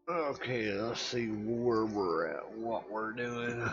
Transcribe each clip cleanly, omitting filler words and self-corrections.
Okay, let's see where we're at, what we're doing.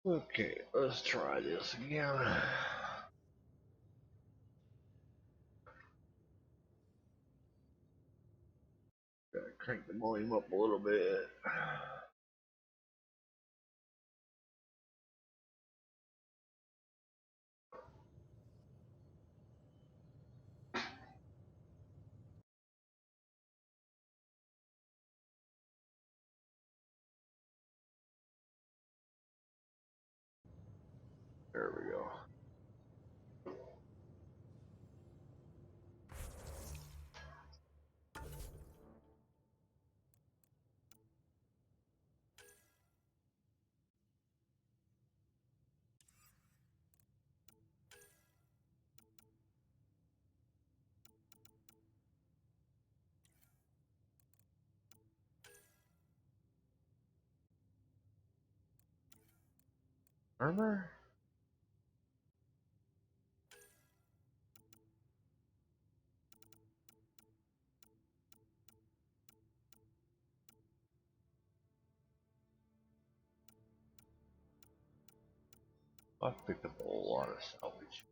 Okay, let's try this again. Gotta crank the volume up a little bit. There we go. Armor? I've picked up a lot of salvage.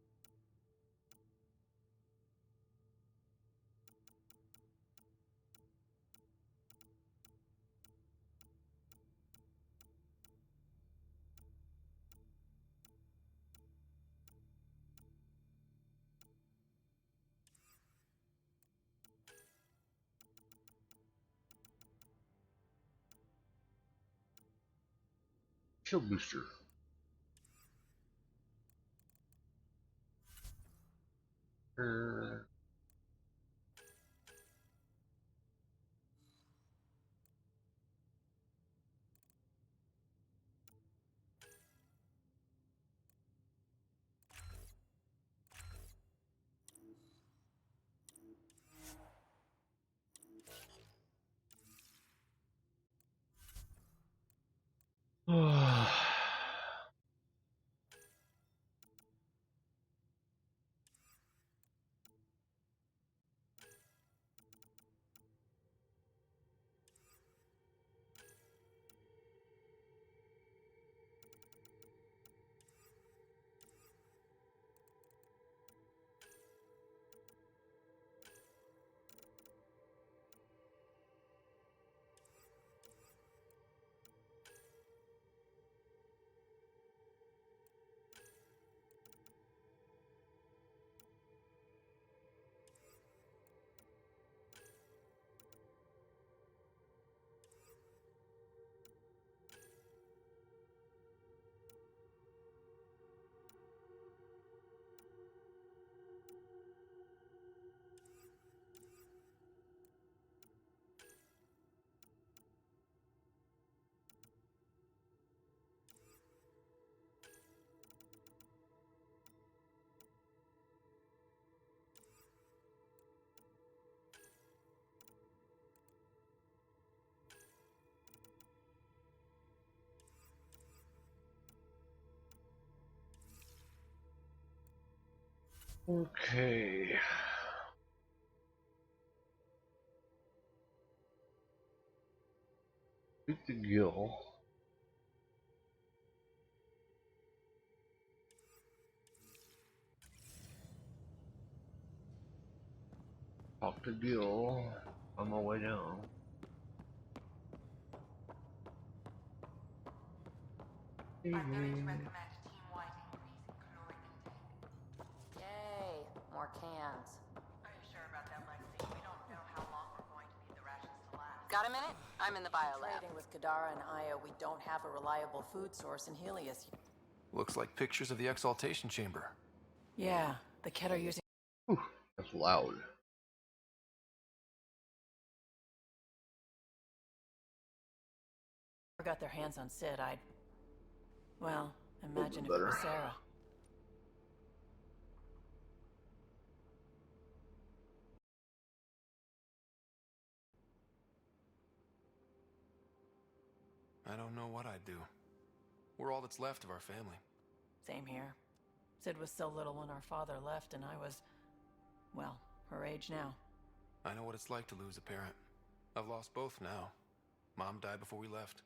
Shield booster. Okay. Shoot the gill. Talk to Gil on my way down. I'm going to recommend a team-wide increase in caloric intake. Yay, more cans. Are you sure about that, Lexi? We don't know how long we're going to need the rations to last. Got a minute? I'm in the biolab. Trading with Kadara and Aya, we don't have a reliable food source in Helios. Looks like pictures of the exaltation chamber. Yeah, the Ket are using... Whew, that's loud. got their hands on Sid, I'd... Well, imagine if it Better. was Sarah. I don't know what I'd do. We're all that's left of our family. Same here. Sid was so little when our father left, and I was... well, her age now. I know what it's like to lose a parent. I've lost both now. Mom died before we left.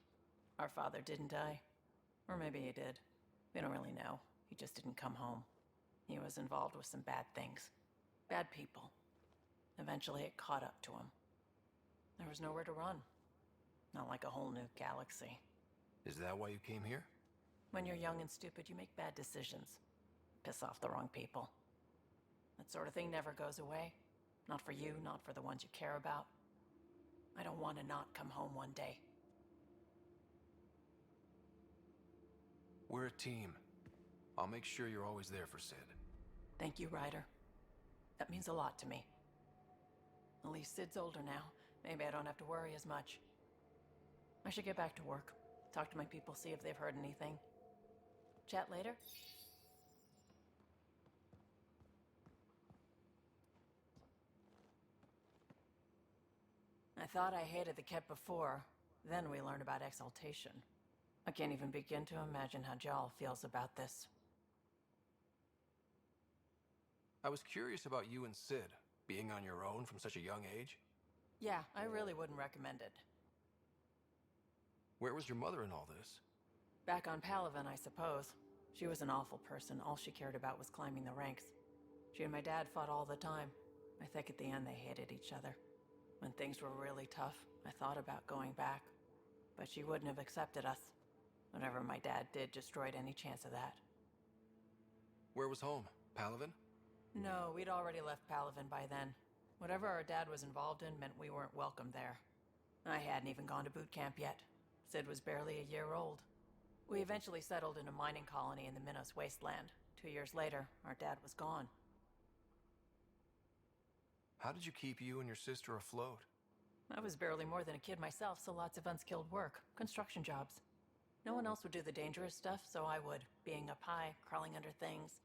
Our father didn't die. Or maybe he did. We don't really know. He just didn't come home. He was involved with some bad things. Bad people. Eventually it caught up to him. There was nowhere to run. Not like a whole new galaxy. Is that why you came here? When you're young and stupid, you make bad decisions. Piss off the wrong people. That sort of thing never goes away. Not for you, not for the ones you care about. I don't want to not come home one day. We're a team. I'll make sure you're always there for Sid. Thank you, Ryder. That means a lot to me. At least Sid's older now. Maybe I don't have to worry as much. I should get back to work. Talk to my people, see if they've heard anything. Chat later? I thought I hated the Ket before. Then we learned about exaltation. I can't even begin to imagine how Jal feels about this. I was curious about you and Sid, being on your own from such a young age. Yeah, I really wouldn't recommend it. Where was your mother in all this? Back on Palaven, I suppose. She was an awful person. All she cared about was climbing the ranks. She and my dad fought all the time. I think at the end they hated each other. When things were really tough, I thought about going back. But she wouldn't have accepted us. Whatever my dad did destroyed any chance of that. Where was home? Palaven? No, we'd already left Palaven by then. Whatever our dad was involved in meant we weren't welcome there. I hadn't even gone to boot camp yet. Sid was barely a year old. We eventually settled in a mining colony in the Minos wasteland. 2 years later, our dad was gone. How did you keep you and your sister afloat? I was barely more than a kid myself, so lots of unskilled work. Construction jobs. No one else would do the dangerous stuff, so I would. Being up high, crawling under things.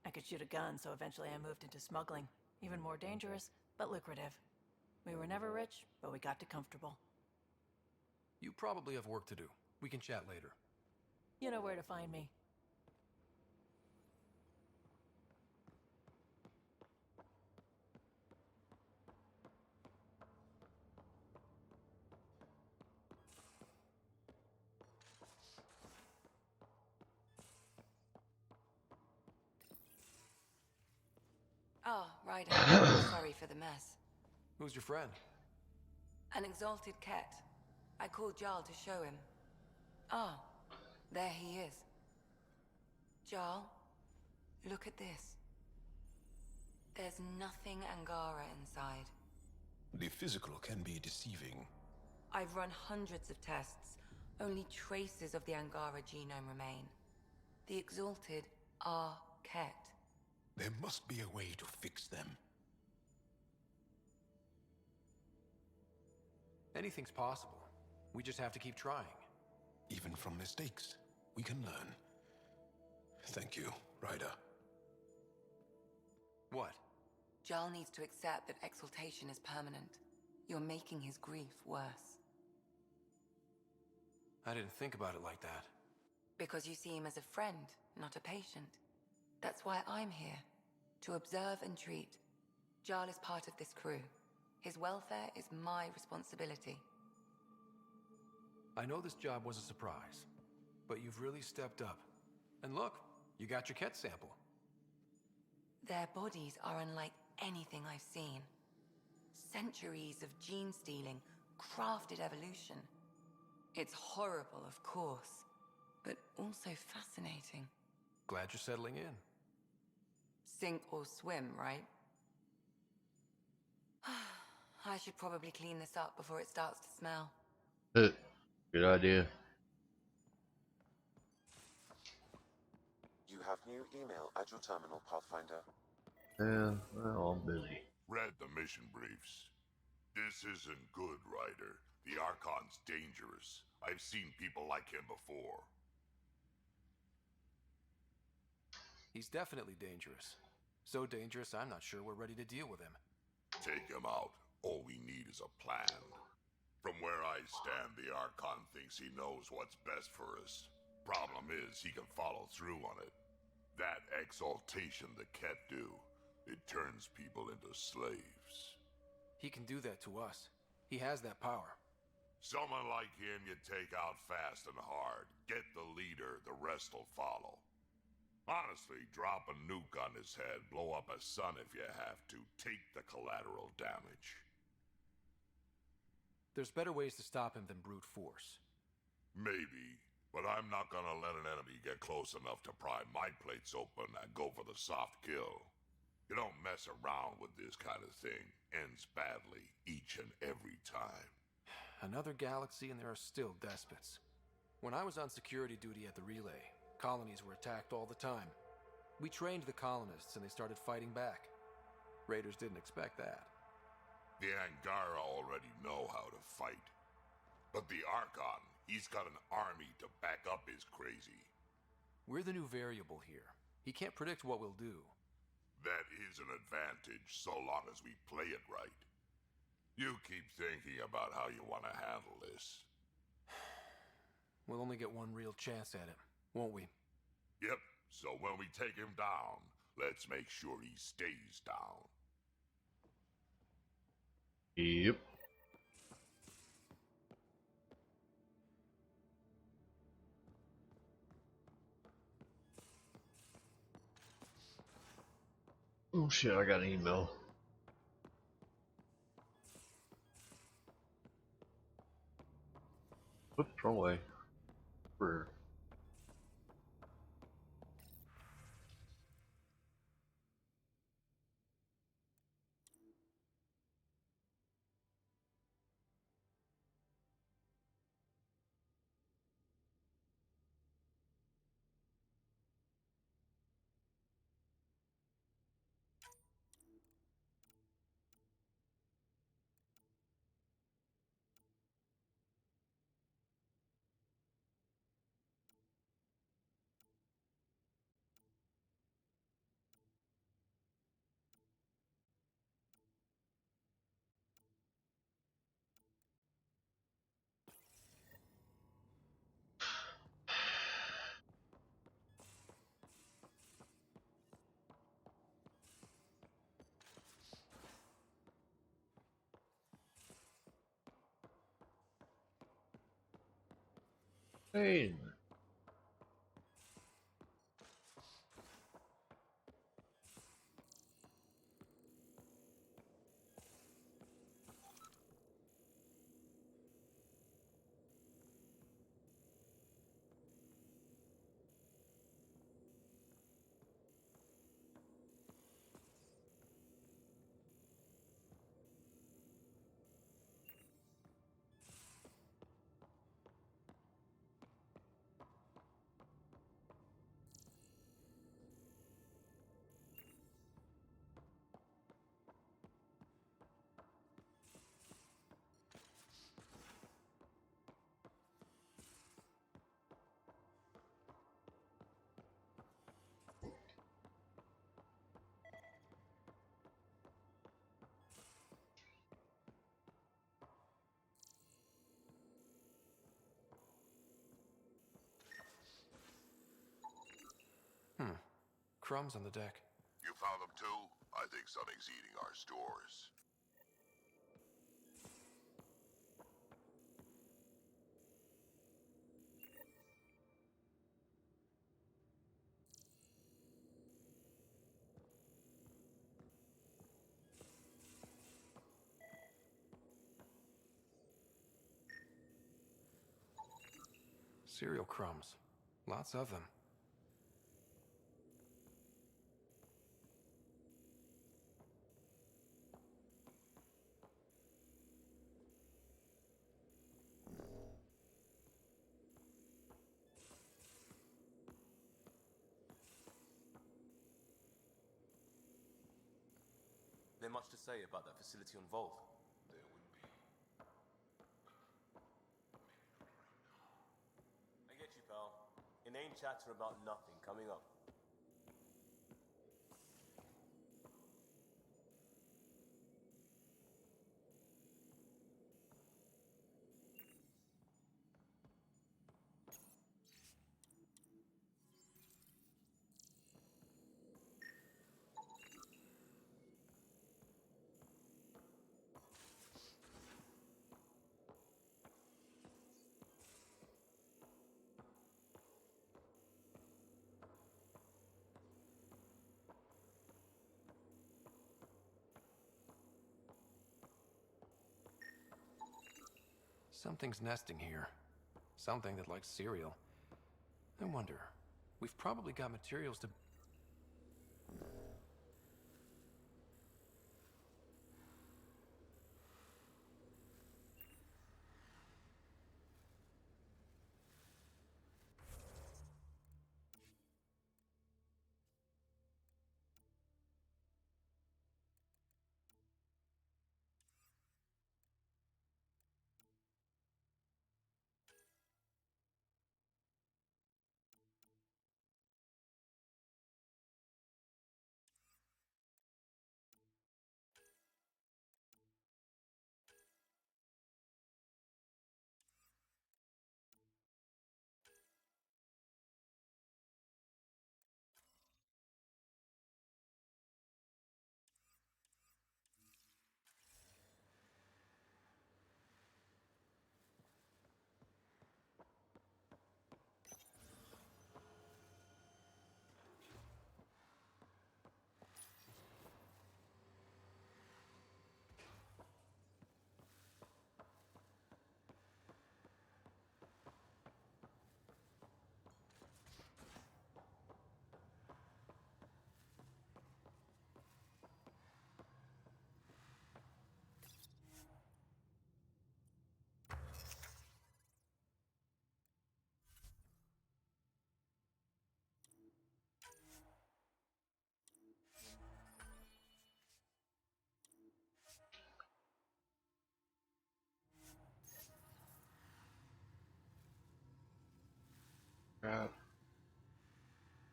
I could shoot a gun, so eventually I moved into smuggling. Even more dangerous, but lucrative. We were never rich, but we got to comfortable. You probably have work to do. We can chat later. You know where to find me. Oh, right. Sorry for the mess. Who's your friend? An exalted Ket. I called Jarl to show him. Ah, there he is. Jarl, look at this. There's nothing Angara inside. The physical can be deceiving. I've run hundreds of tests. Only traces of the Angara genome remain. The exalted are Ket. There must be a way to fix them. Anything's possible. We just have to keep trying. Even from mistakes, we can learn. Thank you, Ryder. What? Jarl needs to accept that exaltation is permanent. You're making his grief worse. I didn't think about it like that. Because you see him as a friend, not a patient. That's why I'm here. to observe and treat. Jarl is part of this crew. His welfare is my responsibility. I know this job was a surprise, but you've really stepped up. And look, you got your Ket sample. Their bodies are unlike anything I've seen. Centuries of gene stealing, crafted evolution. It's horrible, of course, but also fascinating. Glad you're settling in. Sink or swim, right? I should probably clean this up before it starts to smell. Good idea. You have new email at your terminal, Pathfinder. Yeah, well, I'm busy. Read the mission briefs. This isn't good, Ryder. The Archon's dangerous. I've seen people like him before. He's definitely dangerous. So dangerous, I'm not sure we're ready to deal with him. Take him out. All we need is a plan. From where I stand, the Archon thinks he knows what's best for us. Problem is, he can follow through on it. That exaltation the Ket do, it turns people into slaves. He can do that to us. He has that power. Someone like him you take out fast and hard. Get the leader, the rest will follow. Honestly, drop a nuke on his head, blow up a sun if you have to. Take the collateral damage. There's better ways to stop him than brute force. Maybe, but I'm not gonna let an enemy get close enough to pry my plates open and go for the soft kill. You don't mess around with this kind of thing. Ends badly, each and every time. Another galaxy and there are still despots. When I was on security duty at the relay, colonies were attacked all the time. We trained the colonists and they started fighting back. Raiders didn't expect that. The Angara already know how to fight. But the Archon, he's got an army to back up his crazy. We're the new variable here. He can't predict what we'll do. That is an advantage, so long as we play it right. You keep thinking about how you want to handle this. We'll only get one real chance at it, won't we? Yep, so when we take him down, let's make sure he stays down. Yep. Oh shit, I got an email. Whoops, wrong way. For hey. Crumbs on the deck. You found them too? I think something's eating our stores. Cereal crumbs. Lots of them. There much to say about that facility on Volt? There would be. I get you, pal. Inane chatter about nothing coming up. Something's nesting here. Something that likes cereal. I wonder. We've probably got materials to...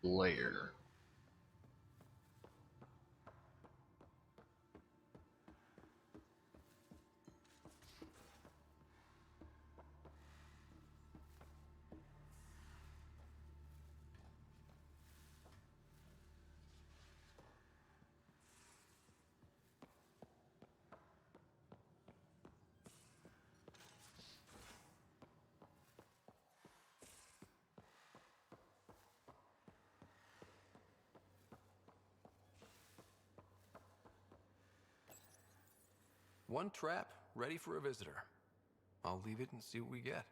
Layer. One trap, ready for a visitor. I'll leave it and see what we get.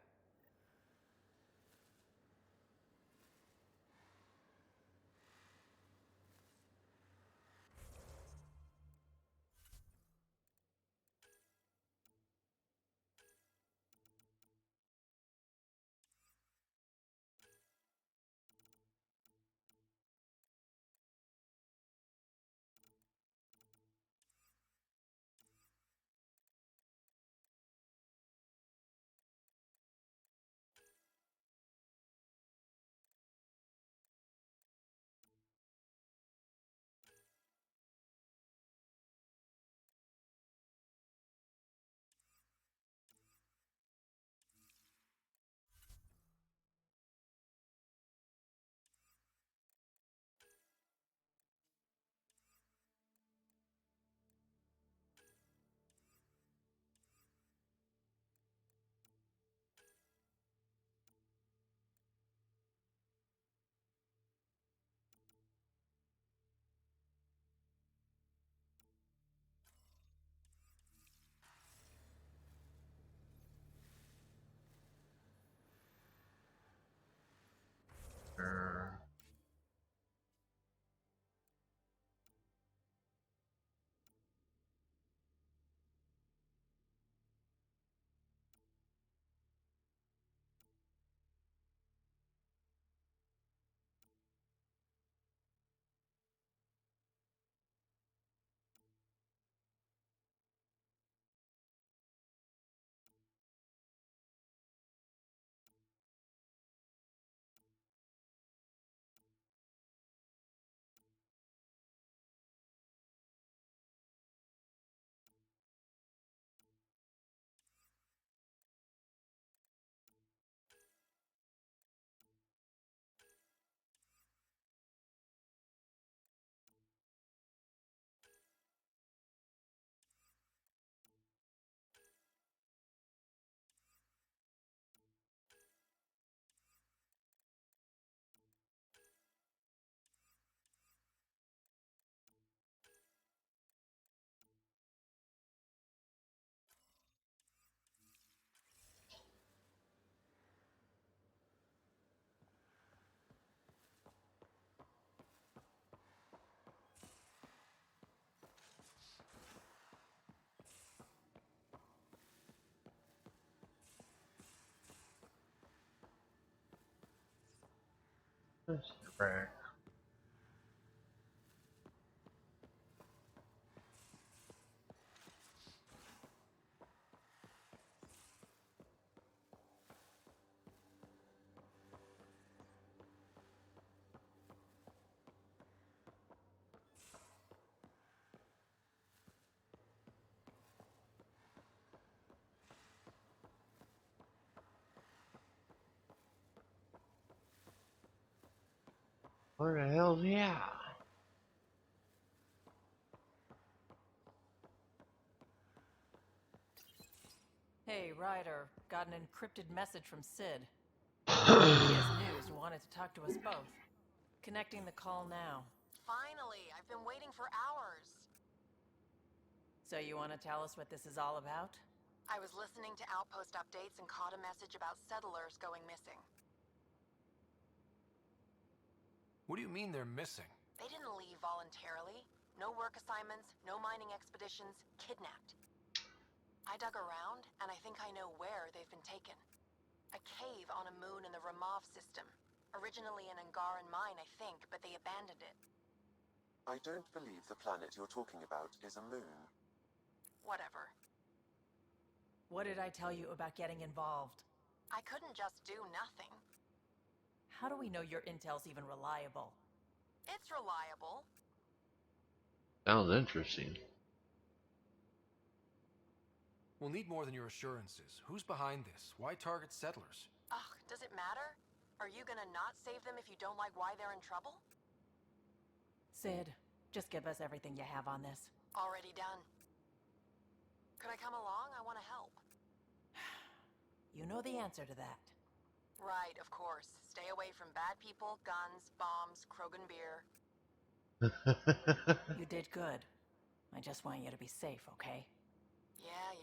That's right. Where the hell's he at? Hey, Ryder, got an encrypted message from Sid. He has news, wanted to talk to us both. Connecting the call now. Finally, I've been waiting for hours. So you want to tell us what this is all about? I was listening to outpost updates and caught a message about settlers going missing. What do you mean they're missing? They didn't leave voluntarily. No work assignments, no mining expeditions, kidnapped. I dug around, and I think I know where they've been taken. A cave on a moon in the Ramov system. Originally an Angaran mine, I think, but they abandoned it. I don't believe the planet you're talking about is a moon. Whatever. What did I tell you about getting involved? I couldn't just do nothing. How do we know your intel's even reliable? It's reliable. Sounds interesting. We'll need more than your assurances. Who's behind this? Why target settlers? Ugh, does it matter? Are you gonna not save them if you don't like why they're in trouble? Sid, just give us everything you have on this. Already done. Could I come along? I want to help. You know the answer to that. Right, of course. Stay away from bad people, guns, bombs, Krogan beer. You did good. I just want you to be safe, okay? Yeah,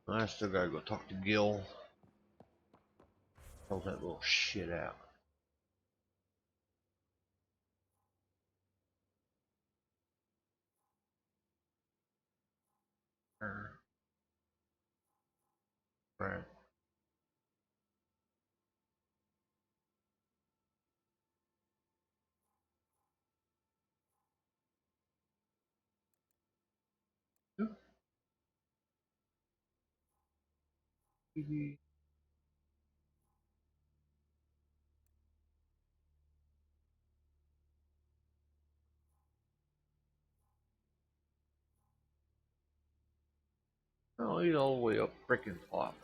yeah. I still gotta go talk to Gil. Tell that little shit out. Right. Oh, he's all the way up freaking top.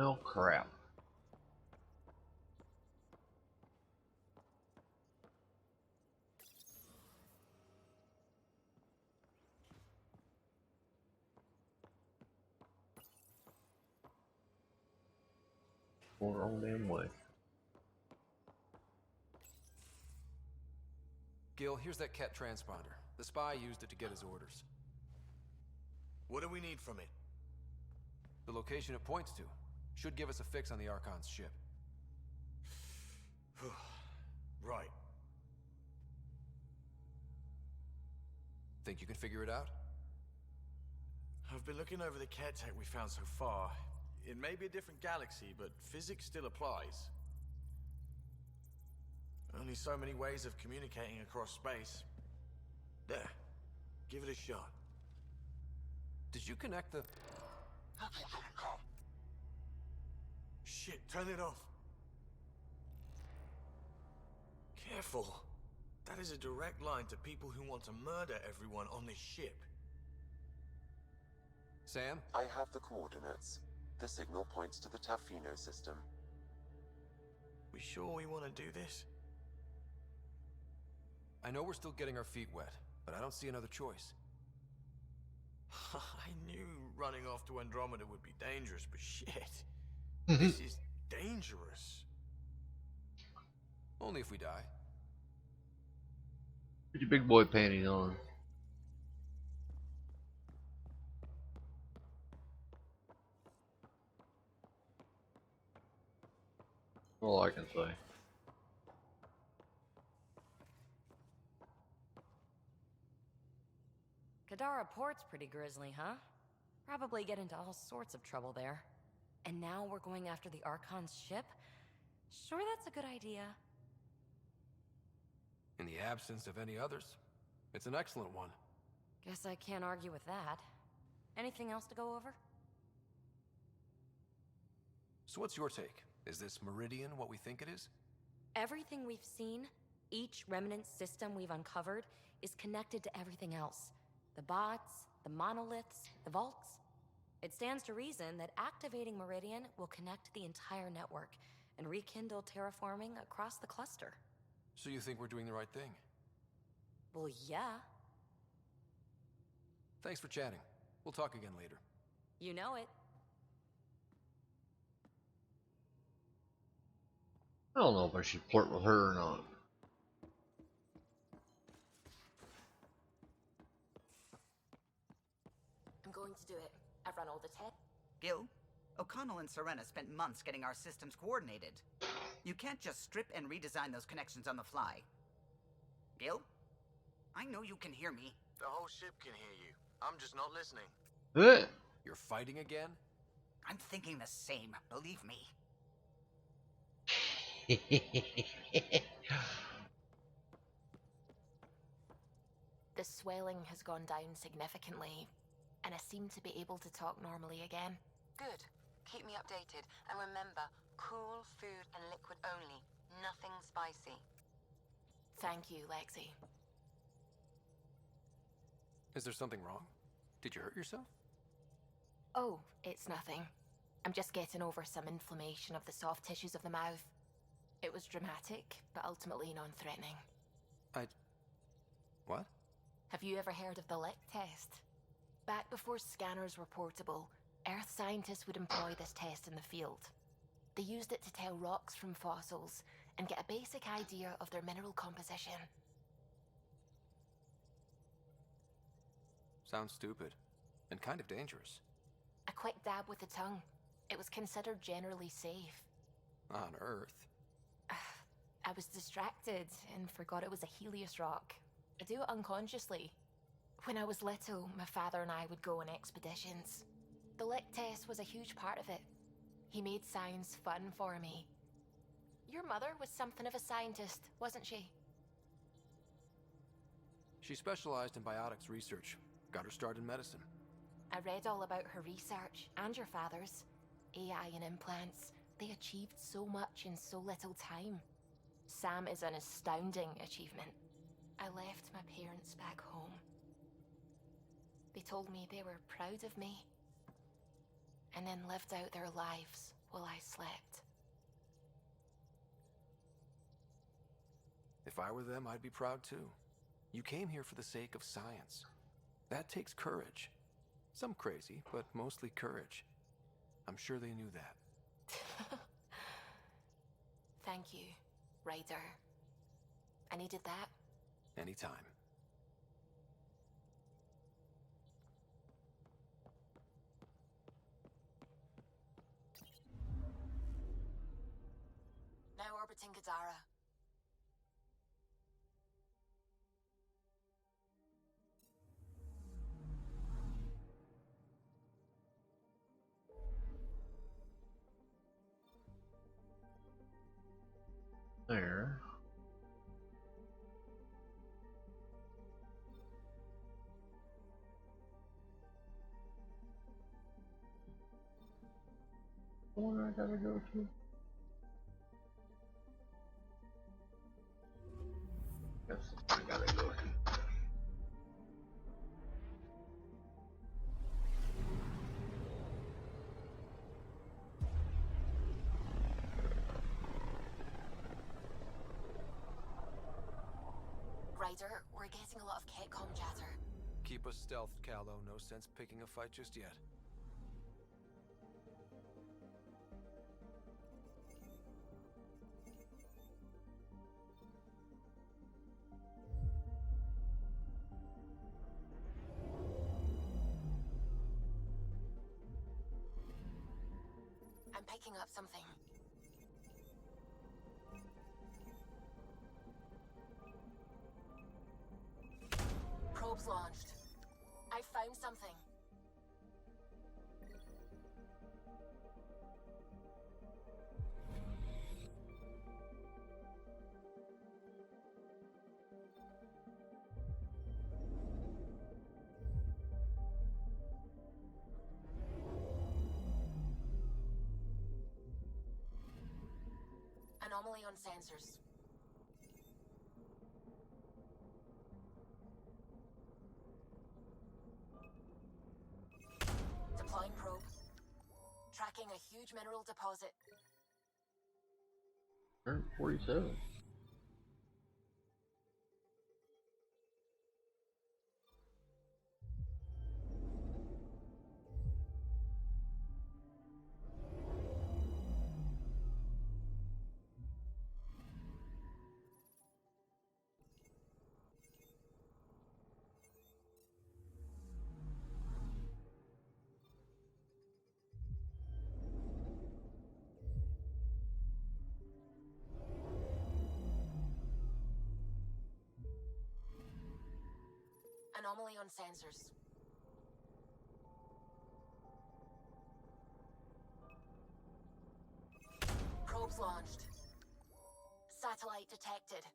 Oh crap. Going the wrong damn way. Gil, here's that Ket transponder. The spy used it to get his orders. What do we need from it? The location it points to should give us a fix on the Archon's ship. Right. Think you can figure it out? I've been looking over the care tech we found so far. It may be a different galaxy, but physics still applies. Only so many ways of communicating across space. There. Give it a shot. Did you connect the... Shit, turn it off. Careful. That is a direct line to people who want to murder everyone on this ship. Sam? I have the coordinates. The signal points to the Tafino system. We sure we want to do this? I know we're still getting our feet wet, but I don't see another choice. I knew running off to Andromeda would be dangerous, but shit. This is dangerous. Only if we die. Put your big boy panties on. All I can say. Kadara Port's pretty grisly, huh? Probably get into all sorts of trouble there. And now we're going after the Archon's ship? Sure that's a good idea. In the absence of any others, it's an excellent one. Guess I can't argue with that. Anything else to go over? So what's your take? Is this Meridian what we think it is? Everything we've seen, each remnant system we've uncovered, is connected to everything else. The bots, the monoliths, the vaults. It stands to reason that activating Meridian will connect the entire network and rekindle terraforming across the cluster. So you think we're doing the right thing? Well, yeah. Thanks for chatting. We'll talk again later. You know it. I don't know if I should flirt with her or not. I'm going to do it. I've run all the tests. Gil, O'Connell and Serena spent months getting our systems coordinated. You can't just strip and redesign those connections on the fly. Gil? I know you can hear me. The whole ship can hear you. I'm just not listening. You're fighting again? I'm thinking the same, believe me. The swelling has gone down significantly, and I seem to be able to talk normally again. Good. Keep me updated, and remember, cool food and liquid only. Nothing spicy. Thank you, Lexi. Is there something wrong? Did you hurt yourself? Oh, it's nothing. I'm just getting over some inflammation of the soft tissues of the mouth. It was dramatic, but ultimately non-threatening. What? Have you ever heard of the lick test? Back before scanners were portable, Earth scientists would employ this test in the field. They used it to tell rocks from fossils and get a basic idea of their mineral composition. Sounds stupid. And kind of dangerous. A quick dab with the tongue. It was considered generally safe. On Earth. I was distracted and forgot it was a Helios rock. I do it unconsciously. When I was little, my father and I would go on expeditions. The lick test was a huge part of it. He made science fun for me. Your mother was something of a scientist, wasn't she? She specialized in biotics research. Got her start in medicine. I read all about her research, and your father's. AI and implants. They achieved so much in so little time. Sam is an astounding achievement. I left my parents back home. They told me they were proud of me. And then lived out their lives while I slept. If I were them, I'd be proud too. You came here for the sake of science. That takes courage. Some crazy, but mostly courage. I'm sure they knew that. Thank you, Ryder. I needed that. Anytime. Now orbiting Gadara. There. Where I gotta go to? Guess I gotta go to. Ryder, we're getting a lot of Ketcom chatter. Keep us stealthed, Callow. No sense picking a fight just yet. I'm picking up something. Probes launched. I found something. Anomaly on sensors. Deploying probe. Tracking a huge mineral deposit. 47. Anomaly on sensors. Probes launched. Satellite detected.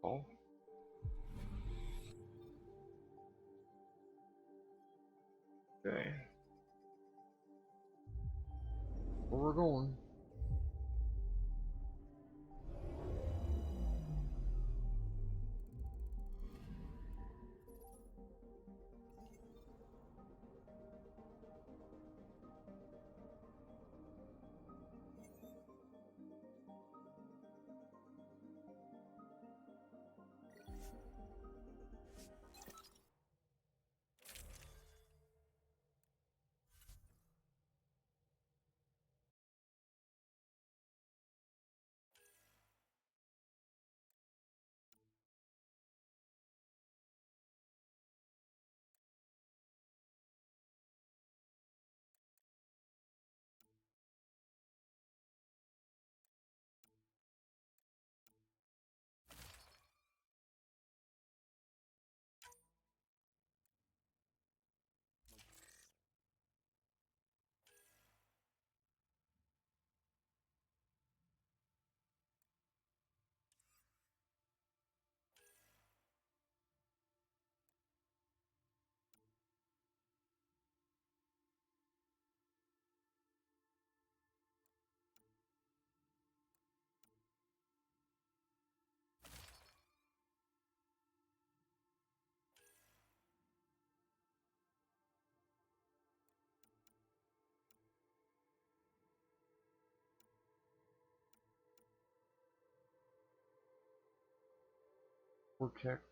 Oh. Okay. Where we're going? Protect.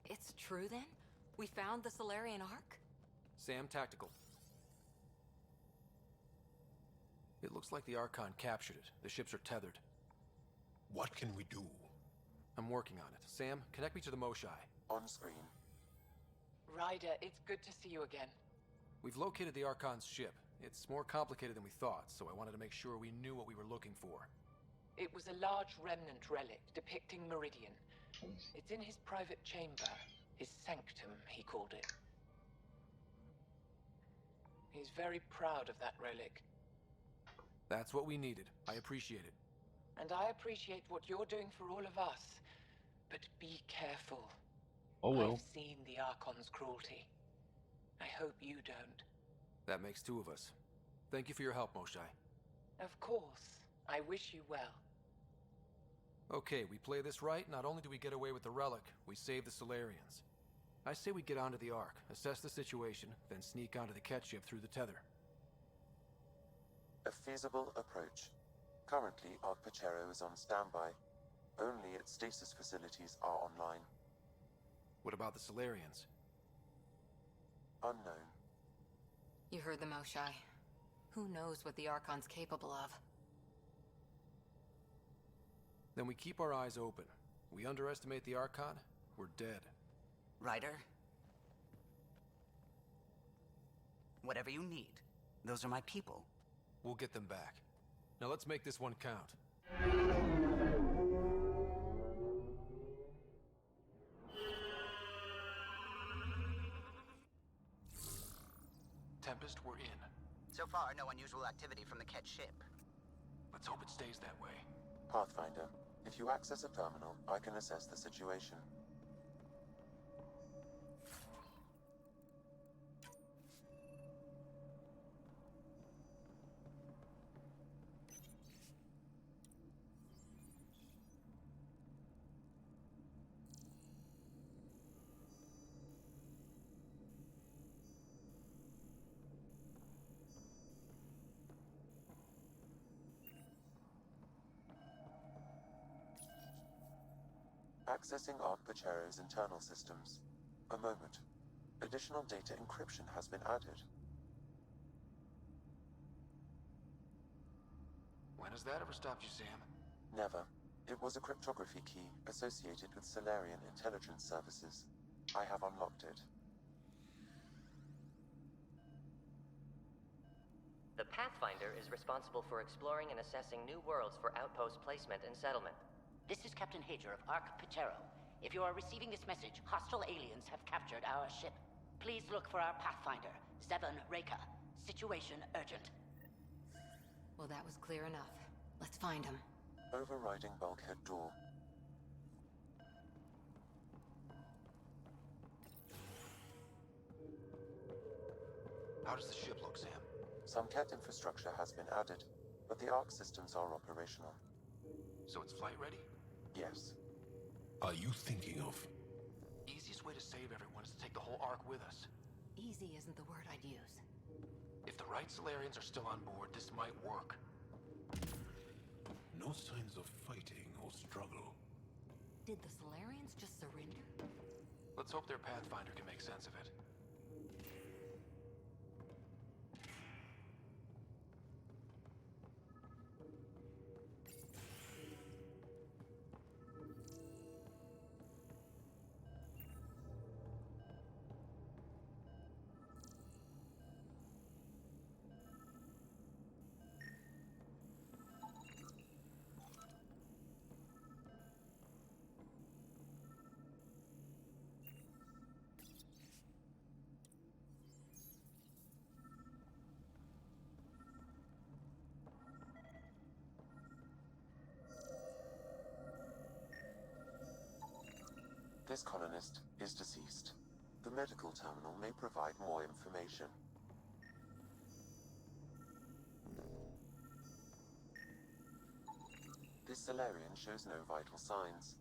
It's true then? We found the Solarian Ark? Sam, tactical. It looks like the Archon captured it. The ships are tethered. What can we do? I'm working on it. Sam, connect me to the Moshai. On screen. Ryder, it's good to see you again. We've located the Archon's ship. It's more complicated than we thought, so I wanted to make sure we knew what we were looking for. It was a large remnant relic depicting Meridian. It's in his private chamber. His sanctum, he called it. He's very proud of that relic. That's what we needed. I appreciate it. And I appreciate what you're doing for all of us. But be careful. Oh well. I've seen the Archon's cruelty. I hope you don't. That makes two of us. Thank you for your help, Moshai. Of course. I wish you well. Okay, we play this right, not only do we get away with the relic, we save the Solarians. I say we get onto the Ark, assess the situation, then sneak onto the Ket ship through the tether. A feasible approach. Currently, Ark Pachero is on standby. Only its stasis facilities are online. What about the Solarians? Unknown. You heard the Moshai. Who knows what the Archon's capable of? Then we keep our eyes open. We underestimate the Archon, we're dead. Ryder? Whatever you need. Those are my people. We'll get them back. Now let's make this one count. Tempest, we're in. So far, no unusual activity from the Ket ship. Let's hope it stays that way. Pathfinder, if you access a terminal, I can assess the situation. Accessing Ark Pachero's internal systems. A moment. Additional data encryption has been added. When has that ever stopped you, Sam? Never. It was a cryptography key associated with Solarian intelligence services. I have unlocked it. The Pathfinder is responsible for exploring and assessing new worlds for outpost placement and settlement. This is Captain Hager of Ark Pachero. If you are receiving this message, hostile aliens have captured our ship. Please look for our Pathfinder, Zevon Reka. Situation urgent. Well, that was clear enough. Let's find him. Overriding bulkhead door. How does the ship look, Sam? Some Ket infrastructure has been added, but the Ark systems are operational. So it's flight ready? Yes. Are you thinking of? Easiest way to save everyone is to take the whole Ark with us. Easy isn't the word I'd use. If the right Solarians are still on board, this might work. No signs of fighting or struggle. Did the Solarians just surrender? Let's hope their Pathfinder can make sense of it. This colonist is deceased. The medical terminal may provide more information. This Solarian shows no vital signs.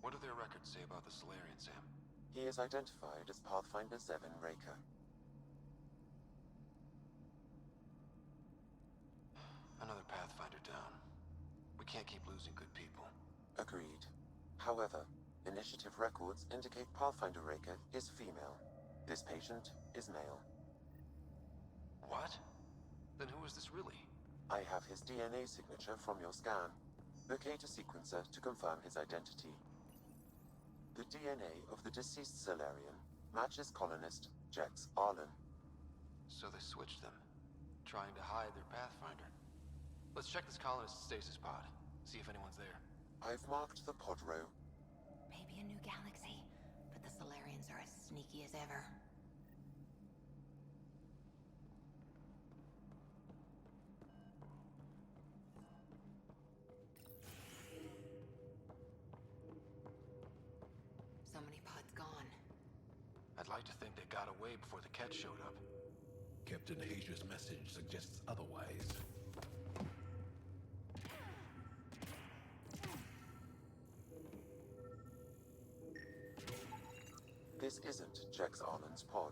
What do their records say about the Solarian, Sam? He is identified as Pathfinder Zevon Raker. Another Pathfinder down. We can't keep losing good people. Agreed. However, initiative records indicate Pathfinder Raker is female. This patient is male. What? Then who is this really? I have his DNA signature from your scan. Locate a sequencer to confirm his identity. The DNA of the deceased Solarian matches colonist Jex Arlen. So they switched them, trying to hide their Pathfinder. Let's check this colonist's stasis pod, see if anyone's there. I've marked the pod row. Maybe a new galaxy, but the Solarians are as sneaky as ever. So many pods gone. I'd like to think they got away before the Ket showed up. Captain Hazier's message suggests otherwise. This isn't Jex Arlen's pod.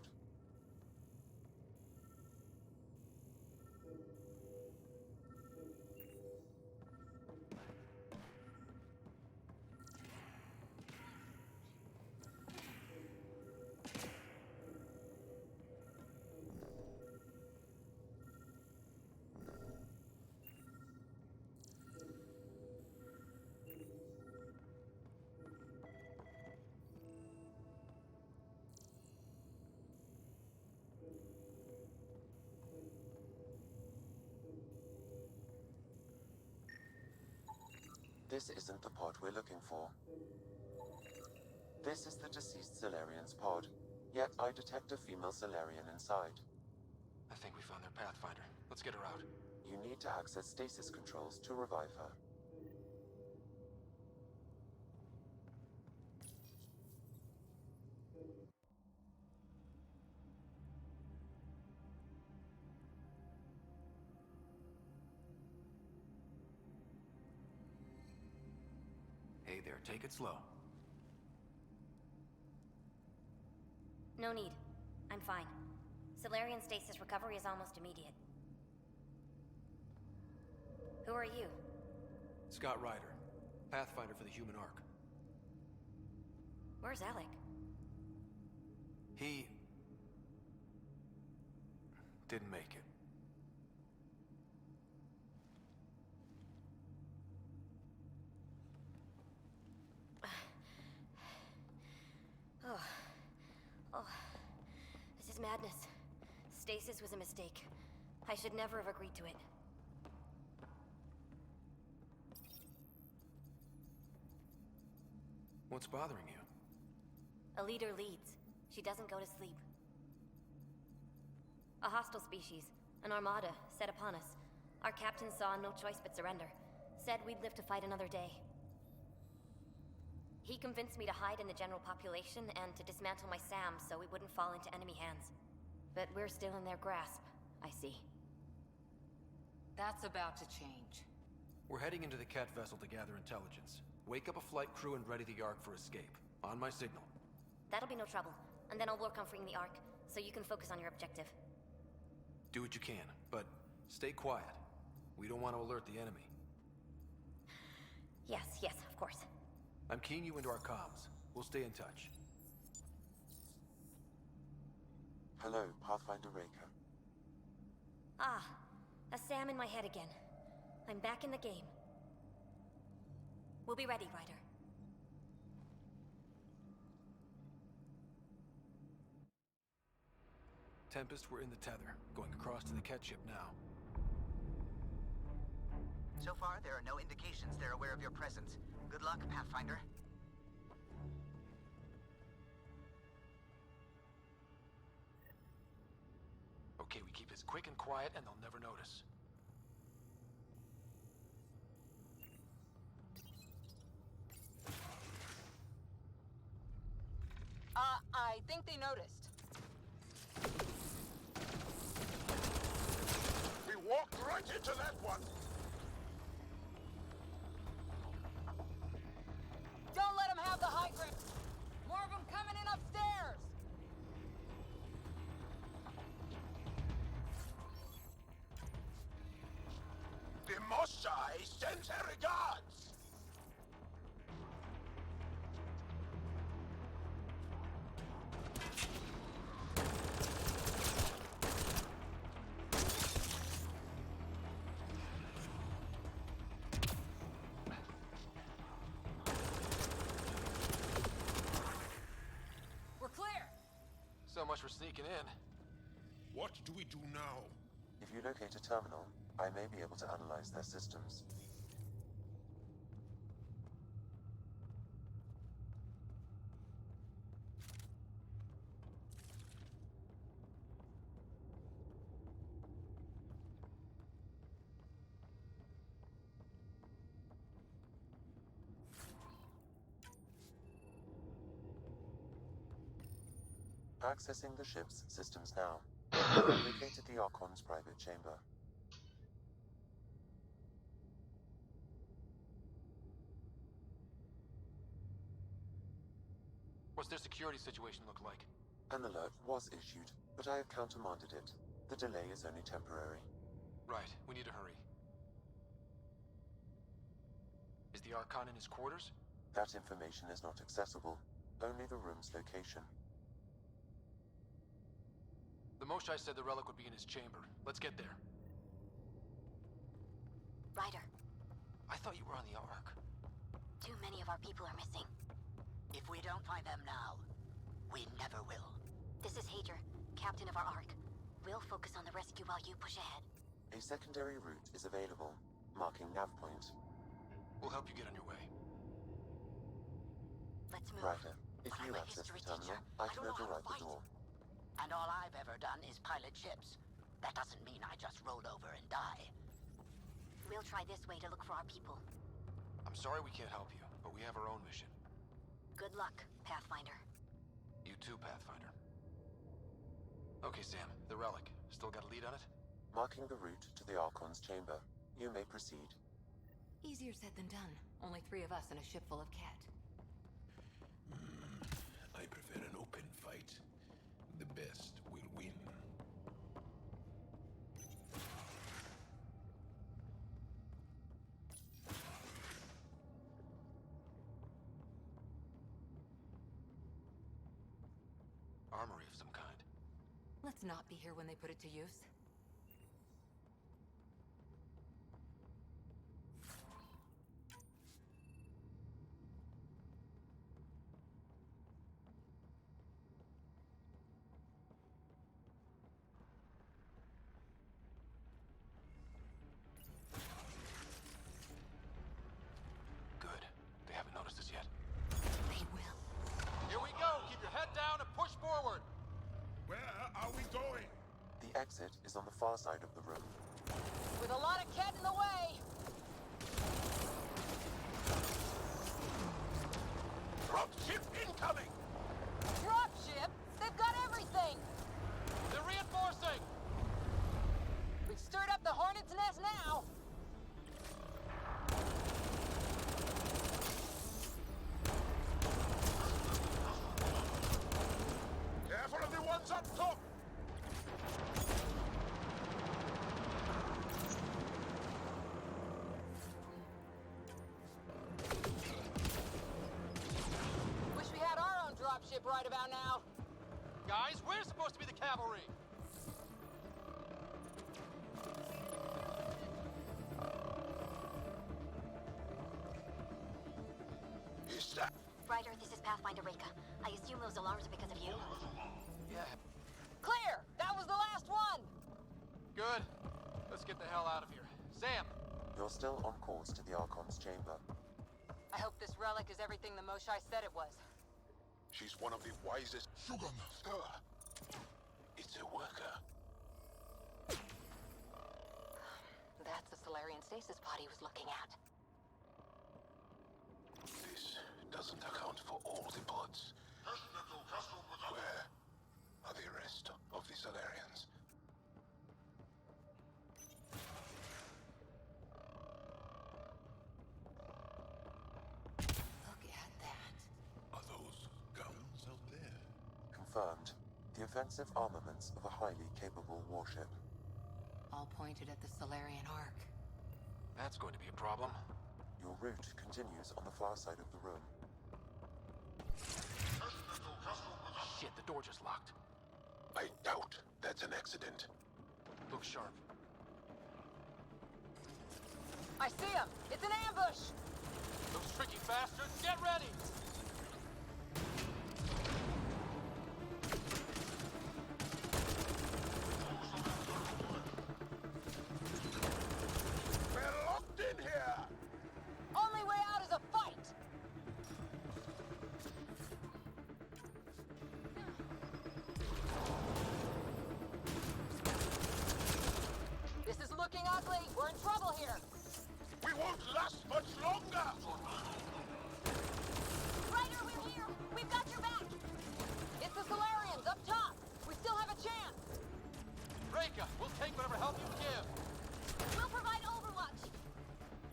This isn't the pod we're looking for. This is the deceased Solarian's pod, yet I detect a female Solarian inside. I think we found their Pathfinder. Let's get her out. You need to access stasis controls to revive her. Hey there, take it slow. No need. I'm fine. Solarian stasis recovery is almost immediate. Who are you? Scott Ryder, Pathfinder for the Human Ark. Where's Alec? He didn't make it. Oh, this is madness. Stasis was a mistake. I should never have agreed to it. What's bothering you? A leader leads. She doesn't go to sleep. A hostile species, an armada, set upon us. Our captain saw no choice but surrender. Said we'd live to fight another day. He convinced me to hide in the general population and to dismantle my SAM so we wouldn't fall into enemy hands. But we're still in their grasp, I see. That's about to change. We're heading into the Ket vessel to gather intelligence. Wake up a flight crew and ready the Ark for escape. On my signal. That'll be no trouble. And then I'll work on freeing the Ark, so you can focus on your objective. Do what you can, but stay quiet. We don't want to alert the enemy. Yes, of course. I'm keying you into our comms. We'll stay in touch. Hello, Pathfinder Raker. Ah, a SAM in my head again. I'm back in the game. We'll be ready, Ryder. Tempest, we're in the tether, going across to the Ket ship now. So far, there are no indications they're aware of your presence. Good luck, Pathfinder. Okay, we keep this quick and quiet and they'll never notice. I think they noticed. We walked right into that one. Don't let them have the high ground. More of them coming in upstairs. The Moshai sends her regards. We're clear. So much for sneaking in. What do we do now? If you locate a terminal, I may be able to analyze their systems. Accessing the ship's systems now. Located the Archon's private chamber. What's their security situation look like? An alert was issued, but I have countermanded it. The delay is only temporary. Right, we need to hurry. Is the Archon in his quarters? That information is not accessible. Only the room's location. The Moshai said the relic would be in his chamber. Let's get there. Ryder, I thought you were on the Ark. too many of our people are missing. If we don't find them now, we never will. This is Hager, captain of our Ark. We'll focus on the rescue while you push ahead. A secondary route is available, marking nav point. We'll help you get on your way. Let's move. Ryder, if But you I'm a access the history terminal, teacher. I I can don't know how to override the fight. door. And all I've ever done is pilot ships. That doesn't mean I just rolled over and die. We'll try this way to look for our people. I'm sorry we can't help you, but we have our own mission. Good luck, Pathfinder. You too, Pathfinder. Okay, Sam, the relic. Still got a lead on it? Marking the route to the Archon's chamber. You may proceed. Easier said than done. Only 3 of us and a ship full of cat. I prefer an open fight. The best will win. Armory of some kind. Let's not be here when they put it to use. Good. They haven't noticed us yet. They will. Here we go! Keep your head down and push forward! Where are we going? The exit is on the far side of the room. With a lot of cat in the way! Dropship incoming! Dropship? They've got everything! They're reinforcing! We've stirred up the hornet's nest now! Careful of the ones up top! Wish we had our own dropship right about now. Guys, we're supposed to be the cavalry! Is that... Ryder, this is Pathfinder Reka. I assume those alarms are because of you. Yeah. Clear! That was the last one! Good. Let's get the hell out of here. Sam! You're still on course to the Archon's chamber. I hope this relic is everything the Moshai said it was. She's one of the wisest... It's a worker. stasis pod he was looking at. This doesn't account for all the pods. Where are the rest of the Solarians? Look at that. Are those guns out there? Confirmed. The offensive armaments of a highly capable warship. All pointed at the Solarian Ark. That's going to be a problem. Your route continues on the far side of the room. Shit, the door just locked. I doubt that's an accident. Look sharp. I see him! It's an ambush! Those tricky bastards, get ready! We're locked in here! Only way out is a fight! This is looking ugly! We're in trouble here! We won't last much longer! Ryder, we're here! We've got your back! It's the Solarians, up top! We still have a chance! Reka, we'll take whatever help you give. We'll provide overwatch!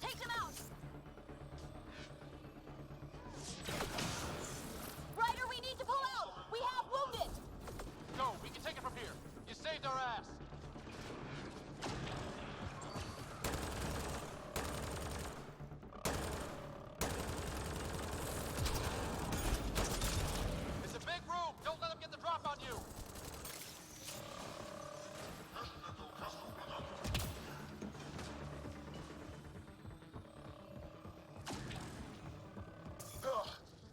Take them out! Ryder, we need to pull out! We have wounded! Go, we can take it from here. You saved our ass. It's a big room. Don't let them get the drop on you.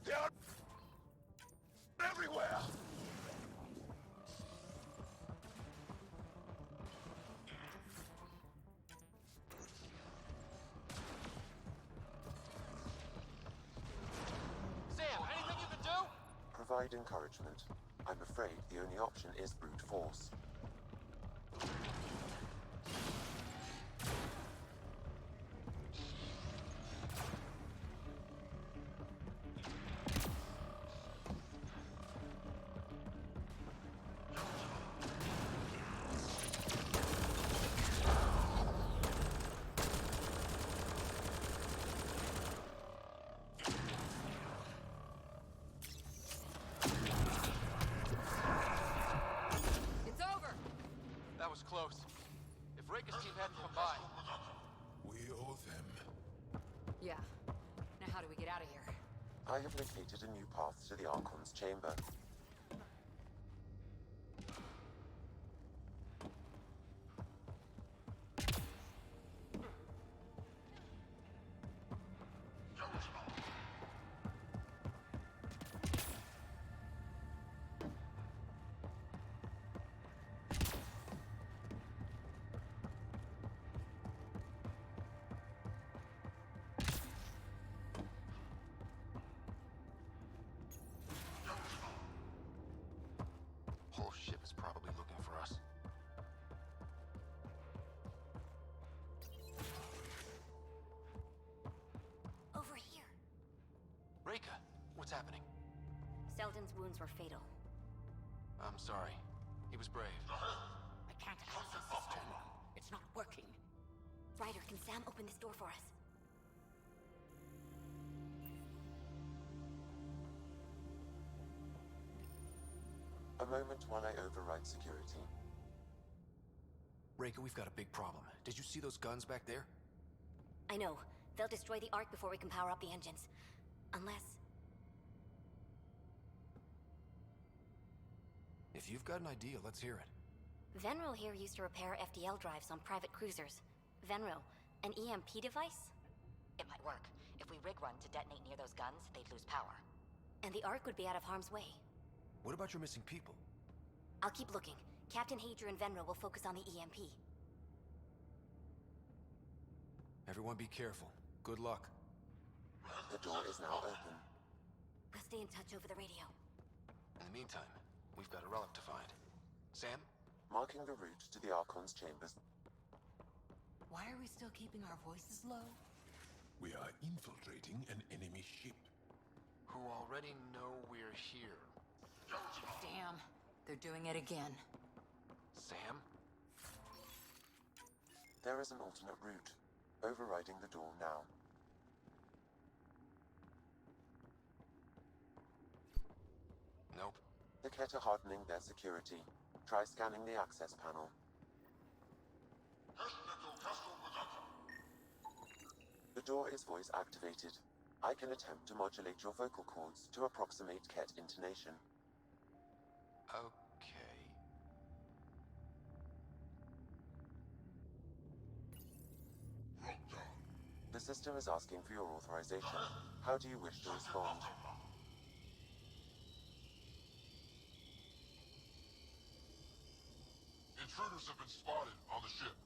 They are everywhere! Sam, anything you can do? Provide encouragement. I'm afraid the only option is brute force. It's over! That was close. If Reka's team hadn't come by. We owe them. Yeah. Now how do we get out of here? I have located a new path to the Archon's chamber. Whole ship is probably looking for us. Over here. Reka, what's happening? Selden's wounds were fatal. I'm sorry. He was brave. I can't access this terminal. It's not working. Ryder, can Sam open this door for us? A moment while I override security. Reka, we've got a big problem. Did you see those guns back there? I know. They'll destroy the Ark before we can power up the engines. Unless... If you've got an idea, let's hear it. Venro here used to repair FDL drives on private cruisers. Venro, an EMP device? It might work. If we rig one to detonate near those guns, they'd lose power. And the Ark would be out of harm's way. What about your missing people? I'll keep looking. Captain Hager and Venro will focus on the EMP. Everyone be careful. Good luck. The door is now open. We'll stay in touch over the radio. In the meantime, we've got a relic to find. Sam? Marking the route to the Archon's chambers. Why are we still keeping our voices low? We are infiltrating an enemy ship. Who already know we're here. Damn, they're doing it again. Sam? There is an alternate route. Overriding the door now. Nope. The Ket are hardening their security. Try scanning the access panel. The door is voice activated. I can attempt to modulate your vocal cords to approximate Ket intonation. Okay. The system is asking for your authorization. How do you wish to respond? Intruders have been spotted on the ship.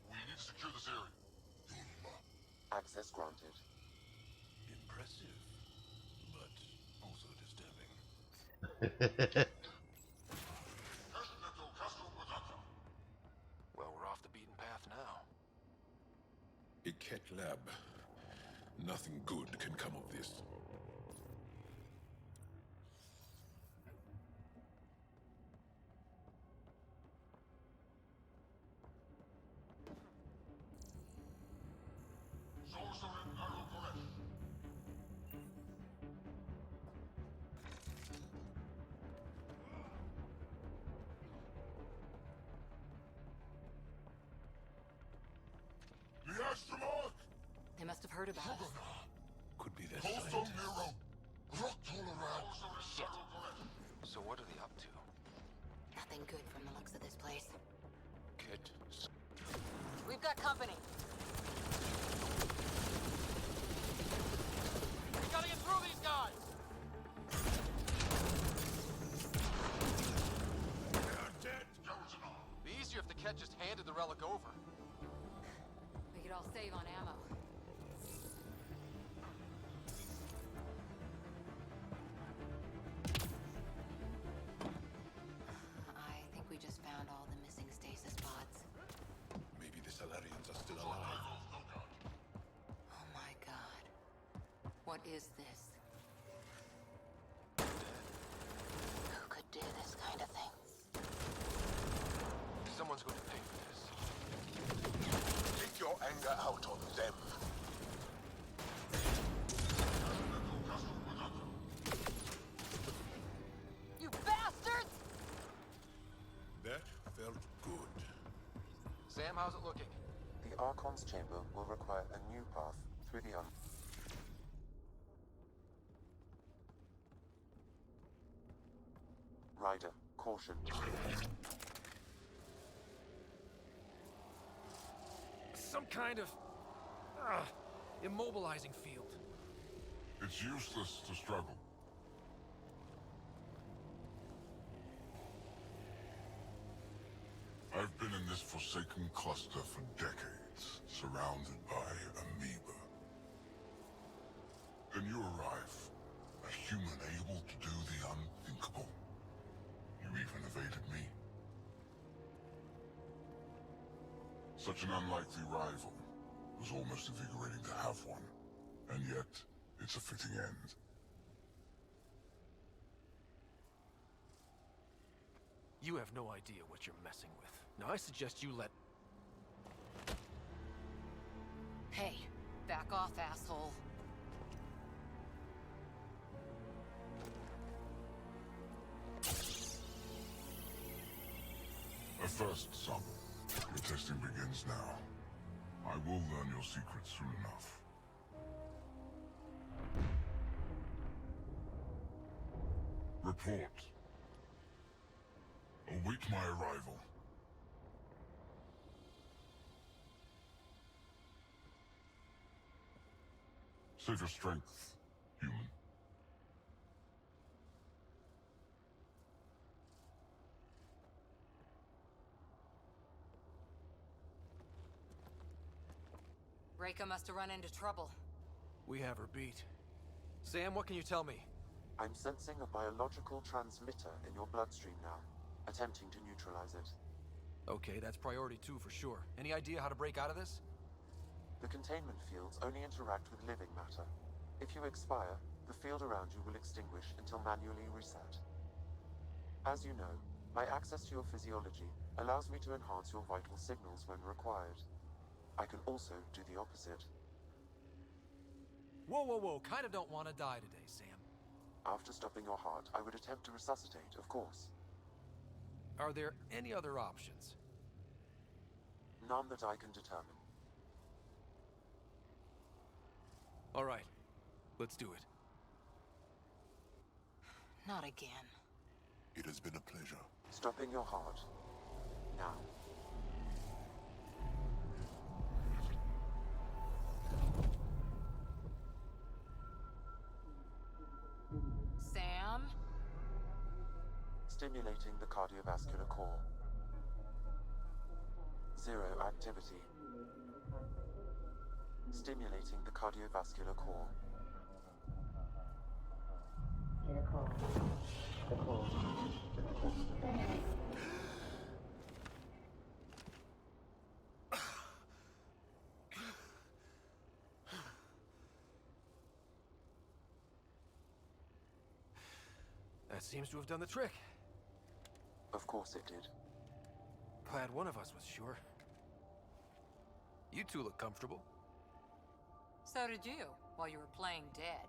We need to secure this area. Access granted. Impressive, but also disturbing. Well, we're off the beaten path now. A Ket lab. Nothing good can come of this. The Astromark! They must have heard about us. Could be their Coastal scientists. Nero! Rock Tolerant! Shit. So what are they up to? Nothing good from the looks of this place. Ket. We've got company. We gotta get through these guys! They're dead! Be easier if the Ket just handed the relic over. We could all save on ammo. I think we just found all the missing stasis pods. Maybe the Salarians are still alive. Oh my god. What is this? Who could do this kind of thing? Someone's going to pay for this. Take your anger out on them. You bastards! That felt good. Sam, how's it looking? The Archon's chamber will require a new path through the Ryder, caution. Some kind of... immobilizing field. It's useless to struggle. I've been in this forsaken cluster for decades, surrounded by amoeba. Then you arrive, a human able to do the unthinkable. You even evaded me. Such an unlikely rival. It was almost invigorating to have one. And yet, it's a fitting end. You have no idea what you're messing with. Now I suggest you let... Hey, back off, asshole. A first, son. Your testing begins now. I will learn your secrets soon enough. Report. Await my arrival. Save your strength, human. Reika must have run into trouble. We have her beat. Sam, what can you tell me? I'm sensing a biological transmitter in your bloodstream now, attempting to neutralize it. Okay, that's priority 2 for sure. Any idea how to break out of this? The containment fields only interact with living matter. If you expire, the field around you will extinguish until manually reset. As you know, my access to your physiology allows me to enhance your vital signals when required. I can also do the opposite. Whoa, whoa, whoa. Kinda don't want to die today, Sam. After stopping your heart, I would attempt to resuscitate, of course. Are there any other options? None that I can determine. All right. Let's do it. Not again. It has been a pleasure. Stopping your heart. Now. Sam? Stimulating the cardiovascular core. Zero activity. Stimulating the cardiovascular core. That seems to have done the trick. Of course it did. Glad one of us was sure. You two look comfortable. So did you, while you were playing dead.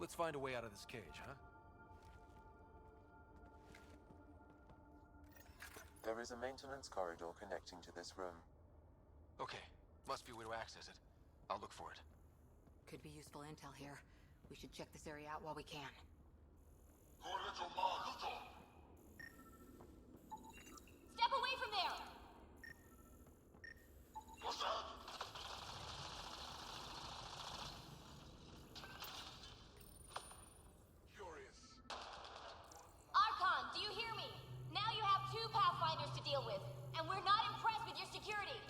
Let's find a way out of this cage, huh? There is a maintenance corridor connecting to this room. Okay. Must be a way to access it. I'll look for it. Could be useful intel here. We should check this area out while we can. Step away from there! Archon, do you hear me? Now you have 2 Pathfinders to deal with, and we're not impressed with your security.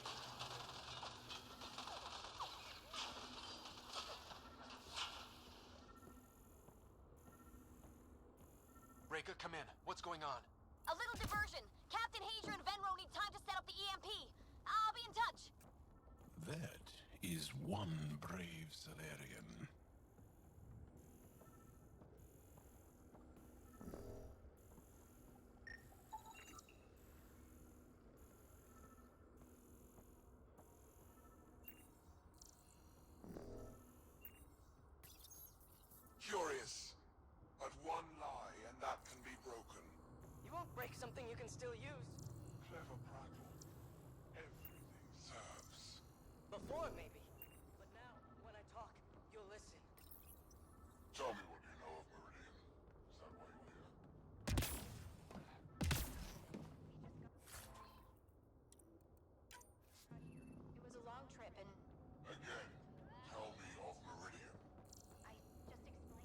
Reka, come in. What's going on? A little diversion. Captain Hadra and Venro need time to set up the EMP. I'll be in touch. That is one brave Solarian. Curious. But one lie, and that can be broken. You won't break something you can still use. Clever prattle. Everything serves. Before, maybe. But now, when I talk, you'll listen. Tell me what you know of Meridian. Is that why you're here? It was a long trip, and Again, tell me of Meridian. I just explained.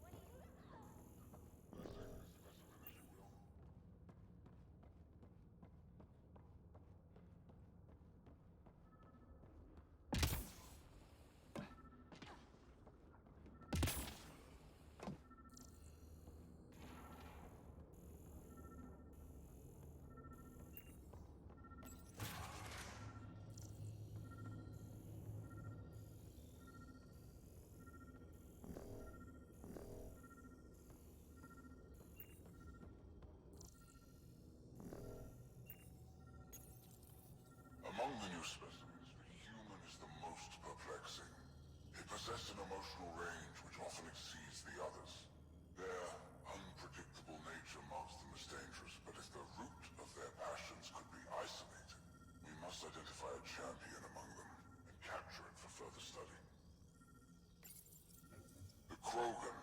I don't know what that is. What do you... Let's take this specimen as you will. Among the new specimens, the human is the most perplexing. They possess an emotional range which often exceeds the others. Their unpredictable nature marks them as dangerous, but if the root of their passions could be isolated, we must identify a champion among them and capture it for further study. The Krogan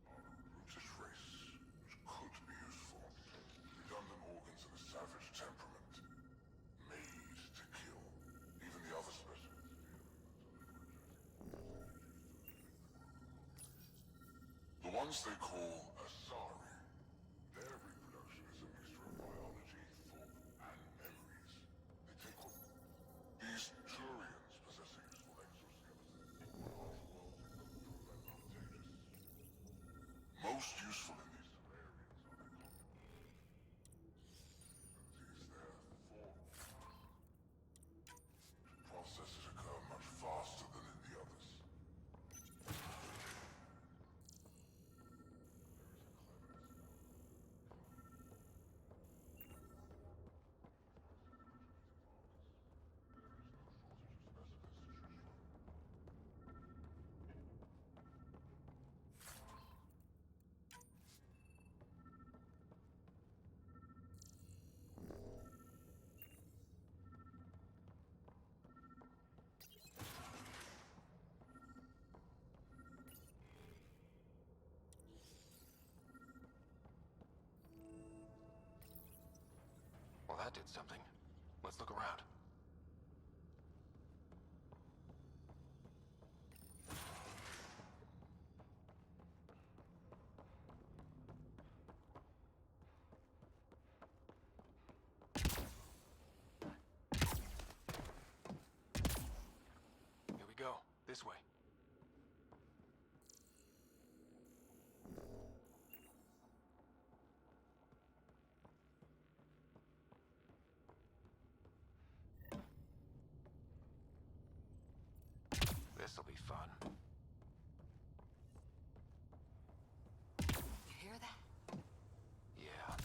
are a brutish race which could be useful. Redundant organs and a savage temperament. Made to kill. Even the other specimens the ones they call Asari. Their reproduction is a mixture of biology, thought, and memories. They take what... most useful in these areas are the processes occur much faster than in the others. Well, that did something. Let's look around. Here we go. This way. This'll be fun. You hear that? Yeah.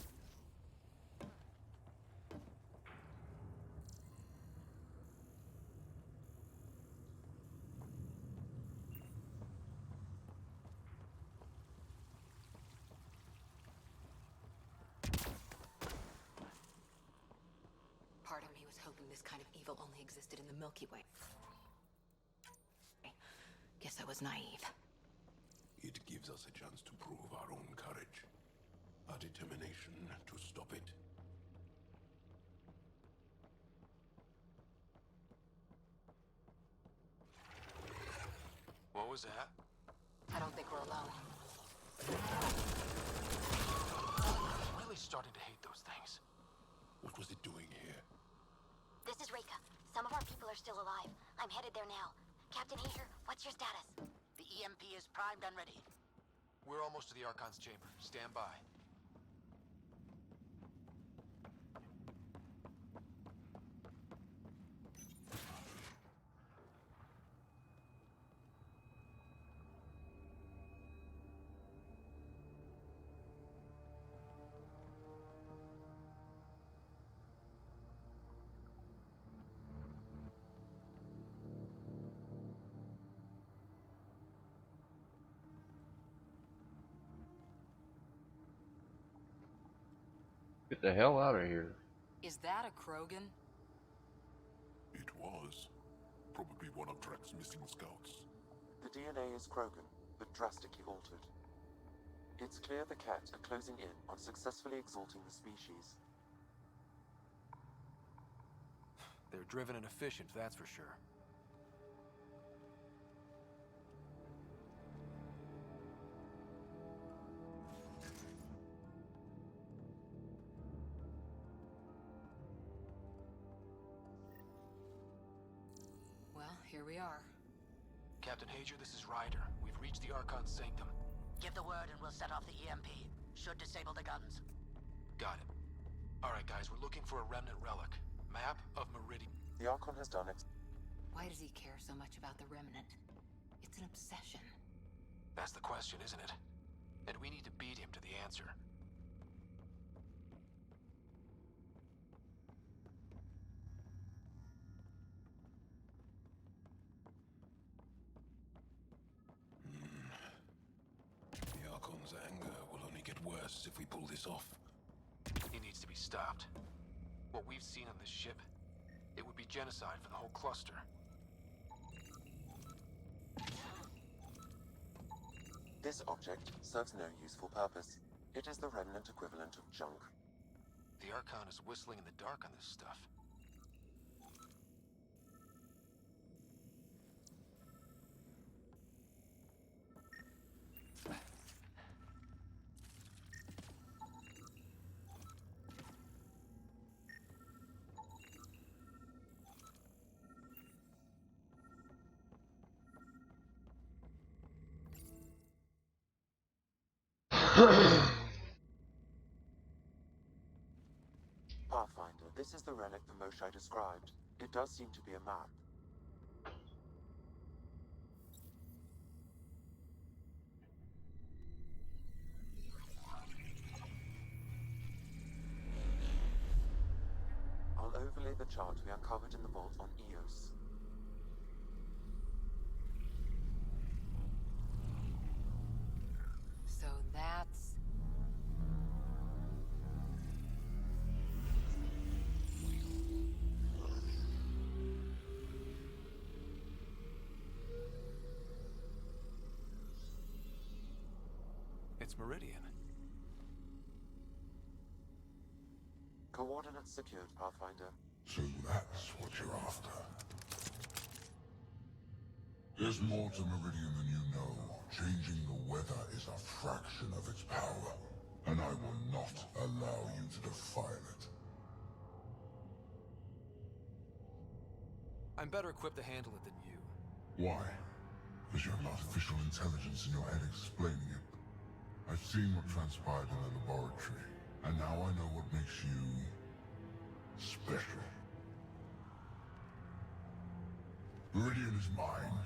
Part of me was hoping this kind of evil only existed in the Milky Way. Guess I was naive. It gives us a chance to prove our own courage. Our determination to stop it. What was that? I don't think we're alone. I'm really starting to hate those things. What was it doing here? This is Reika. Some of our people are still alive. I'm headed there now. Captain Hager, what's your status? The EMP is primed and ready. We're almost to the Archon's chamber. Stand by. Get the hell out of here. Is that a Krogan? It was. Probably one of Drek's missing scouts. The DNA is Krogan, but drastically altered. It's clear the cat are closing in on successfully exalting the species. They're driven and efficient, that's for sure. Well, here we are. Captain Hager, this is Ryder. We've reached the Archon's sanctum. Give the word and we'll set off the EMP. Should disable the guns. Got it. Alright guys, we're looking for a remnant relic. Map of Meridian. The Archon has done it. Why does he care so much about the Remnant? It's an obsession. That's the question, isn't it? And we need to beat him to the answer. The Archon's anger will only get worse if we pull this off. He needs to be stopped. What we've seen on this ship, it would be genocide for the whole cluster. This object serves no useful purpose. It is the remnant equivalent of junk. The Archon is whistling in the dark on this stuff. Pathfinder, this is the relic the Moshai described. It does seem to be a map. I'll overlay the chart we uncovered in the vault on Eos. So that's... It's Meridian. Coordinates secured, Pathfinder. So that's what you're after. There's more to Meridian than you know. Changing the weather is a fraction of its power, and I will not allow you to defile it. I'm better equipped to handle it than you. Why? Because you have artificial intelligence in your head explaining it. I've seen what transpired in the laboratory, and now I know what makes you... special. Meridian is mine.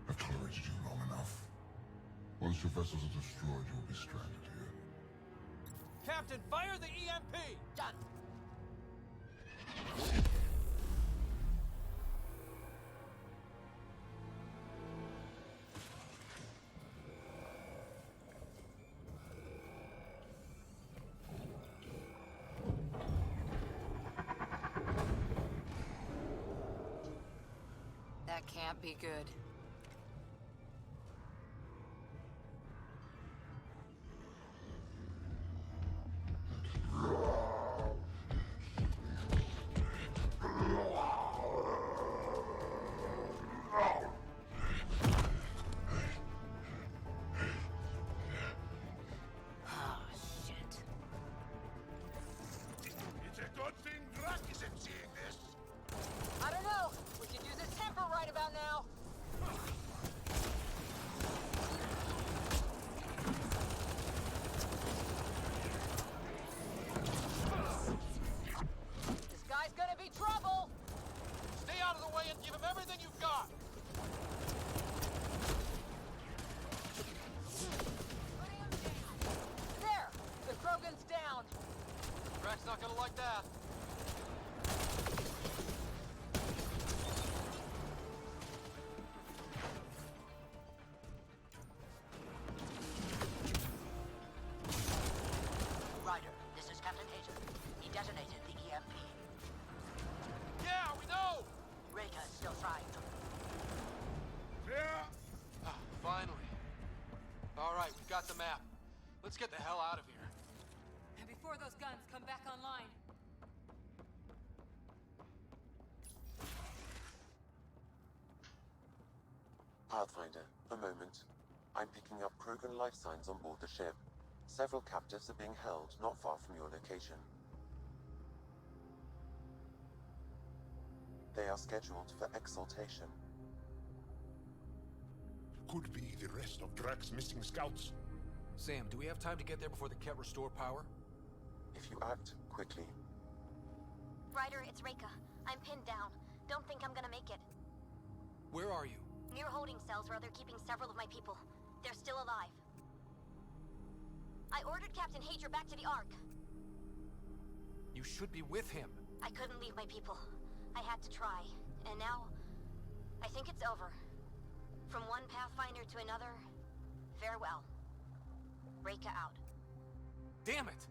I've tolerated you long enough. Once your vessels are destroyed, you will be stranded here. Captain, fire the EMP! Done. That can't be good. Oh, shit. It's a good thing Drac isn't seeing this. I don't know. We could use his temper right about now. This guy's gonna be trouble. Stay out of the way and give him everything you've got! There! The Krogan's down. Drax's not gonna like that. Ryder, this is Captain Hager. He detonated the EMP. Yeah, we know! Reka is still trying to... Finally. Alright, we've got the map. Let's get the hell out of here. And before those guns come back online. Pathfinder, a moment. I'm picking up Krogan life signs on board the ship. Several captives are being held not far from your location. They are scheduled for exaltation. Could be the rest of Drac's missing scouts. Sam, do we have time to get there before the Ket restore power? If you act quickly. Ryder, it's Reka. I'm pinned down. Don't think I'm gonna make it. Where are you? Near holding cells where they're keeping several of my people. They're still alive. I ordered Captain Hager back to the Ark. You should be with him. I couldn't leave my people. I had to try. And now, I think it's over. From one Pathfinder to another, farewell. Reka out. Damn it!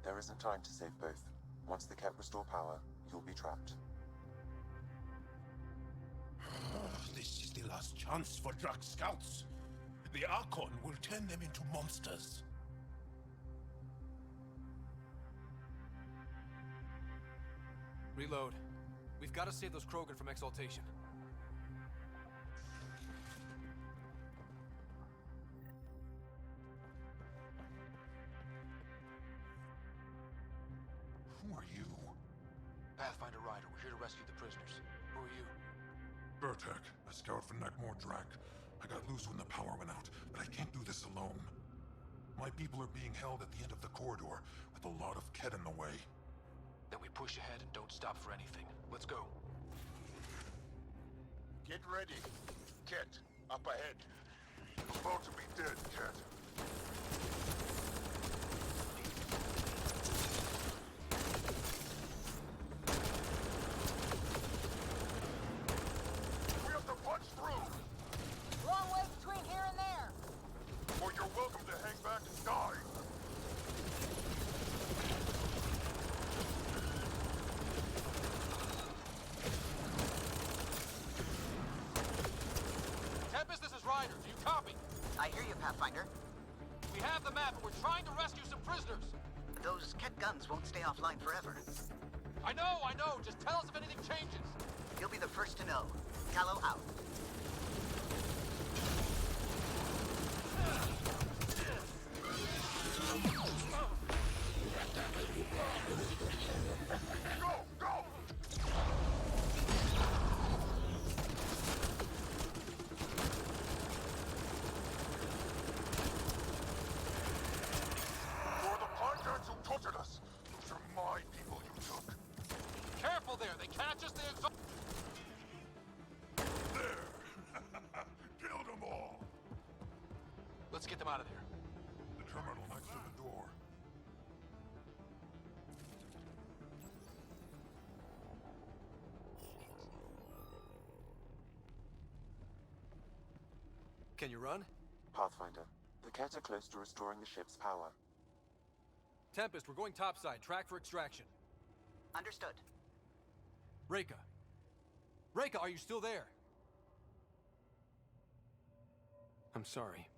There isn't time to save both. Once the Ket restore power, you'll be trapped. This is the last chance for Drac scouts. The Archon will turn them into monsters. Reload. We've got to save those Krogan from exaltation. Who are you? Pathfinder Ryder, we're here to rescue the prisoners. Who are you? Burtek, a scout for Nakmor Drac. I got loose when the power went out, but I can't do this alone. My people are being held at the end of the corridor, with a lot of Ket in the way. Then we push ahead and don't stop for anything. Let's go. Get ready. Ket, up ahead. About to be dead, Ket. We have to punch through! Long way between here and there. Or you're welcome to hang back and die. Tempest, this is Ryder. Do you copy? I hear you, Pathfinder. We have the map, and we're trying to rescue some prisoners. Those Ket guns won't stay offline forever. I know. Just tell us if anything changes. You'll be the first to know. Callow out. Go! Go! For the Pythons who tortured us, those are my people you took. Careful there. They catch us, they exhaust. There! Killed them all! Let's get them out of there. The terminal next to the door. Can you run? Pathfinder, the Ket are close to restoring the ship's power. Tempest, we're going topside. Track for extraction. Understood. Reka! Reka, are you still there? I'm sorry.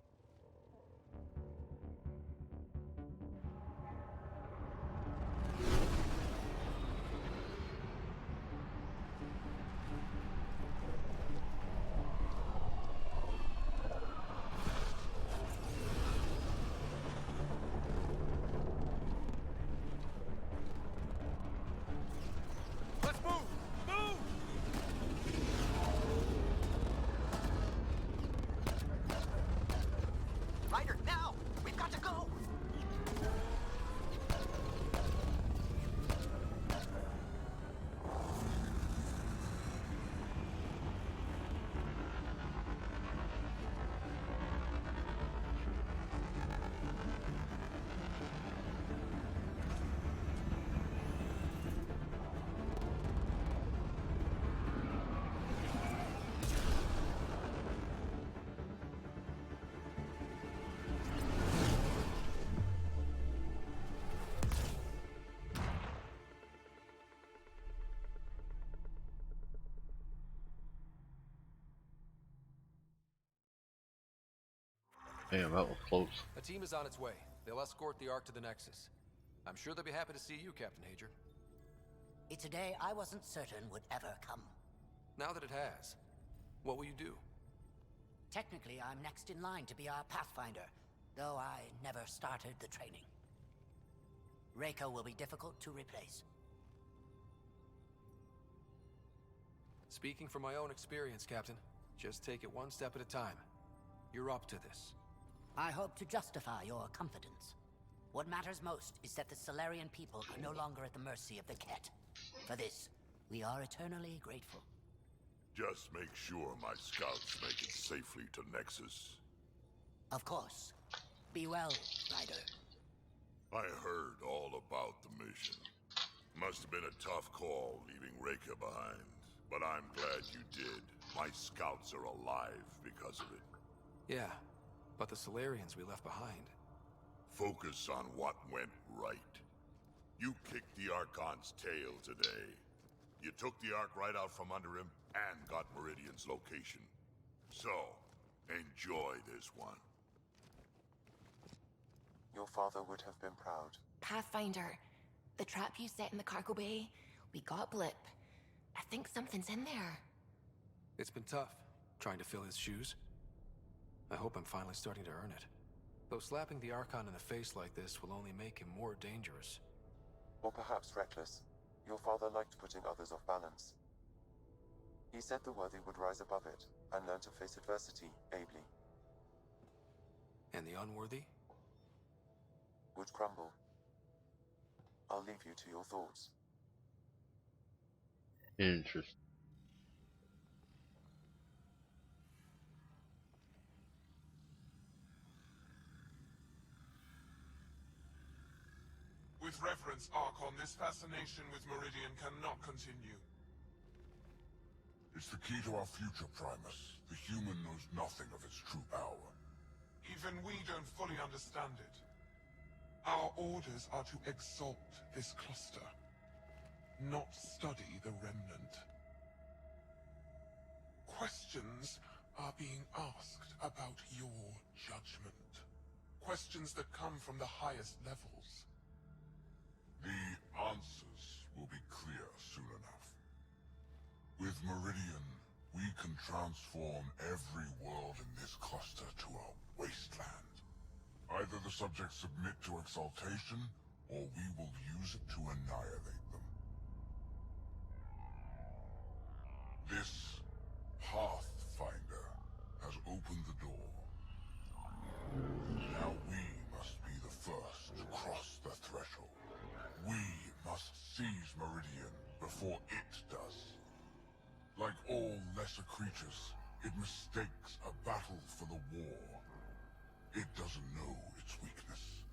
Let's move! Move! Ryder, now! We've got to go! Damn, that was close. A team is on its way. They'll escort the Ark to the Nexus. I'm sure they'll be happy to see you, Captain Hager. It's a day I wasn't certain would ever come. Now that it has, what will you do? Technically, I'm next in line to be our Pathfinder, though I never started the training. Reka will be difficult to replace. Speaking from my own experience, Captain, just take it one step at a time. You're up to this. I hope to justify your confidence. What matters most is that the Solarian people are no longer at the mercy of the Ket. For this, we are eternally grateful. Just make sure my scouts make it safely to Nexus. Of course. Be well, Ryder. I heard all about the mission. Must have been a tough call leaving Reka behind, but I'm glad you did. My scouts are alive because of it. Yeah, but the Solarians we left behind. Focus on what went right. You kicked the Archon's tail today. You took the Ark right out from under him and got Meridian's location. So, enjoy this one. Your father would have been proud. Pathfinder, the trap you set in the cargo bay, we got Blip. I think something's in there. It's been tough, trying to fill his shoes. I hope I'm finally starting to earn it. Though slapping the Archon in the face like this will only make him more dangerous. Or perhaps reckless. Your father liked putting others off balance. He said the worthy would rise above it and learn to face adversity ably. And the unworthy? would crumble. I'll leave you to your thoughts. Interesting. With reverence, Archon, this fascination with Meridian cannot continue. It's the key to our future, Primus. The human knows nothing of its true power. Even we don't fully understand it. Our orders are to exalt this cluster, not study the remnant. Questions are being asked about your judgment. Questions that come from the highest levels. The answers will be clear soon enough. With Meridian, we can transform every world in this cluster to a wasteland. Either the subjects submit to exaltation, or we will use it to annihilate them. This Pathfinder has opened the door. Now we must be the first to cross the threshold. We must seize Meridian before it does. Like all lesser creatures, it mistakes a battle for the war. It doesn't know its weakness.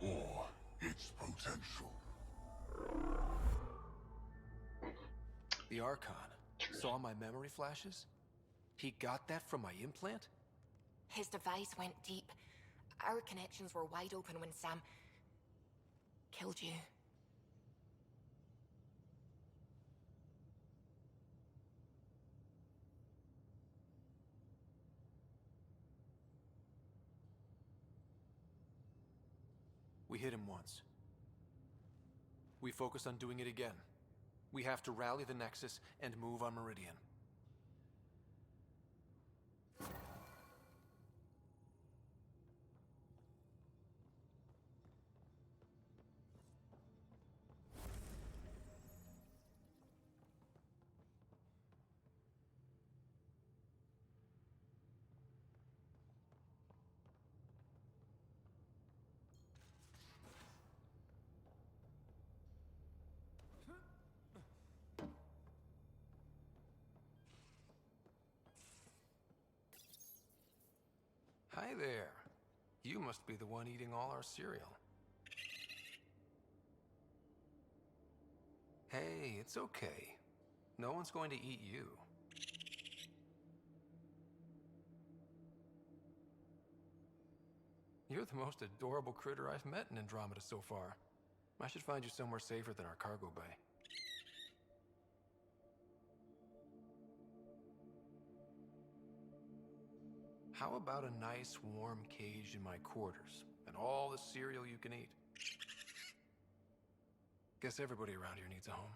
Or its potential. The Archon saw my memory flashes? He got that from my implant? His device went deep. Our connections were wide open when Sam killed you. We hit him once. We focus on doing it again. We have to rally the Nexus and move on Meridian. Hi there. You must be the one eating all our cereal. Hey, it's okay. No one's going to eat you. You're the most adorable critter I've met in Andromeda so far. I should find you somewhere safer than our cargo bay. How about a nice warm cage in my quarters, and all the cereal you can eat? Guess everybody around here needs a home.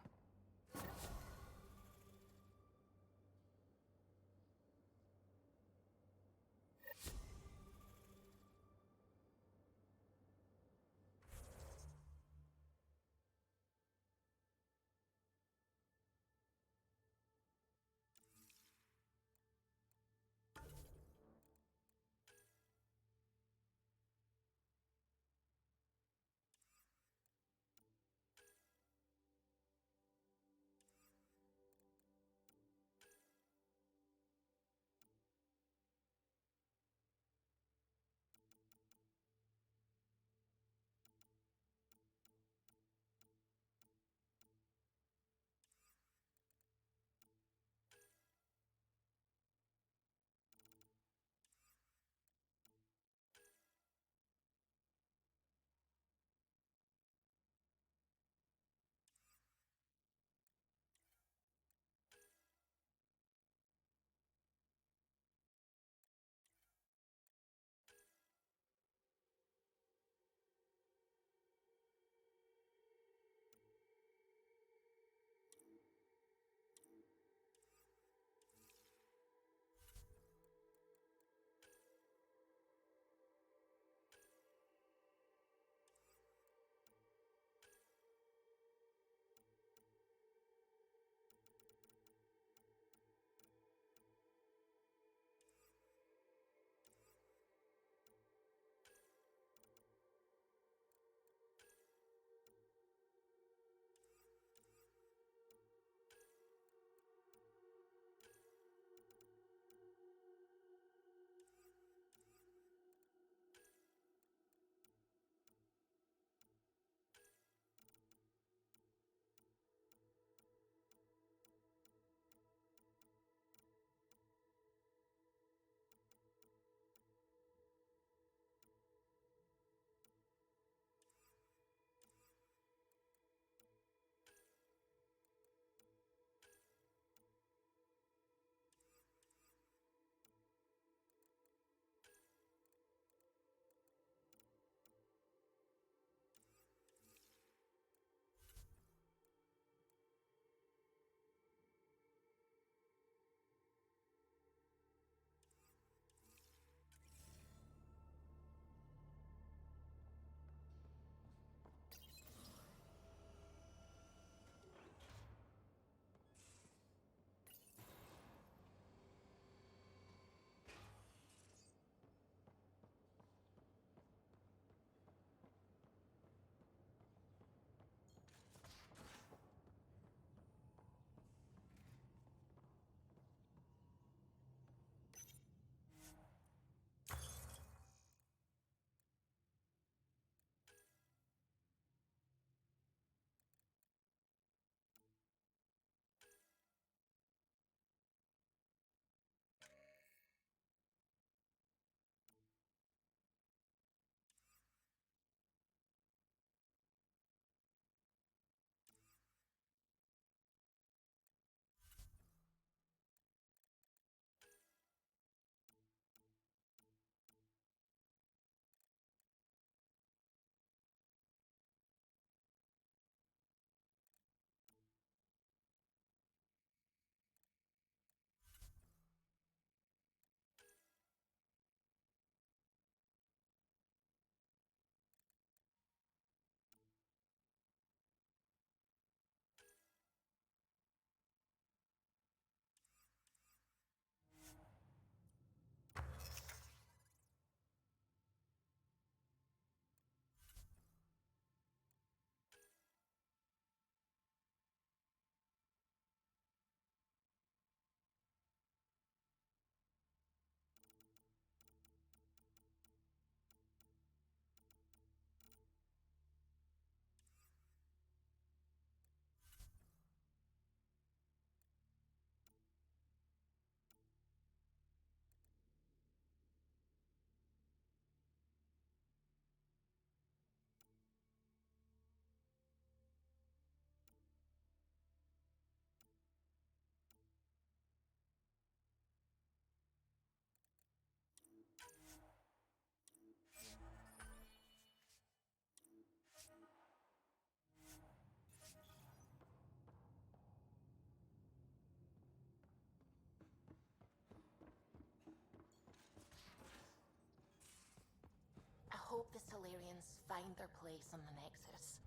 Salarians find their place on the Nexus?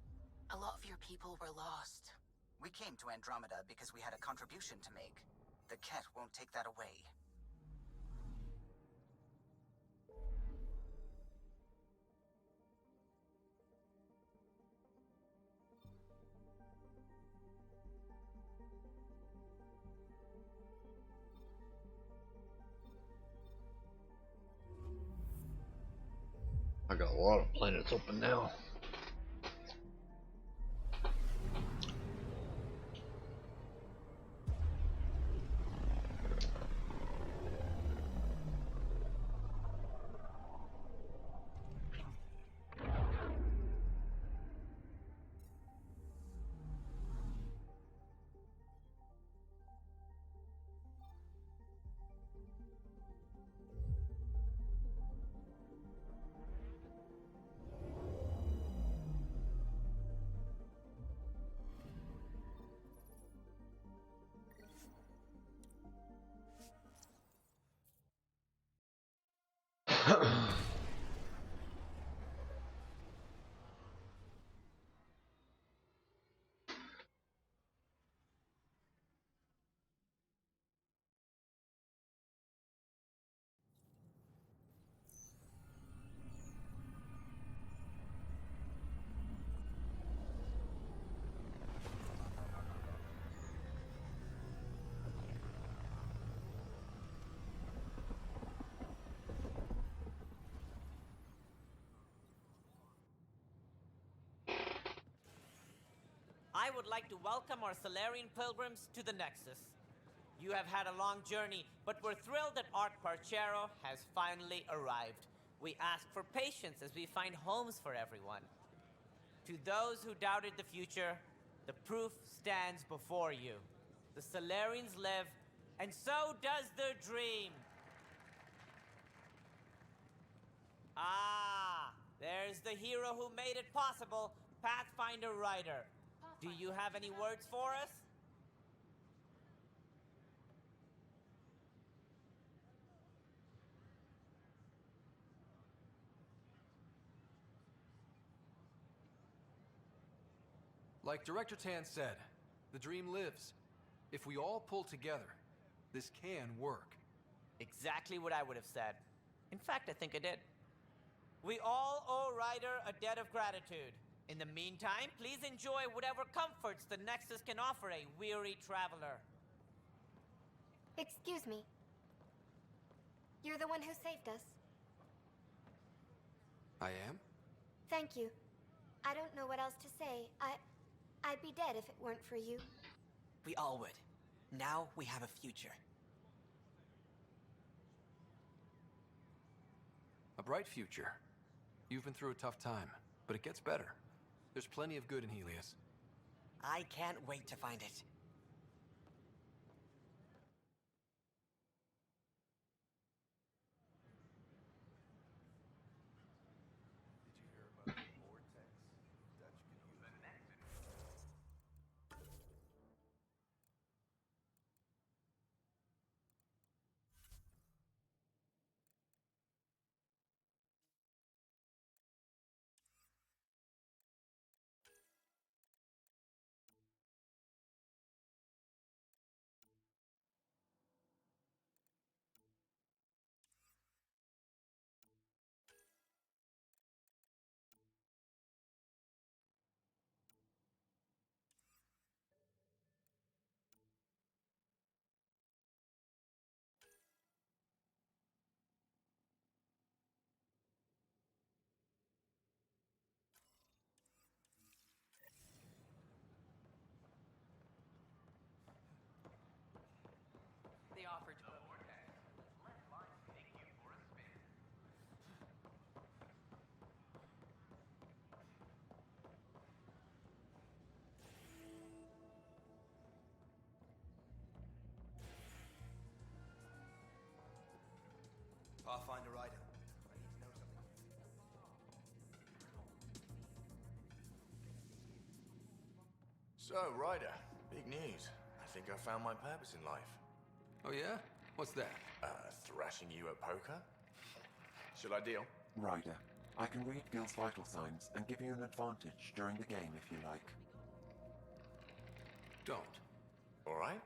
A lot of your people were lost. We came to Andromeda because we had a contribution to make. The Ket won't take that away. I got a lot of planets open now. I would like to welcome our Salarian pilgrims to the Nexus. You have had a long journey, but we're thrilled that Ark Parchero has finally arrived. We ask for patience as we find homes for everyone. To those who doubted the future, the proof stands before you. The Salarians live, and so does their dream. Ah, there's the hero who made it possible, Pathfinder Ryder. Do you have any words for us? Like Director Tan said, the dream lives. If we all pull together, this can work. Exactly what I would have said. In fact, I think I did. We all owe Ryder a debt of gratitude. In the meantime, please enjoy whatever comforts the Nexus can offer a weary traveler. Excuse me. You're the one who saved us. I am? Thank you. I don't know what else to say. I'd be dead if it weren't for you. We all would. Now we have a future. A bright future. You've been through a tough time, but it gets better. There's plenty of good in Helios. I can't wait to find it. They offered to... Pathfinder Ryder. I need to know something. So, Ryder, big news. I think I found my purpose in life. Oh yeah? What's that? Thrashing you at poker? Should I deal? Ryder, I can read Gil's vital signs and give you an advantage during the game if you like. Don't. Alright?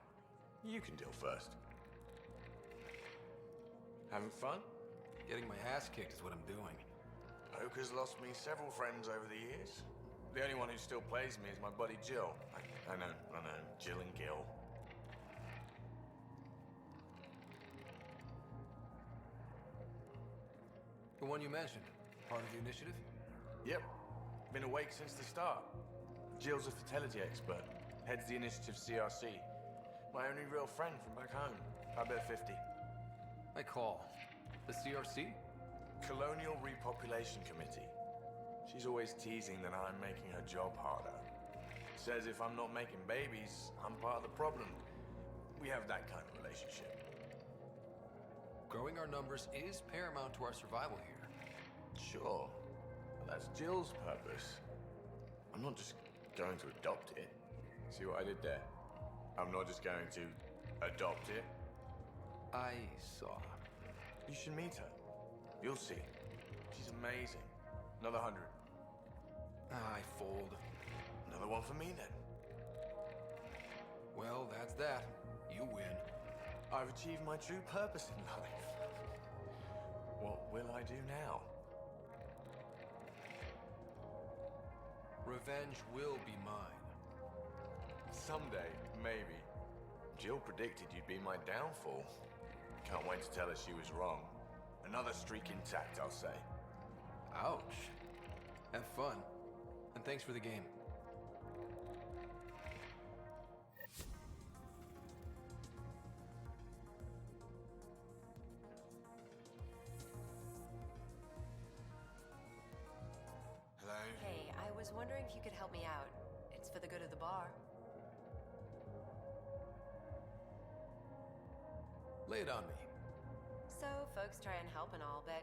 You can deal first. Having fun? Getting my ass kicked is what I'm doing. Poker's lost me several friends over the years. The only one who still plays me is my buddy Jill. I know, Jill and Gil. The one you mentioned, part of the initiative? Yep. Been awake since the start. Jill's a fertility expert. Heads the initiative CRC. My only real friend from back home. I bet 50. I call. The CRC? Colonial Repopulation Committee. She's always teasing that I'm making her job harder. Says if I'm not making babies, I'm part of the problem. We have that kind of relationship. Growing our numbers is paramount to our survival here. Sure. But that's Jill's purpose. I'm not just going to adopt it. See what I did there? I'm not just going to adopt it. I saw. You should meet her. You'll see. She's amazing. Another 100. I fold. Another one for me, then. Well, that's that. You win. I've achieved my true purpose in life. What will I do now? Revenge will be mine. Someday, maybe. Jill predicted you'd be my downfall. Can't wait to tell her she was wrong. Another streak intact, I'll say. Ouch. Have fun. And thanks for the game. Hello? Hey, I was wondering if you could help me out. It's for the good of the bar. Lay it on me. So, folks try and help and all, but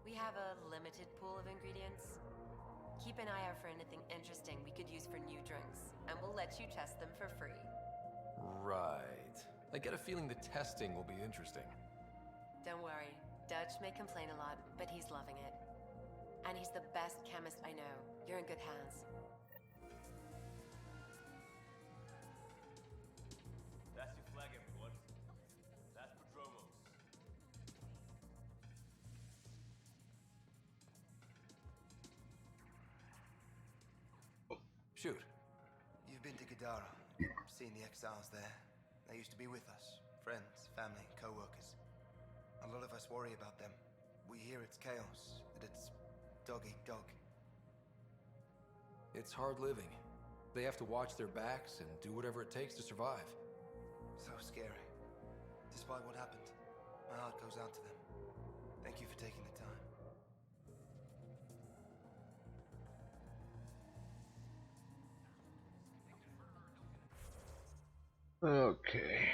we have a limited pool of ingredients. Keep an eye out for anything interesting we could use for new drinks, and we'll let you test them for free. Right. I get a feeling the testing will be interesting. Don't worry. Dutch may complain a lot, but he's loving it. And he's the best chemist I know. You're in good hands. That's your flag, everyone. That's Prodromos. Shoot. You've been to Gadara. Seen the exiles there. They used to be with us. Friends, family, co-workers. A lot of us worry about them. We hear it's chaos, that it's dog-eat-dog. It's hard living. They have to watch their backs and do whatever it takes to survive. So scary. Despite what happened, my heart goes out to them. Thank you for taking the time. Okay.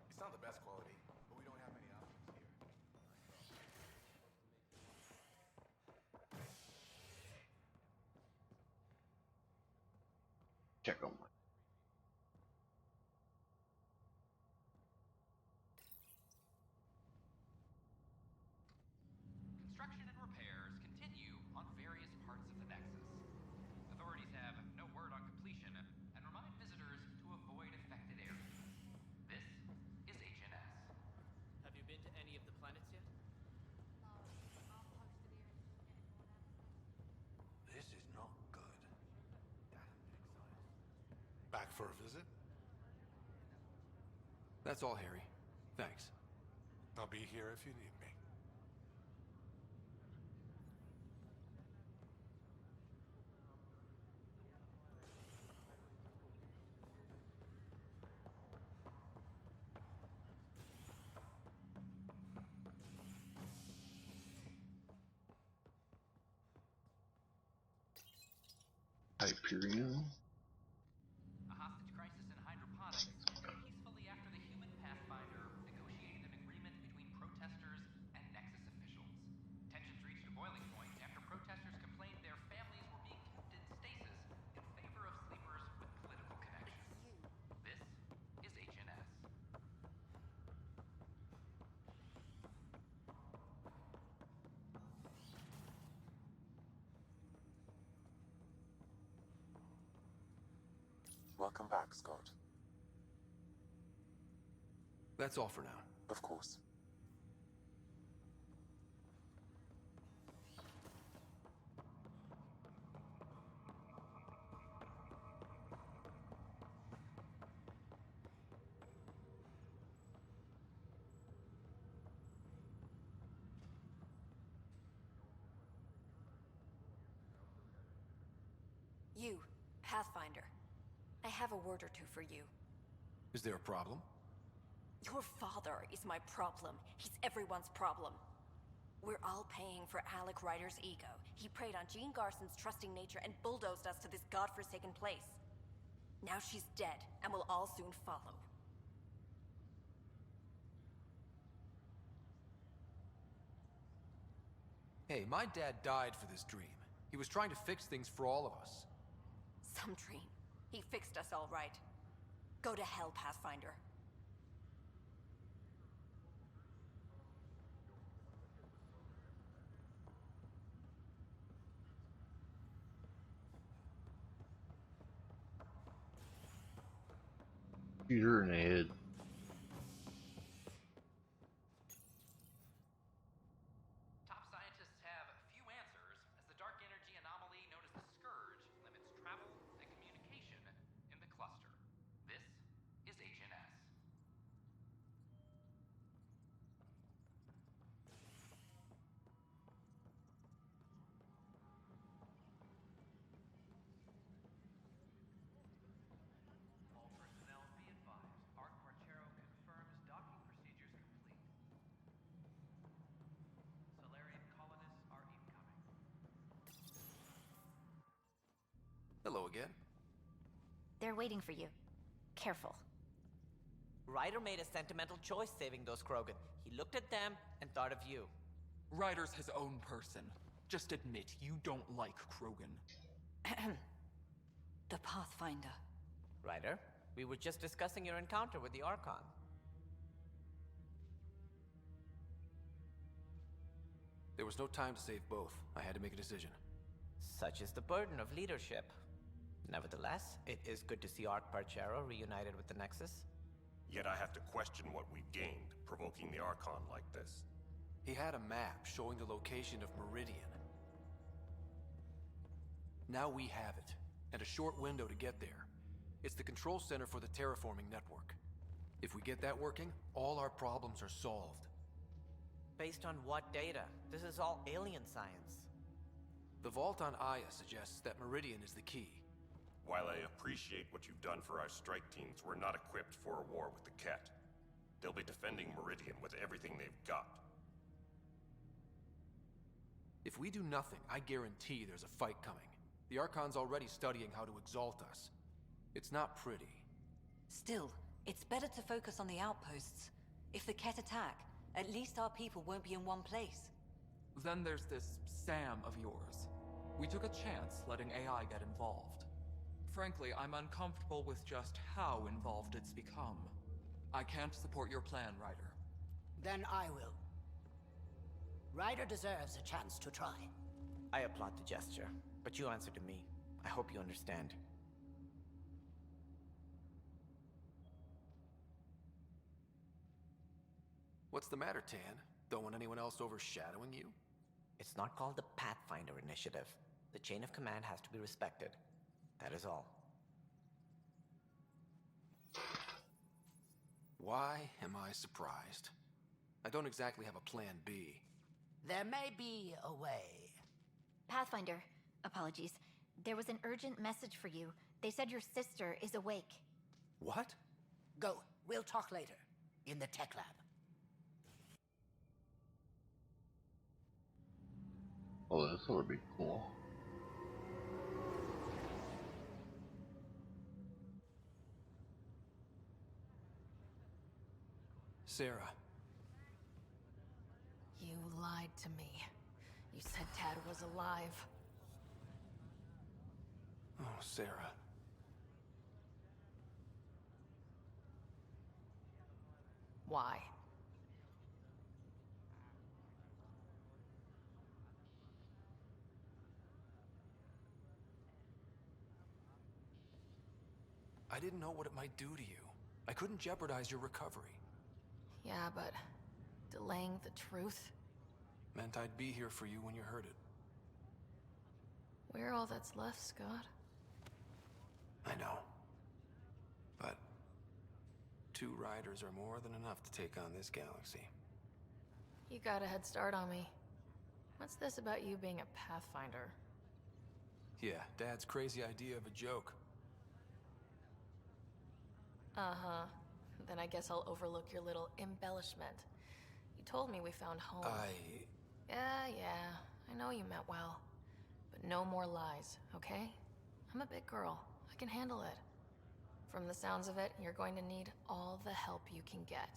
It's not the best quality, but we don't have many options here. Check on my. Construction and repairs continue on various parts of the Nexus. Authorities have no word on completion and remind visitors to avoid affected areas. This is HNS. back for a visit? That's all, Harry. Thanks. I'll be here if you need me. Hyperion. A hostage crisis in hydroponics ended peacefully after the human Pathfinder negotiated an agreement between protesters and Nexus officials. Tensions reached a boiling point after protesters complained their families were being kept in stasis in favor of sleepers with political connections. This is HNS. Welcome back, Scott. That's all for now. Of course. You, Pathfinder. I have a word or two for you. Is there a problem? Your father is my problem. He's everyone's problem. We're all paying for Alec Ryder's ego. He preyed on Jean Garson's trusting nature and bulldozed us to this godforsaken place. Now she's dead, and we'll all soon follow. Hey, my dad died for this dream. He was trying to fix things for all of us. Some dream. He fixed us all right. Go to hell, Pathfinder. Shooter in the head. Top scientists have few answers, as the dark energy anomaly known as the Scourge limits travel and communication in the cluster. This is HNS. All personnel be advised. Arc Marchero confirms docking procedures complete. Solarian colonists are incoming. Hello again. They're waiting for you. Careful. Ryder made a sentimental choice saving those Krogan. He looked at them and thought of you. Ryder's his own person. Just admit you don't like Krogan. The Pathfinder. Ryder, we were just discussing your encounter with the Archon. There was no time to save both. I had to make a decision. Such is the burden of leadership. Nevertheless, it is good to see Arc Parchero reunited with the Nexus. Yet I have to question what we've gained, provoking the Archon like this. He had a map showing the location of Meridian. Now we have it, and a short window to get there. It's the control center for the terraforming network. If we get that working, all our problems are solved. Based on what data? This is all alien science. The vault on Aya suggests that Meridian is the key. While I appreciate what you've done for our strike teams, we're not equipped for a war with the Ket. They'll be defending Meridian with everything they've got. If we do nothing, I guarantee there's a fight coming. The Archon's already studying how to exalt us. It's not pretty. Still, it's better to focus on the outposts. If the Ket attack, at least our people won't be in one place. Then there's this Sam of yours. We took a chance letting AI get involved. Frankly, I'm uncomfortable with just how involved it's become. I can't support your plan, Ryder. Then I will. Ryder deserves a chance to try. I applaud the gesture, but you answer to me. I hope you understand. What's the matter, Tan? Don't want anyone else overshadowing you? It's not called the Pathfinder Initiative. The chain of command has to be respected. That is all. Why am I surprised? I don't exactly have a plan B. There may be a way. Pathfinder, apologies. There was an urgent message for you. They said your sister is awake. What? Go. We'll talk later. In the tech lab. Oh, this would be cool. Sarah. You lied to me. You said Dad was alive. Oh, Sarah. Why? I didn't know what it might do to you. I couldn't jeopardize your recovery. Yeah, but delaying the truth? Meant I'd be here for you when you heard it. We're all that's left, Scott. I know. But 2 riders are more than enough to take on this galaxy. You got a head start on me. What's this about you being a Pathfinder? Yeah, Dad's crazy idea of a joke. Uh-huh. Then I guess I'll overlook your little embellishment. You told me we found home. Yeah, I know you meant well. But no more lies, okay? I'm a big girl. I can handle it. From the sounds of it, you're going to need all the help you can get.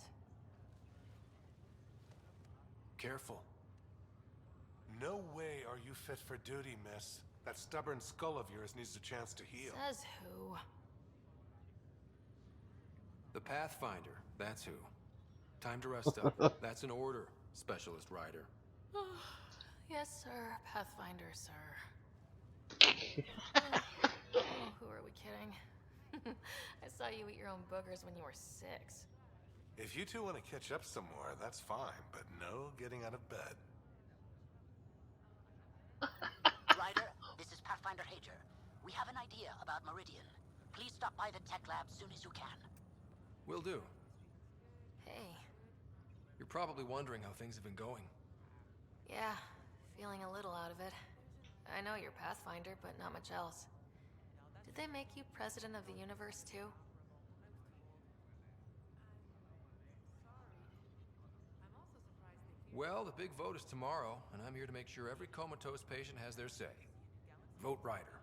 Careful. No way are you fit for duty, miss. That stubborn skull of yours needs a chance to heal. Says who? The Pathfinder, that's who. Time to rest up. That's an order, Specialist Rider. Yes, sir. Pathfinder, sir. Oh, who are we kidding? I saw you eat your own boogers when you were 6. If you two want to catch up some more, that's fine, but no getting out of bed. Ryder, this is Pathfinder Hager. We have an idea about Meridian. Please stop by the tech lab soon as you can. Will do. Hey. You're probably wondering how things have been going. Yeah, feeling a little out of it. I know you're Pathfinder, but not much else. Did they make you president of the universe, too? Well, the big vote is tomorrow, and I'm here to make sure every comatose patient has their say. Vote Rider.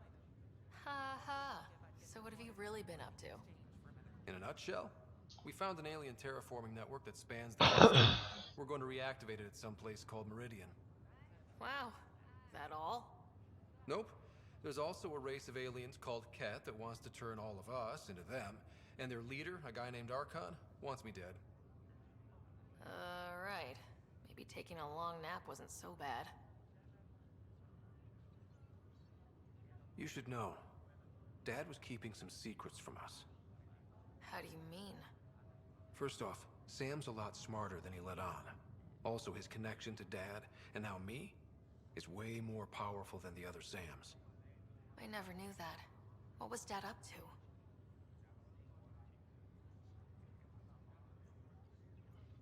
Ha ha. So what have you really been up to? In a nutshell, we found an alien terraforming network that spans the galaxy. We're going to reactivate it at some place called Meridian. Wow. That all? Nope. There's also a race of aliens called Ket that wants to turn all of us into them, and their leader, a guy named Archon, wants me dead. Right. Maybe taking a long nap wasn't so bad. You should know, Dad was keeping some secrets from us. How do you mean? First off, Sam's a lot smarter than he let on. Also, his connection to Dad, and now me, is way more powerful than the other Sams. I never knew that. What was Dad up to?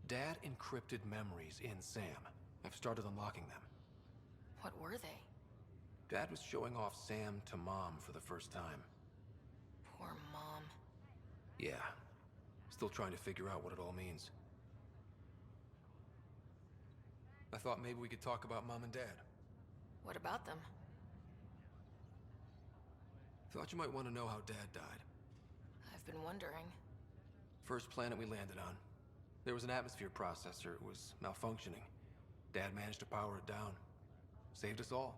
Dad encrypted memories in Sam. I've started unlocking them. What were they? Dad was showing off Sam to Mom for the first time. Poor Mom. Yeah. Still trying to figure out what it all means. I thought maybe we could talk about Mom and Dad. What about them? Thought you might want to know how Dad died. I've been wondering. First planet we landed on. There was an atmosphere processor. It was malfunctioning. Dad managed to power it down. Saved us all.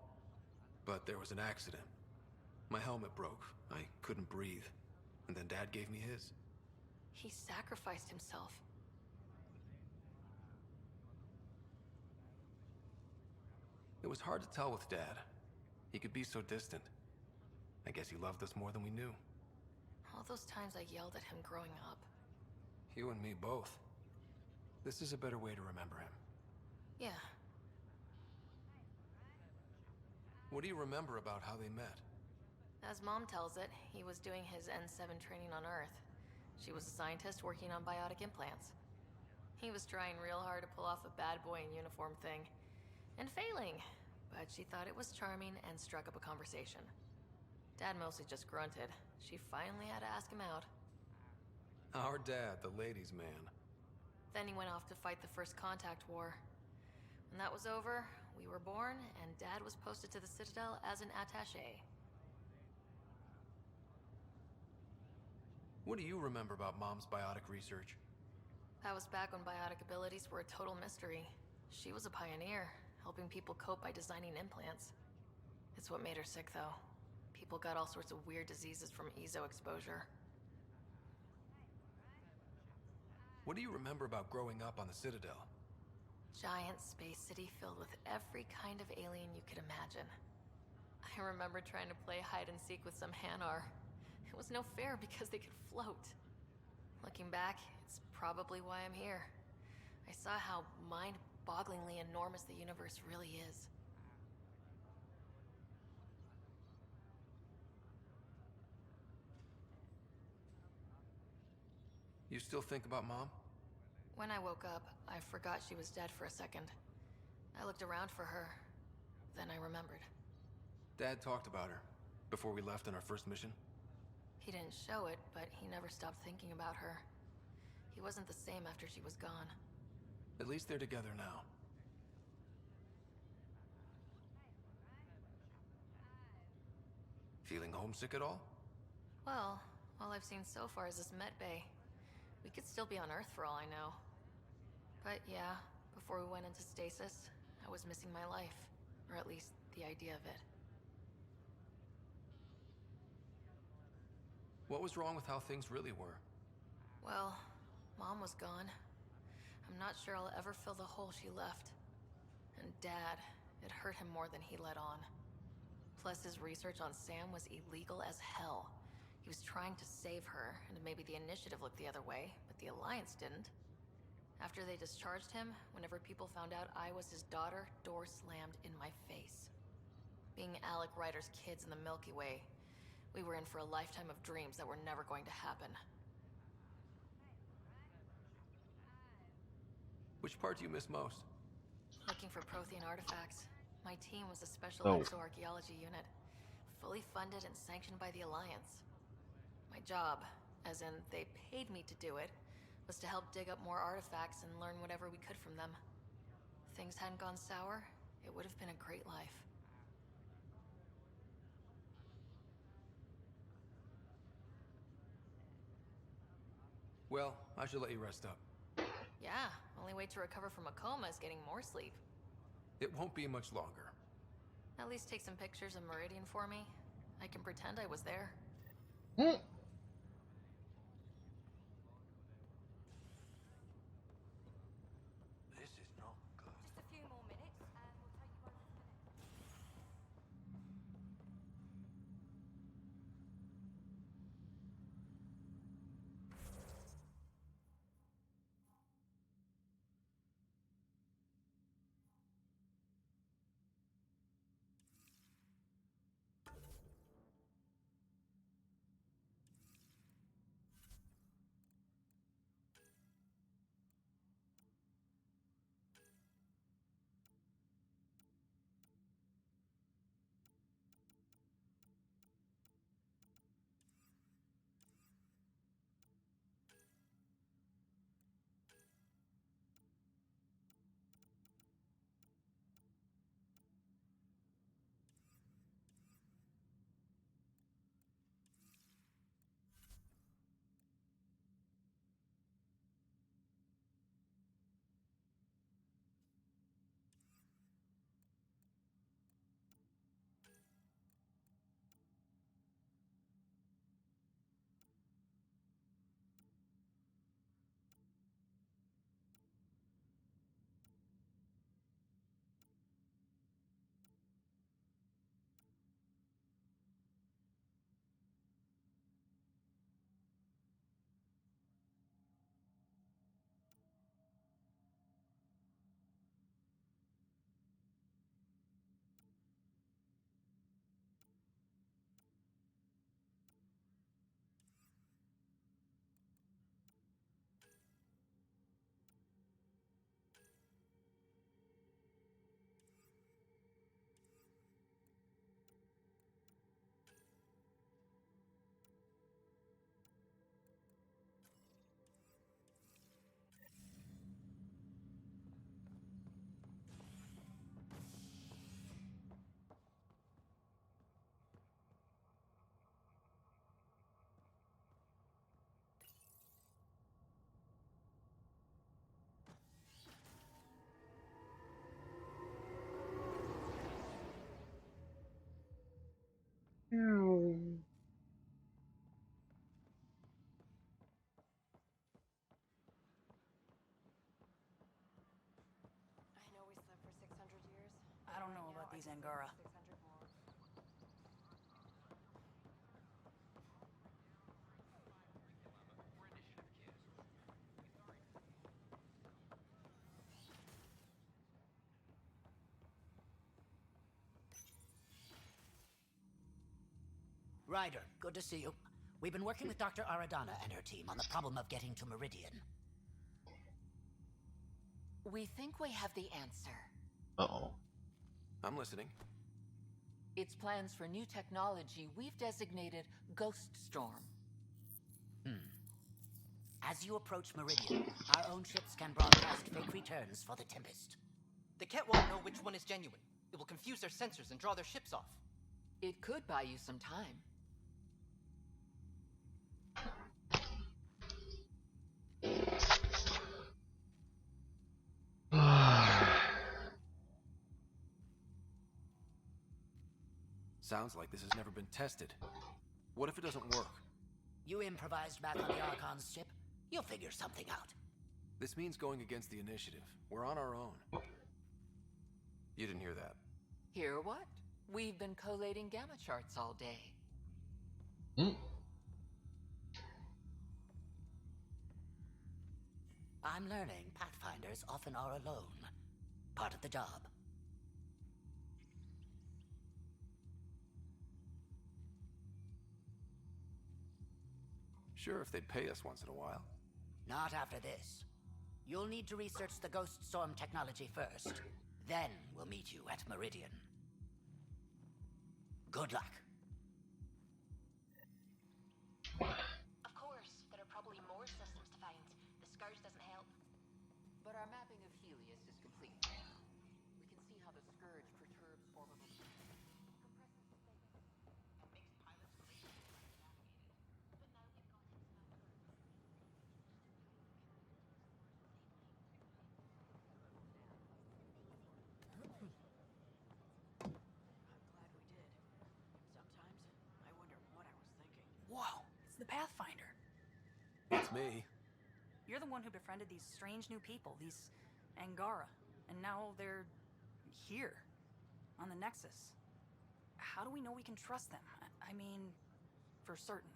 But there was an accident. My helmet broke. I couldn't breathe. And then Dad gave me his. He sacrificed himself. It was hard to tell with Dad. He could be so distant. I guess he loved us more than we knew. All those times I yelled at him growing up. You and me both. This is a better way to remember him. Yeah. What do you remember about how they met? As Mom tells it, he was doing his N7 training on Earth. She was a scientist working on biotic implants. He was trying real hard to pull off a bad boy in uniform thing, and failing, but she thought it was charming and struck up a conversation. Dad mostly just grunted. She finally had to ask him out. Our dad, the ladies' man. Then he went off to fight the First Contact War. When that was over, we were born, and Dad was posted to the Citadel as an attaché. What do you remember about Mom's biotic research? That was back when biotic abilities were a total mystery. She was a pioneer, helping people cope by designing implants. It's what made her sick, though. People got all sorts of weird diseases from EZO exposure. What do you remember about growing up on the Citadel? Giant space city filled with every kind of alien you could imagine. I remember trying to play hide and seek with some Hanar. It was no fair because they could float. Looking back, it's probably why I'm here. I saw how mind-bogglingly enormous the universe really is. You still think about Mom? When I woke up, I forgot she was dead for a second. I looked around for her. Then I remembered. Dad talked about her before we left on our first mission. He didn't show it, but he never stopped thinking about her. He wasn't the same after she was gone. At least they're together now. Feeling homesick at all? Well, all I've seen so far is this med bay. We could still be on Earth for all I know. But yeah, before we went into stasis, I was missing my life. Or at least, the idea of it. What was wrong with how things really were? Well, Mom was gone. I'm not sure I'll ever fill the hole she left. And Dad, it hurt him more than he let on. Plus, his research on Sam was illegal as hell. He was trying to save her, and maybe the Initiative looked the other way, but the Alliance didn't. After they discharged him, whenever people found out I was his daughter, doors slammed in my face. Being Alec Ryder's kids in the Milky Way, we were in for a lifetime of dreams that were never going to happen. Which part do you miss most? Looking for Prothean artifacts. My team was a special Oh. exoarchaeology unit, fully funded and sanctioned by the Alliance. My job, as in they paid me to do it, was to help dig up more artifacts and learn whatever we could from them. If things hadn't gone sour, it would have been a great life. Well, I should let you rest up. Yeah, only way to recover from a coma is getting more sleep. It won't be much longer. At least take some pictures of Meridian for me. I can pretend I was there. This is not good. Just a few more minutes, and we'll take you both to the next. these Angara. Ryder, good to see you. We've been working with Dr. Aradana and her team on the problem of getting to Meridian. We think we have the answer. Uh-oh. I'm listening. It's plans for new technology we've designated Ghost Storm. As you approach Meridian, our own ships can broadcast fake returns for the Tempest. The Ket won't know which one is genuine. It will confuse their sensors and draw their ships off. It could buy you some time. Sounds like this has never been tested. What if it doesn't work? You improvised back on the Archon's ship. You'll figure something out. This means going against the initiative. We're on our own. You didn't hear that. Hear what? We've been collating gamma charts all day. I'm learning Pathfinders often are alone. Part of the job. Sure, if they'd pay us once in a while. Not after this. You'll need to research the Ghost Storm technology first. Then we'll meet you at Meridian. Good luck. Of course, there are probably more systems to find. The Scourge doesn't help. But our mapping of Helios is complete. We can see how the Scourge perturbs orbital Whoa, it's the Pathfinder. It's me. You're the one who befriended these strange new people, these Angara. And now they're here, on the Nexus. How do we know we can trust them? I mean, for certain.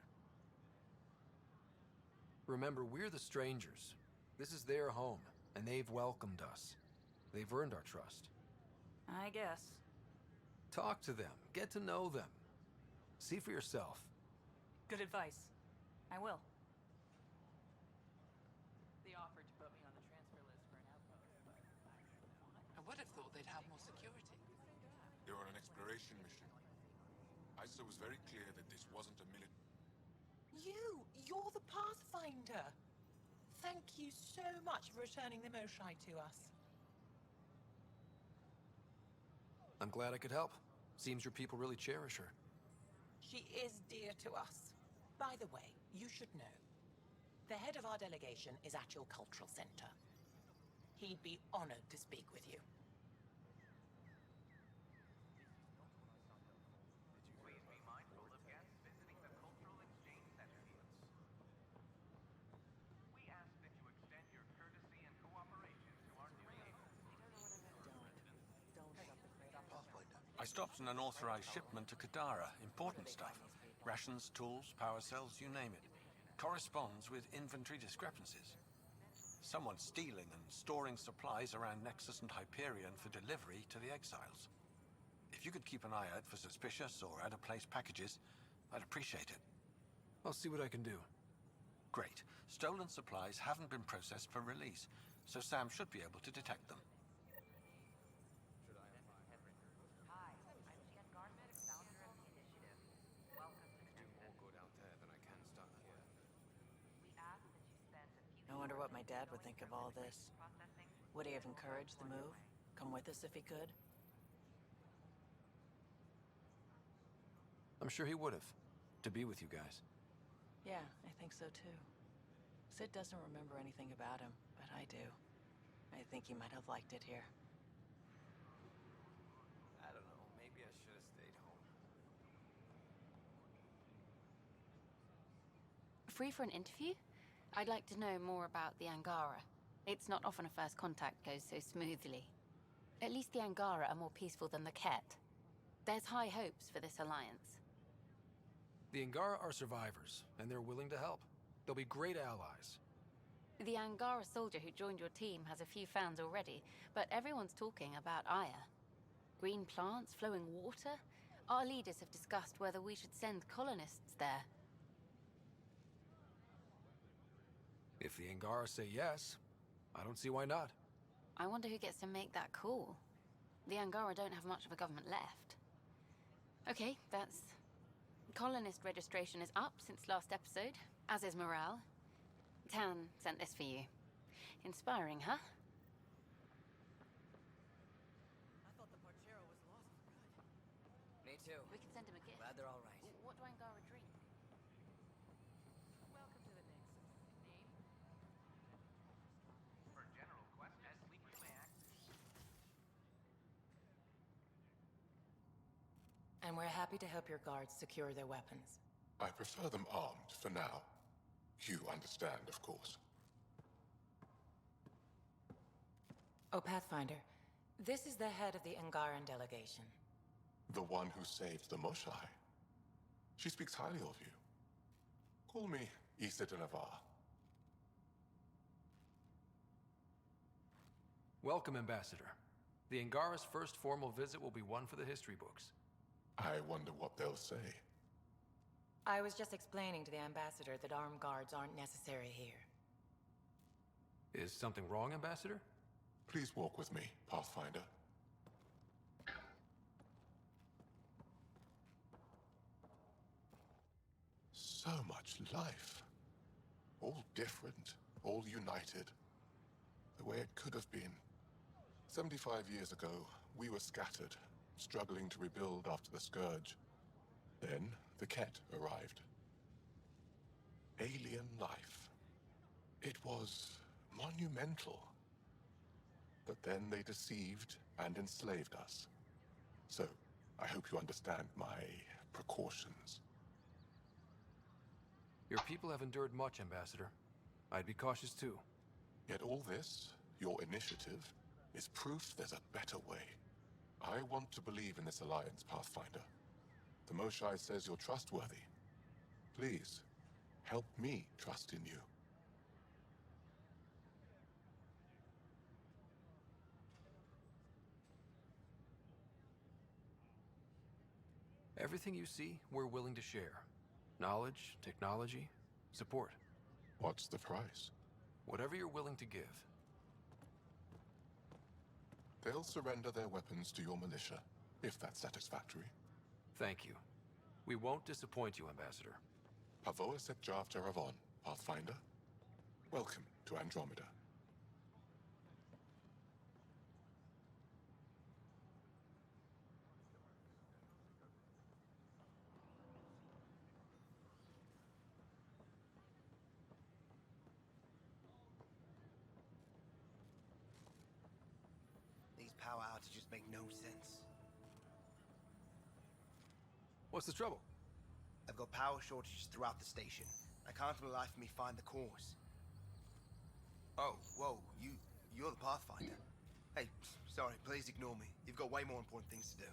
Remember, we're the strangers. This is their home, and they've welcomed us. They've earned our trust. I guess. Talk to them. Get to know them. See for yourself. Good advice. I will. They offered to put me on the transfer list for an outpost, but I would have thought they'd have more security. You're on an exploration mission. ISO was very clear that this wasn't a military. You're the Pathfinder. Thank you so much for returning the Moshai to us. I'm glad I could help. Seems your people really cherish her. She is dear to us. By the way, you should know. The head of our delegation is at your cultural center. He'd be honored to speak with you. Please be mindful of guests visiting the Cultural Exchange Center. We ask that you extend your courtesy and cooperation to our new I stopped an unauthorized shipment to Kadara. Important stuff. Rations, tools, power cells, you name it. Corresponds with inventory discrepancies. Someone's stealing and storing supplies around Nexus and Hyperion for delivery to the exiles. If you could keep an eye out for suspicious or out-of-place packages, I'd appreciate it. I'll see what I can do. Great. Stolen supplies haven't been processed for release, so Sam should be able to detect them. I wonder what my dad would think of all this. Would he have encouraged the move? Come with us if he could? I'm sure he would have. To be with you guys. Yeah, I think so too. Sid doesn't remember anything about him, but I do. I think he might have liked it here. I don't know. Maybe I should have stayed home. Free for an interview? I'd like to know more about the Angara. It's not often a first contact goes so smoothly. At least the Angara are more peaceful than the Ket. There's high hopes for this alliance. The Angara are survivors, and they're willing to help. They'll be great allies. The Angara soldier who joined your team has a few fans already, but everyone's talking about Aya. Green plants, flowing water? Our leaders have discussed whether we should send colonists there. If the Angara say yes, I don't see why not. I wonder who gets to make that call. The Angara don't have much of a government left. Okay, that's... Colonist registration is up since last episode, as is morale. Tan sent this for you. Inspiring, huh? I thought the Parchero was lost for good. Me too. We can send him a gift. Glad they're all right. What do Angara drink? Welcome to the Nexus. Name? For general questions, sleep you may access. And we're happy to help your guards secure their weapons. I prefer them armed for now. You understand, of course. Oh, Pathfinder, this is the head of the Angaran delegation. The one who saved the Moshai. She speaks highly of you. Call me Issa de Navarre. Welcome, Ambassador. The Angara's first formal visit will be one for the history books. I wonder what they'll say. I was just explaining to the ambassador that armed guards aren't necessary here. Is something wrong, Ambassador? Please walk with me, Pathfinder. So much life. All different, all united. The way it could have been. 75 years ago, we were scattered, struggling to rebuild after the Scourge. Then, the Ket arrived. Alien life. It was monumental. But then they deceived and enslaved us. So, I hope you understand my precautions. Your people have endured much, Ambassador. I'd be cautious too. Yet all this, your initiative, is proof there's a better way. I want to believe in this alliance, Pathfinder. The Moshai says you're trustworthy. Please, help me trust in you. Everything you see, we're willing to share. Knowledge, technology, support. What's the price? Whatever you're willing to give. They'll surrender their weapons to your militia, if that's satisfactory. Thank you. We won't disappoint you, Ambassador. Pavoa set Jav Jaravon, Pathfinder. Welcome to Andromeda. These power outages make no sense. What's the trouble? I've got power shortages throughout the station. I can't for the life of me find the cause. Oh, whoa, you're the Pathfinder. Hey, sorry, please ignore me. You've got way more important things to do.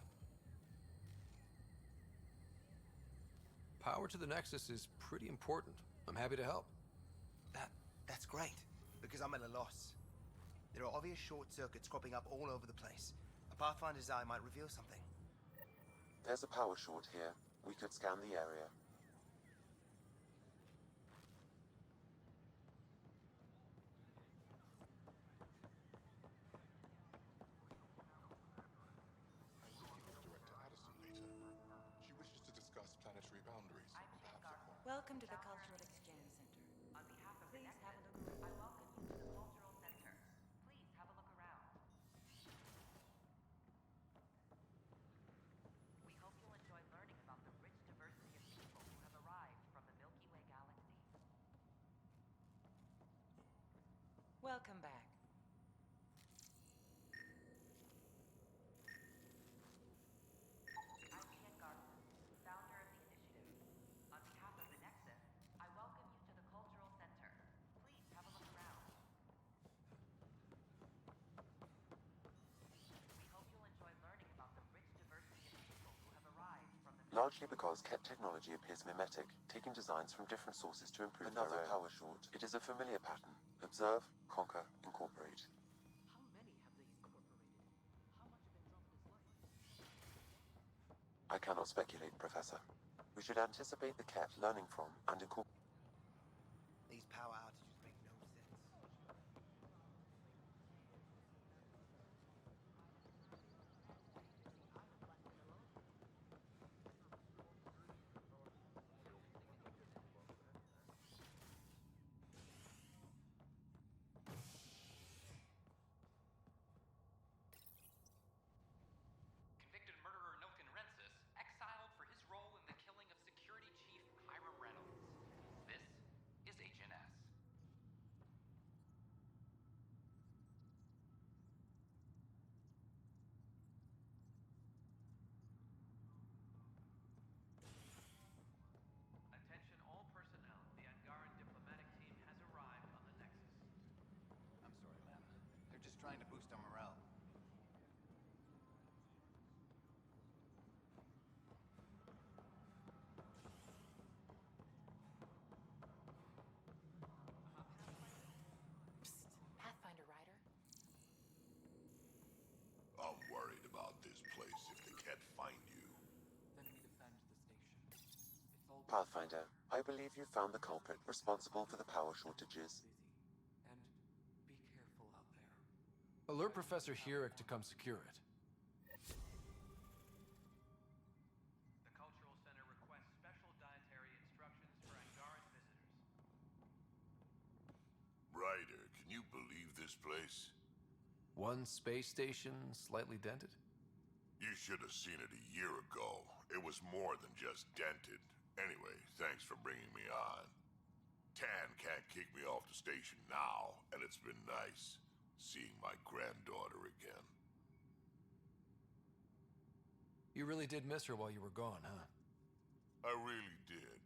Power to the Nexus is pretty important. I'm happy to help. That's great, because I'm at a loss. There are obvious short circuits cropping up all over the place. A Pathfinder's eye might reveal something. There's a power short here. We could scan the area. Welcome to the Cultural Exchange Center. On behalf of Please have a look. I welcome you to the Cultural Center. Please have a look around. We hope you'll enjoy learning about the rich diversity of people who have arrived from the Milky Way galaxy. Welcome back. I'm Ken Garson, founder of the initiative. On behalf of the Nexus, I welcome you to the Cultural Center. Please have a look around. We largely because Ket technology appears mimetic, taking designs from different sources to improve another power short. It is a familiar pattern. Observe, conquer, incorporate. How many have they incorporated? How much of Andromeda's life? I cannot speculate, Professor. We should anticipate the Ket learning from and incorporate. These power outages make no sense. Convicted murderer Nilkin Rensis exiled for his role in the killing of Security Chief Hiram Reynolds. This is HNS. Attention all personnel. The Angaran diplomatic team has arrived on the Nexus. I'm sorry, man. They're just trying to boost our morale. Pathfinder Rider. I'm worried about this place if they can't find you. Then we defend the station. It's all Pathfinder, I believe you found the culprit responsible for the power shortages. and be careful out there. Alert Professor Hurek to come secure it. The Cultural Center requests special dietary instructions for Angaran visitors. Ryder, can you believe this place? One space station slightly dented? You should have seen it a year ago. It was more than just dented. Anyway, thanks for bringing me on. Tan can't kick me off the station now, and it's been nice seeing my granddaughter again. You really did miss her while you were gone, huh? I really did.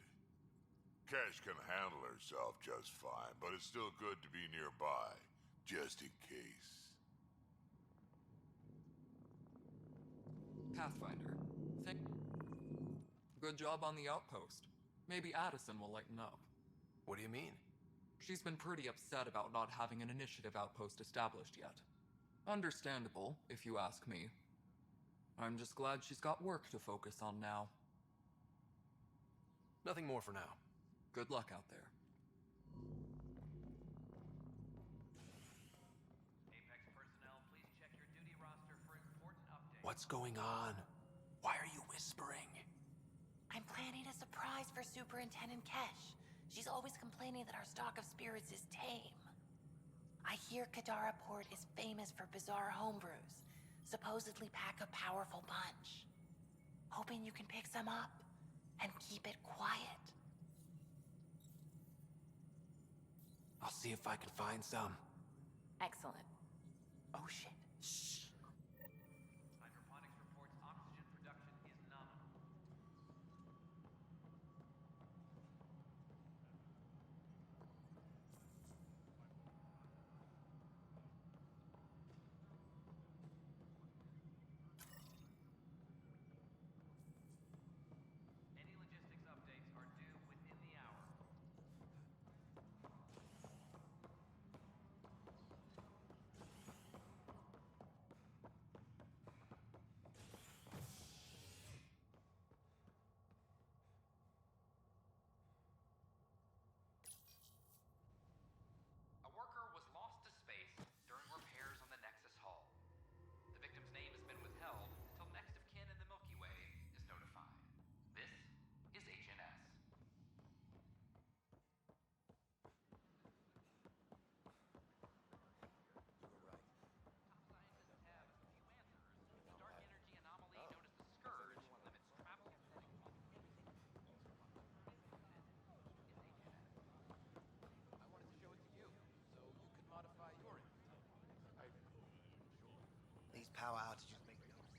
Cash can handle herself just fine, but it's still good to be nearby, just in case. Pathfinder, good job on the outpost. Maybe Addison will lighten up. What do you mean? She's been pretty upset about not having an initiative outpost established yet. Understandable, if you ask me. I'm just glad she's got work to focus on now. Nothing more for now. Good luck out there. Apex personnel, please check your duty roster for important updates. What's going on? Why are you whispering? I'm planning a surprise for Superintendent Kesh. She's always complaining that our stock of spirits is tame. I hear Kadara Port is famous for bizarre homebrews. Supposedly pack a powerful punch. Hoping you can pick some up and keep it quiet. I'll see if I can find some. Excellent. Oh shit. Shh. Hydroponics reports oxygen production is nominal. Any logistics updates are due within the hour. A worker was lost to space during repairs on the Nexus hull. The victim's name has been withheld until next of kin in the Milky Way is notified. This is HNS. Top scientists have a few answers. The dark energy anomaly known as the Scourge limits travel. I wanted to show it to you, so you could modify your image. These power outages make no sense.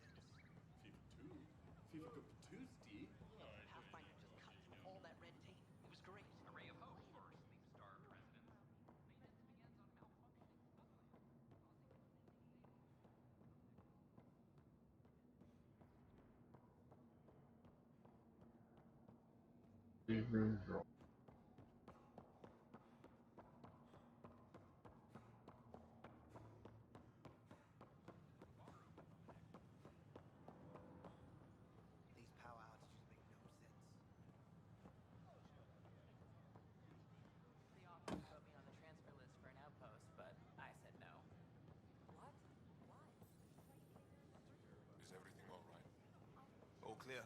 Pathfinder just cut through all that red tape. It was great. A ray of hope for sleep-starved residents. Maintenance begins on malfunctioning floodlights. These power outages make no sense. The office put me on the transfer list for an outpost, but I said no. What? Why? Is everything all right? All clear.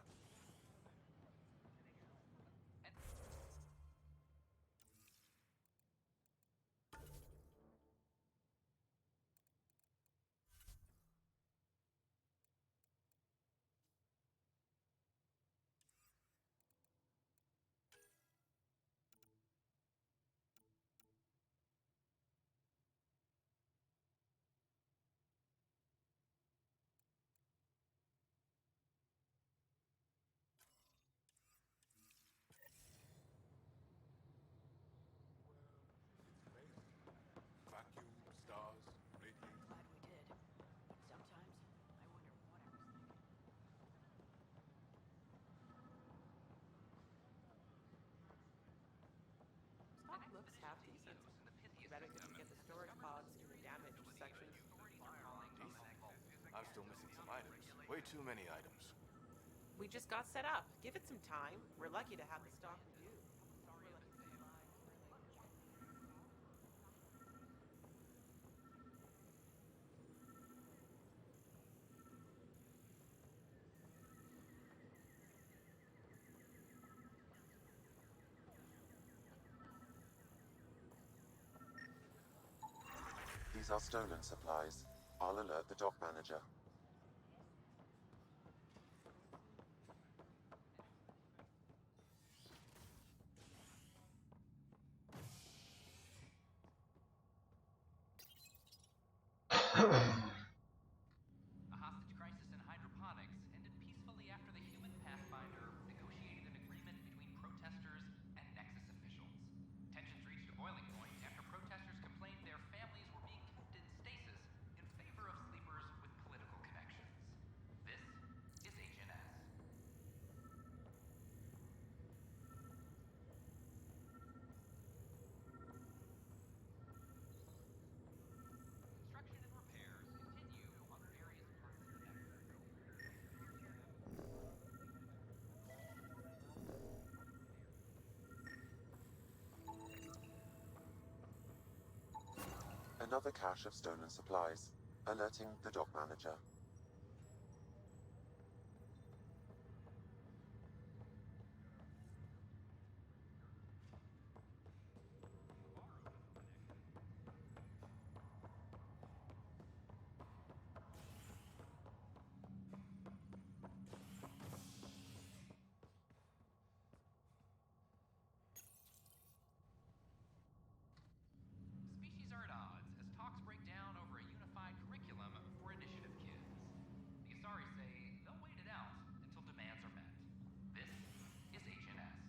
Vacuum, stars, radiation. Glad we did. Sometimes I wonder what I was thinking. Stock looks half decent. Too bad I couldn't get the storage pods to the damaged sections. Decent. I'm still missing some items. Way too many items. We just got set up. Give it some time. We're lucky to have the stock we do. These are stolen supplies. I'll alert the dock manager. A hostage crisis in hydroponics ended peacefully after the human Pathfinder negotiated an agreement between protesters and Nexus officials. Tensions reached a boiling point after protesters complained their families were being kept in stasis in favor of sleepers with political connections. This is HNS. Construction and repairs continue on various parts of the Nexus. Another cache of stolen supplies. Alerting the dock manager. Species are at odds as talks break down over a unified curriculum for initiative kids. The Asari say they'll wait it out until demands are met. This is HNS.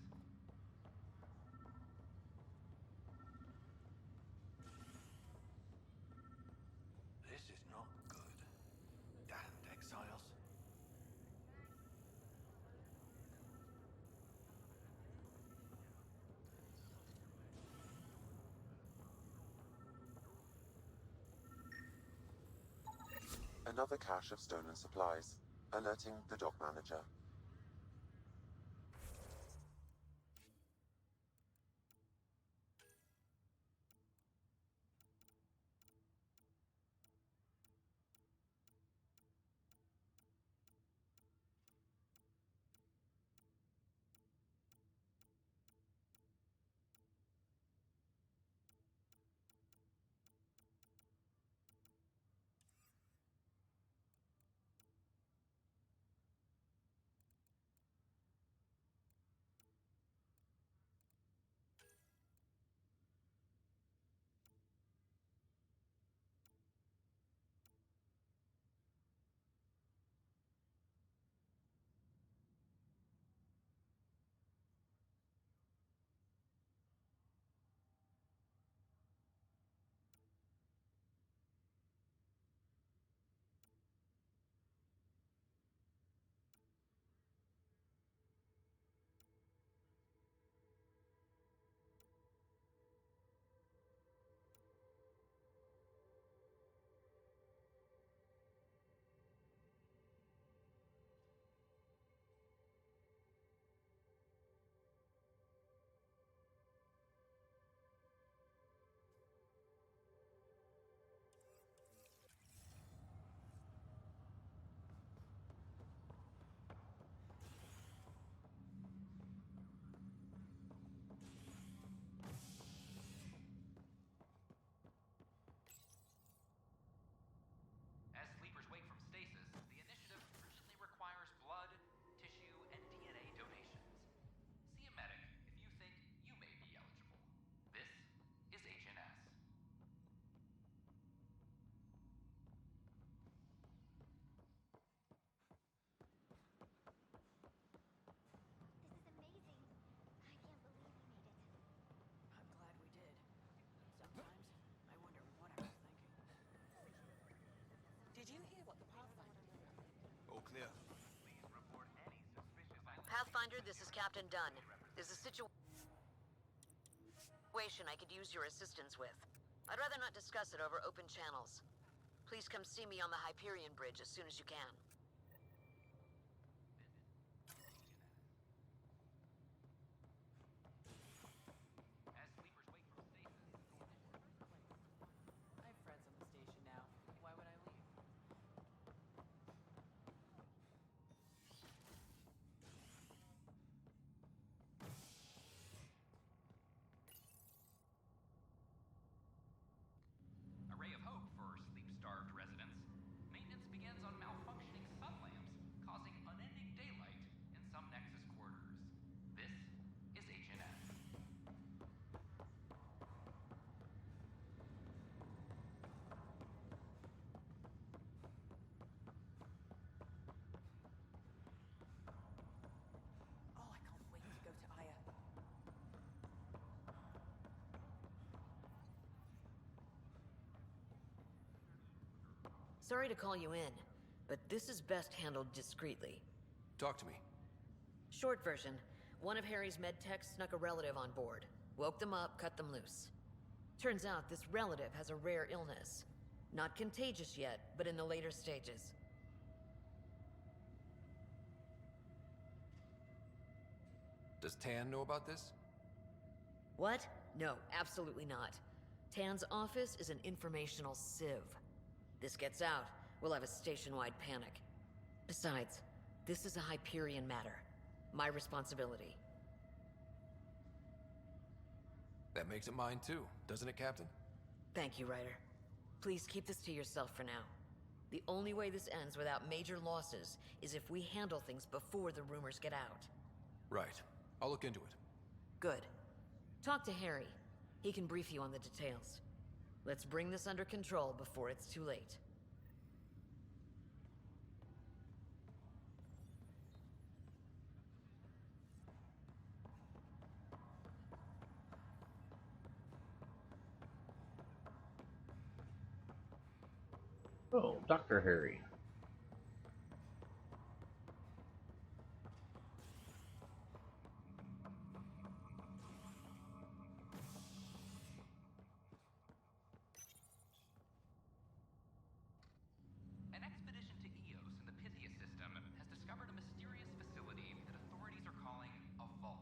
This is not good. Damned exiles. Another cache of stolen supplies. Alerting the dock manager. Pathfinder, this is Captain Dunn. There's a situation I could use your assistance with. I'd rather not discuss it over open channels. Please come see me on the Hyperion Bridge as soon as you can. I have friends on the station now. Why would I leave? A ray of hope for sleep-starved residents. Maintenance begins on malfunctioning sun lamps, causing unending daylight in some Nexus quarters. This is HNS. Oh, I can't wait to go to Aya. Sorry to call you in, but this is best handled discreetly. Talk to me. Short version, one of Harry's medtechs snuck a relative on board. Woke them up, cut them loose. Turns out this relative has a rare illness. Not contagious yet, but in the later stages. Does Tan know about this? What? No, absolutely not. Tan's office is an informational sieve. This gets out, we'll have a station-wide panic. Besides, this is a Hyperion matter. My responsibility. That makes it mine too, doesn't it, Captain? Thank you, Ryder. Please keep this to yourself for now. The only way this ends without major losses is if we handle things before the rumors get out. Right. I'll look into it. Good. Talk to Harry. He can brief you on the details. Let's bring this under control before it's too late. Oh, Dr. Harry. An expedition to Eos in the Pythia system has discovered a mysterious facility that authorities are calling a vault.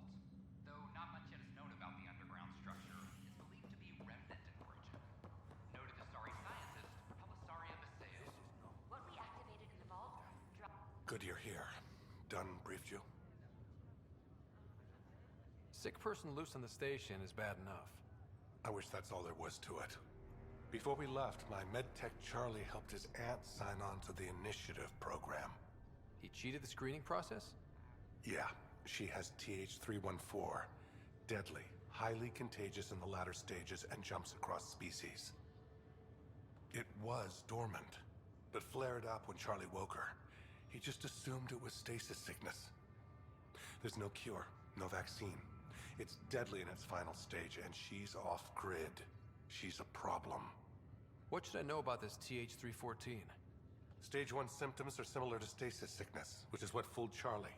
Though not much yet is known about the underground structure, it's believed to be remnant in origin. Noted Asari scientist Pelisaria Baseo. What we activated in the vault Good you're here. Dunn briefed you? Sick person loose on the station is bad enough. I wish that's all there was to it. Before we left, my medtech Charlie helped his aunt sign on to the initiative program. He cheated the screening process? Yeah, she has TH314. Deadly, highly contagious in the latter stages and jumps across species. It was dormant, but flared up when Charlie woke her. He just assumed it was stasis sickness. There's no cure, no vaccine. It's deadly in its final stage, and she's off-grid. She's a problem. What should I know about this TH314? Stage 1 symptoms are similar to stasis sickness, which is what fooled Charlie.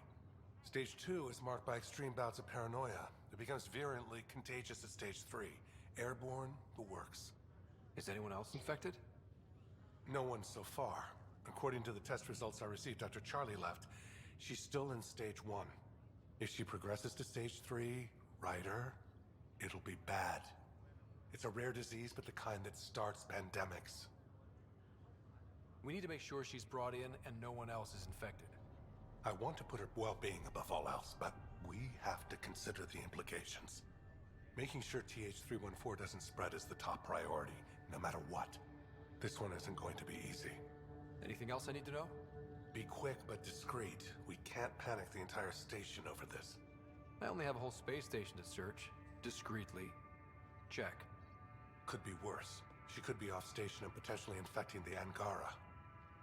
Stage 2 is marked by extreme bouts of paranoia. It becomes virulently contagious at Stage 3. Airborne, the works. Is anyone else infected? No one so far. According to the test results I received after Charlie left, she's still in Stage 1. If she progresses to Stage 3, Ryder, it'll be bad. It's a rare disease, but the kind that starts pandemics. We need to make sure she's brought in and no one else is infected. I want to put her well-being above all else, but we have to consider the implications. Making sure TH314 doesn't spread is the top priority, no matter what. This one isn't going to be easy. Anything else I need to know? Be quick but discreet. We can't panic the entire station over this. I only have a whole space station to search. Discreetly. Check. Could be worse. She could be off station and potentially infecting the Angara.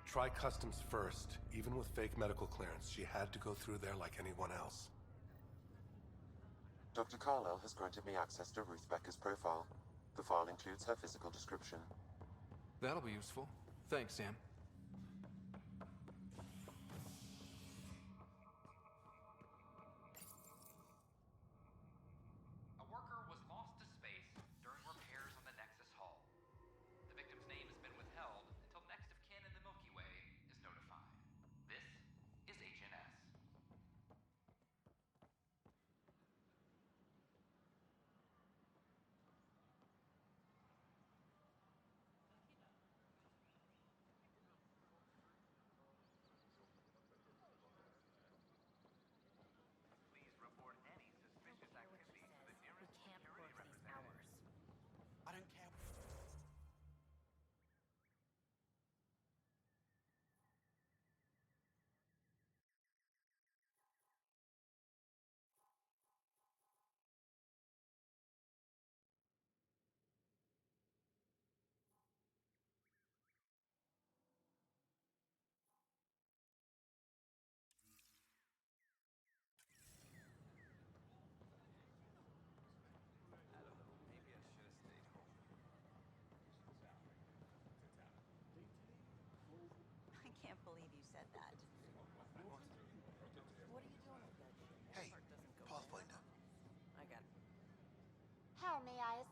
Try customs first. Even with fake medical clearance, she had to go through there like anyone else. Dr. Carlyle has granted me access to Ruth Becker's profile. The file includes her physical description. That'll be useful. Thanks, Sam.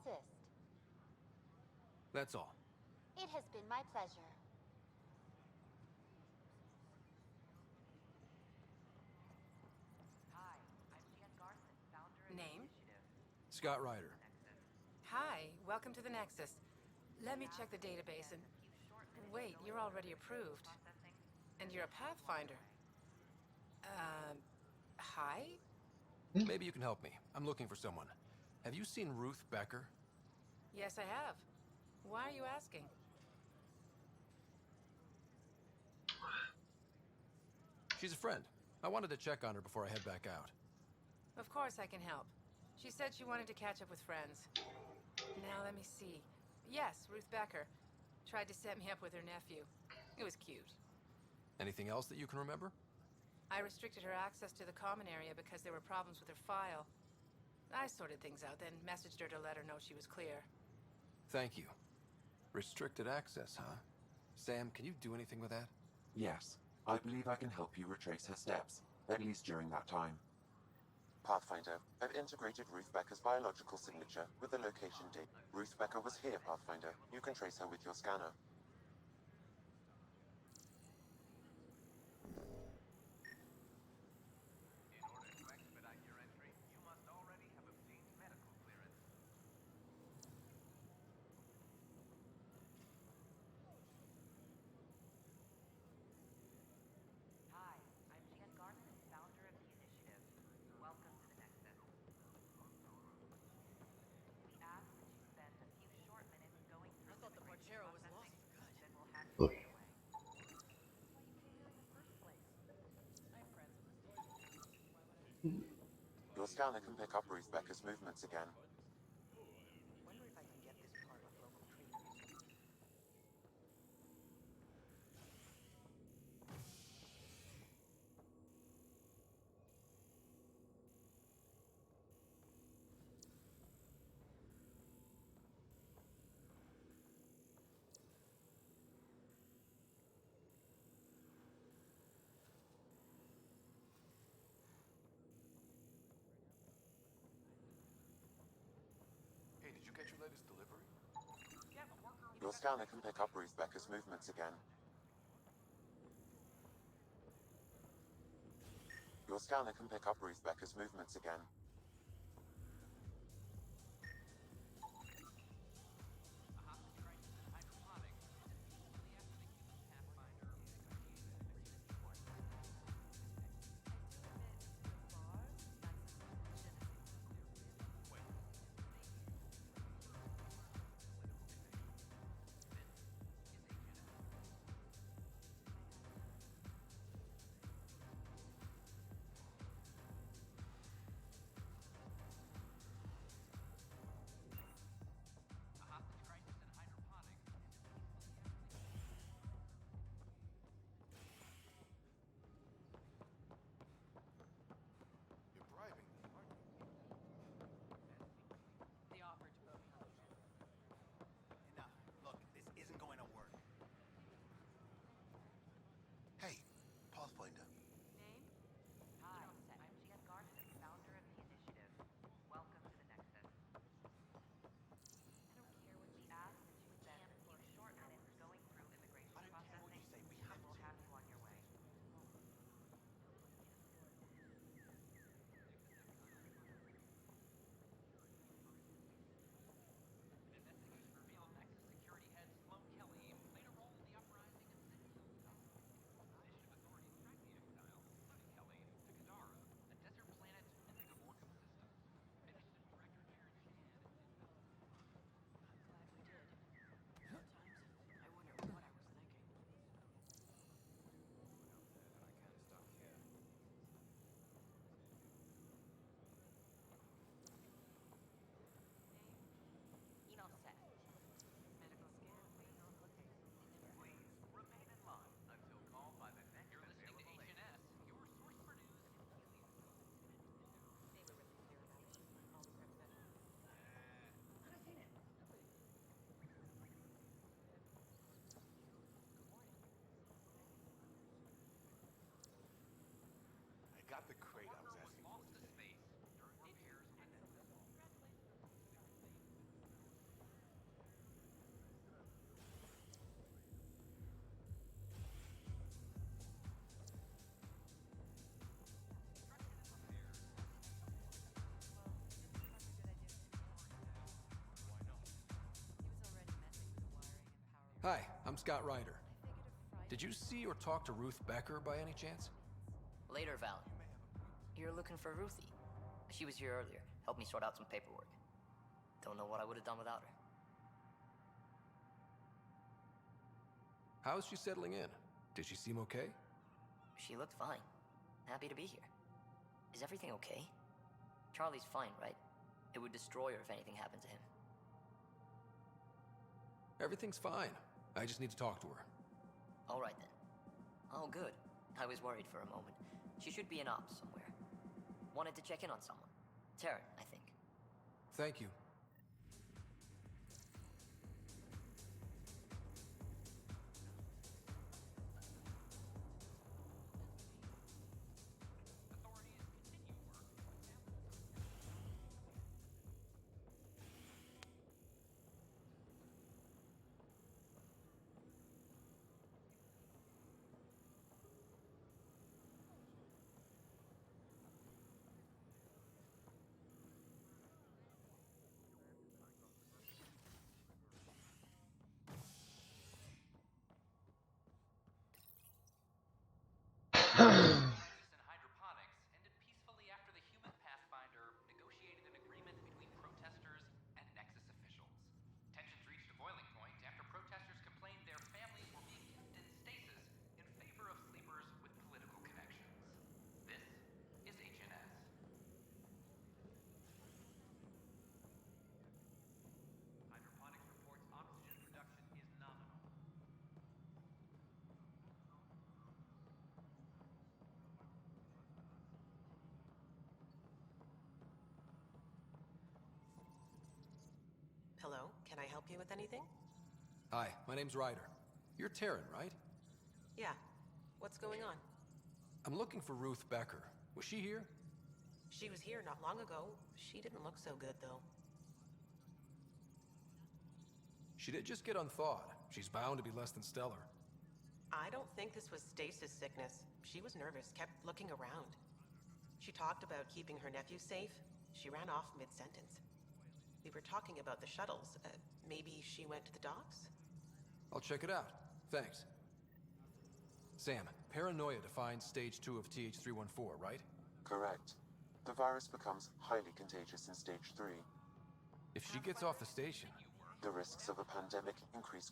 assist? That's all. It has been my pleasure. Name? Scott Ryder. Hi, welcome to the Nexus. Let me check the database and... Wait, you're already approved. And you're a Pathfinder. Hi? Maybe you can help me. I'm looking for someone. Have you seen Ruth Becker? Yes, I have. Why are you asking? She's a friend. I wanted to check on her before I head back out. Of course I can help. She said she wanted to catch up with friends. Now let me see. Yes, Ruth Becker. Tried to set me up with her nephew. It was cute. Anything else that you can remember? I restricted her access to the common area because there were problems with her file. I sorted things out, then messaged her to let her know she was clear. Thank you. Restricted access, huh? Sam, can you do anything with that? Yes, I believe I can help you retrace her steps, at least during that time. Pathfinder, I've integrated Ruth Becker's biological signature with the location date. Ruth Becker was here, Pathfinder. You can trace her with your scanner. In order to expedite your entry, you must already have obtained medical clearance. Hi, I'm Jan Garson, founder of the initiative. Welcome to the Nexus. We ask that you spend a few short minutes going through immigration processing, then we'll have you underway. Why you came here in the first place? I have friends on the station. Your scanner can pick up Ruth Becker's movements again. Wonder if I can get this part of local trainers. Hey, did you get your latest delivery? Yeah, the worker. Your scanner can pick up Ruth Becker's movements again. Your scanner can pick up Ruth Becker's movements again. A hostage crisis in hydroponics. Immediately after the human pathfinder negotiated an agreement before Wait. Hi, I'm Scott Ryder. Did you see or talk to Ruth Becker by any chance? Later, Val. You're looking for Ruthie. She was here earlier. Helped me sort out some paperwork. Don't know what I would have done without her. How's she settling in? Did she seem okay? She looked fine. Happy to be here. Is everything okay? Charlie's fine, right? It would destroy her if anything happened to him. Everything's fine. I just need to talk to her. All right then. Oh, good. I was worried for a moment. She should be in ops somewhere. Wanted to check in on someone. Taryn, I think. Thank you. Crisis in hydroponics ended peacefully after the human pathfinder negotiated an agreement between protesters and Nexus officials. Tensions reached a boiling point after protesters complained their families were being kept in stasis in favor of sleepers with political connections. This is HNS. Hydroponics reports oxygen production is nominal. Hello, can I help you with anything? Hi, my name's Ryder. You're Taryn, right? Yeah. What's going on? I'm looking for Ruth Becker. Was she here? She was here not long ago. She didn't look so good, though. She did just get unthawed. She's bound to be less than stellar. I don't think this was stasis sickness. She was nervous, kept looking around. She talked about keeping her nephew safe. She ran off mid-sentence. We were talking about the shuttles. Maybe she went to the docks? I'll check it out. Thanks. Sam, paranoia defines stage 2 of TH314, right? Correct. The virus becomes highly contagious in stage 3. If she gets off the station... The risks of a pandemic increase.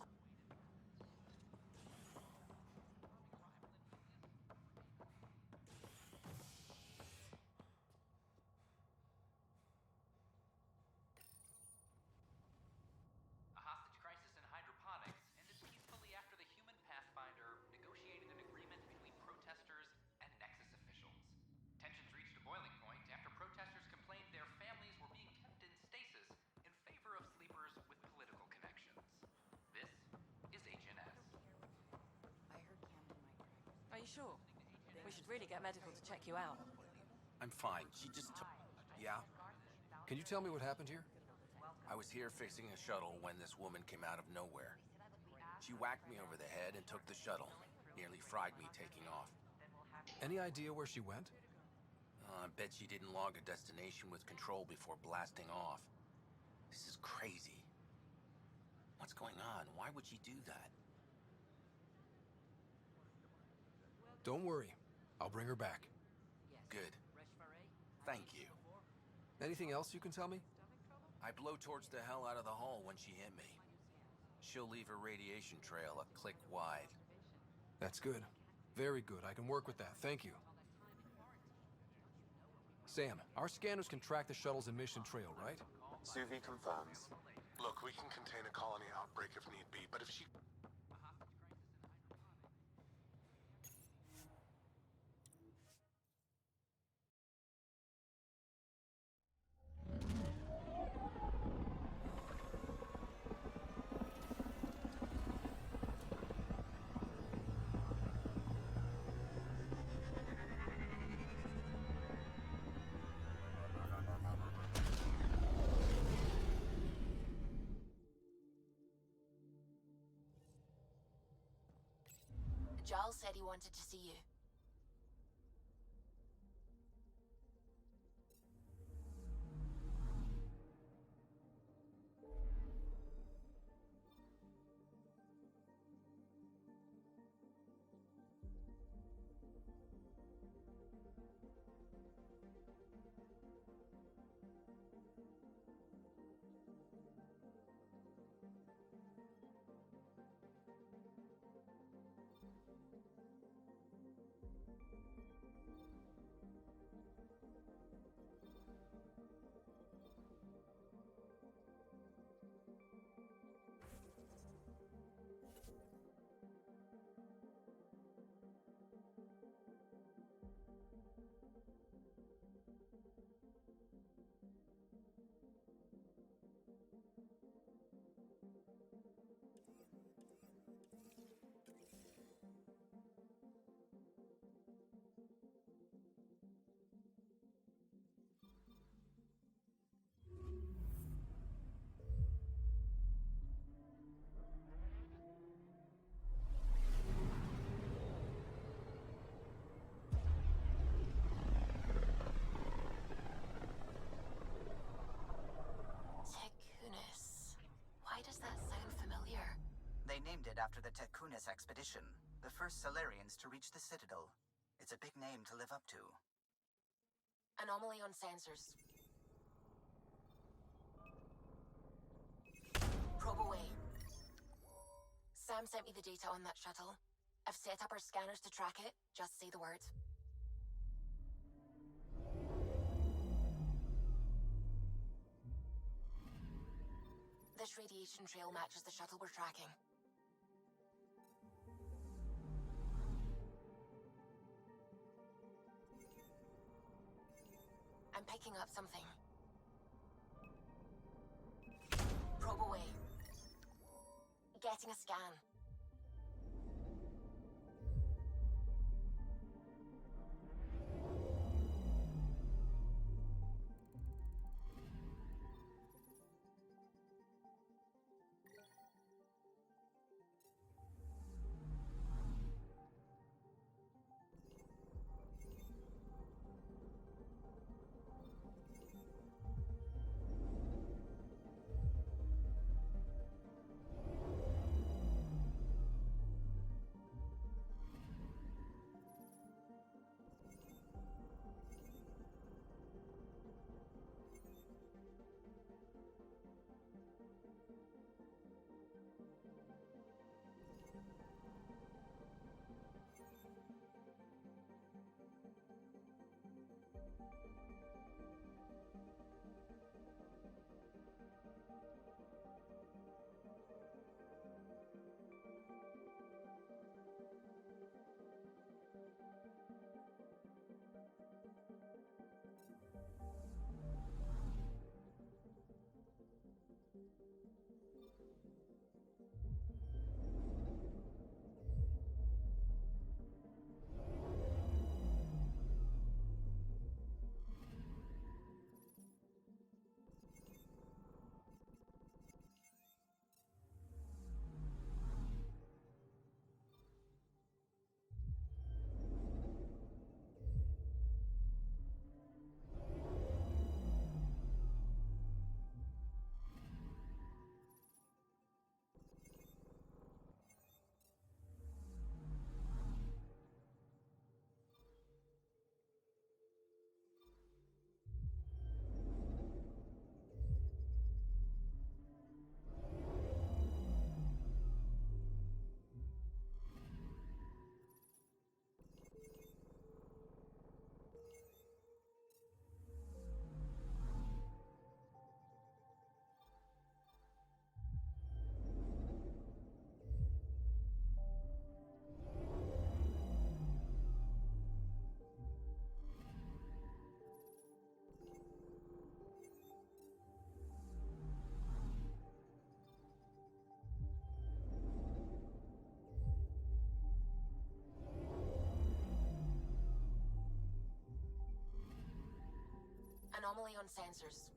A hostage crisis in hydroponics ended peacefully after the human pathfinder negotiated an agreement between protesters and Nexus officials. Tensions reached a boiling point after protesters complained their families were being kept in stasis in favor of sleepers with political connections. This is HNS. Are you sure? We should really get medical to check you out. I'm fine. She just took... Yeah? Can you tell me what happened here? I was here fixing a shuttle when this woman came out of nowhere. She whacked me over the head and took the shuttle. Nearly fried me taking off. Any idea where she went? I bet she didn't log a destination with control before blasting off. This is crazy. What's going on? Why would she do that? Don't worry. I'll bring her back. Good. Thank you. Anything else you can tell me? I blow towards the hell out of the hull when she hit me. She'll leave her radiation trail a click wide. That's good. Very good. I can work with that. Thank you. Sam, our scanners can track the shuttle's emission trail, right? Suvi confirms. Look, we can contain a colony outbreak if need be, but if she... Giles said he wanted to see you. after the Tekunis expedition, the first Solarians to reach the Citadel. It's a big name to live up to. Anomaly on sensors. Probe away. Sam sent me the data on that shuttle. I've set up our scanners to track it. Just say the word. This radiation trail matches the shuttle we're tracking. I'm picking up something. Probe away. Getting a scan. Anomaly on sensors.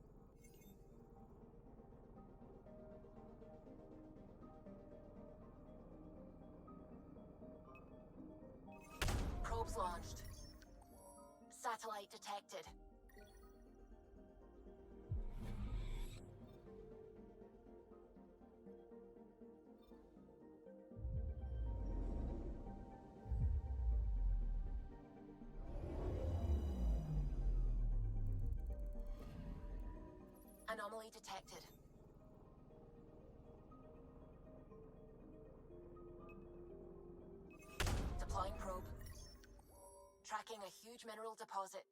Probes launched. Satellite detected. Anomaly detected. Deploying probe. Tracking a huge mineral deposit.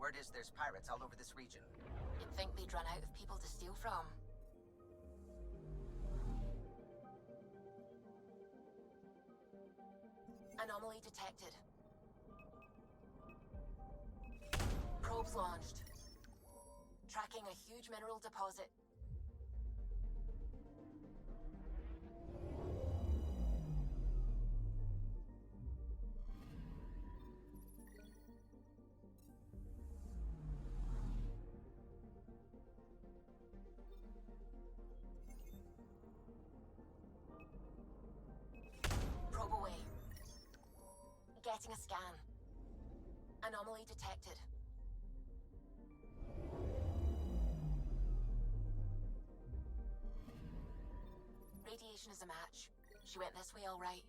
Word is there's pirates all over this region. You'd think they'd run out of people to steal from. Anomaly detected. Probes launched. Tracking a huge mineral deposit. Probe away. Getting a scan. Anomaly detected. Radiation is a match. She went this way all right.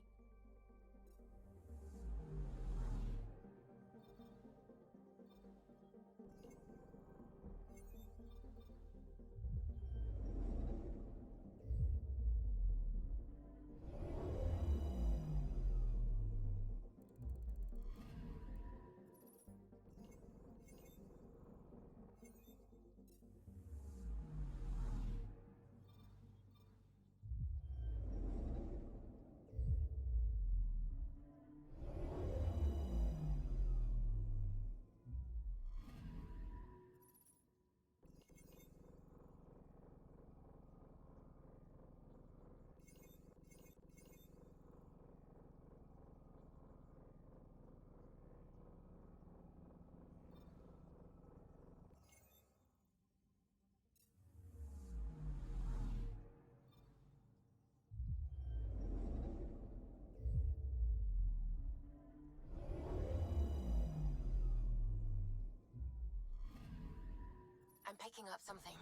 I'm picking up something.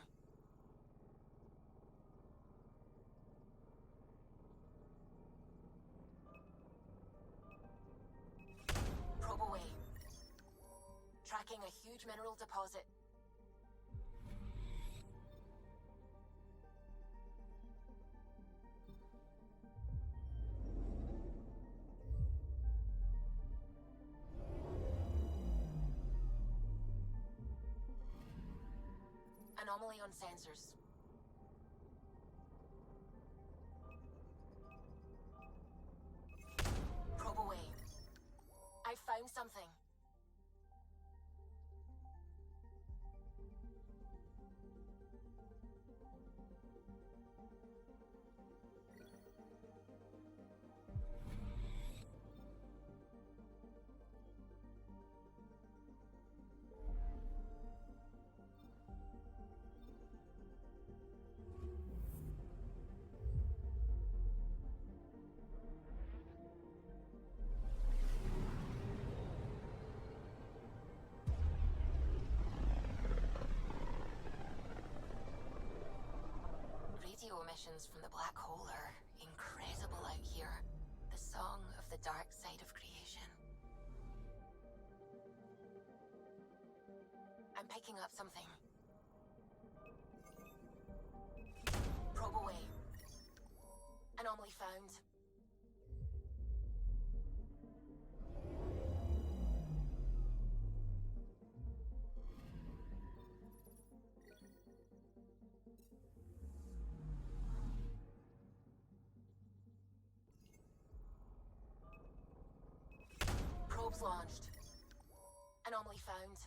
Probe away. Tracking a huge mineral deposit. Anomaly on sensors. Probe away. I found something. Radio emissions from the black hole are incredible out here. The song of the dark side of creation. I'm picking up something. Probe away. Anomaly found. Probes launched. Anomaly found.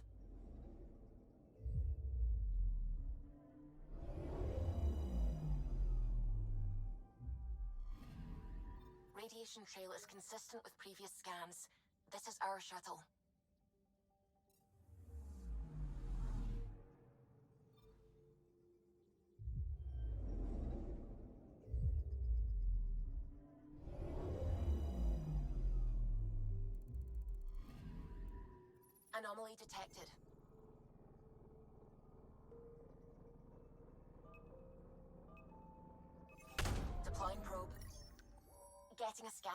Radiation trail is consistent with previous scans. This is our shuttle. Anomaly detected. Deploying probe. Getting a scan.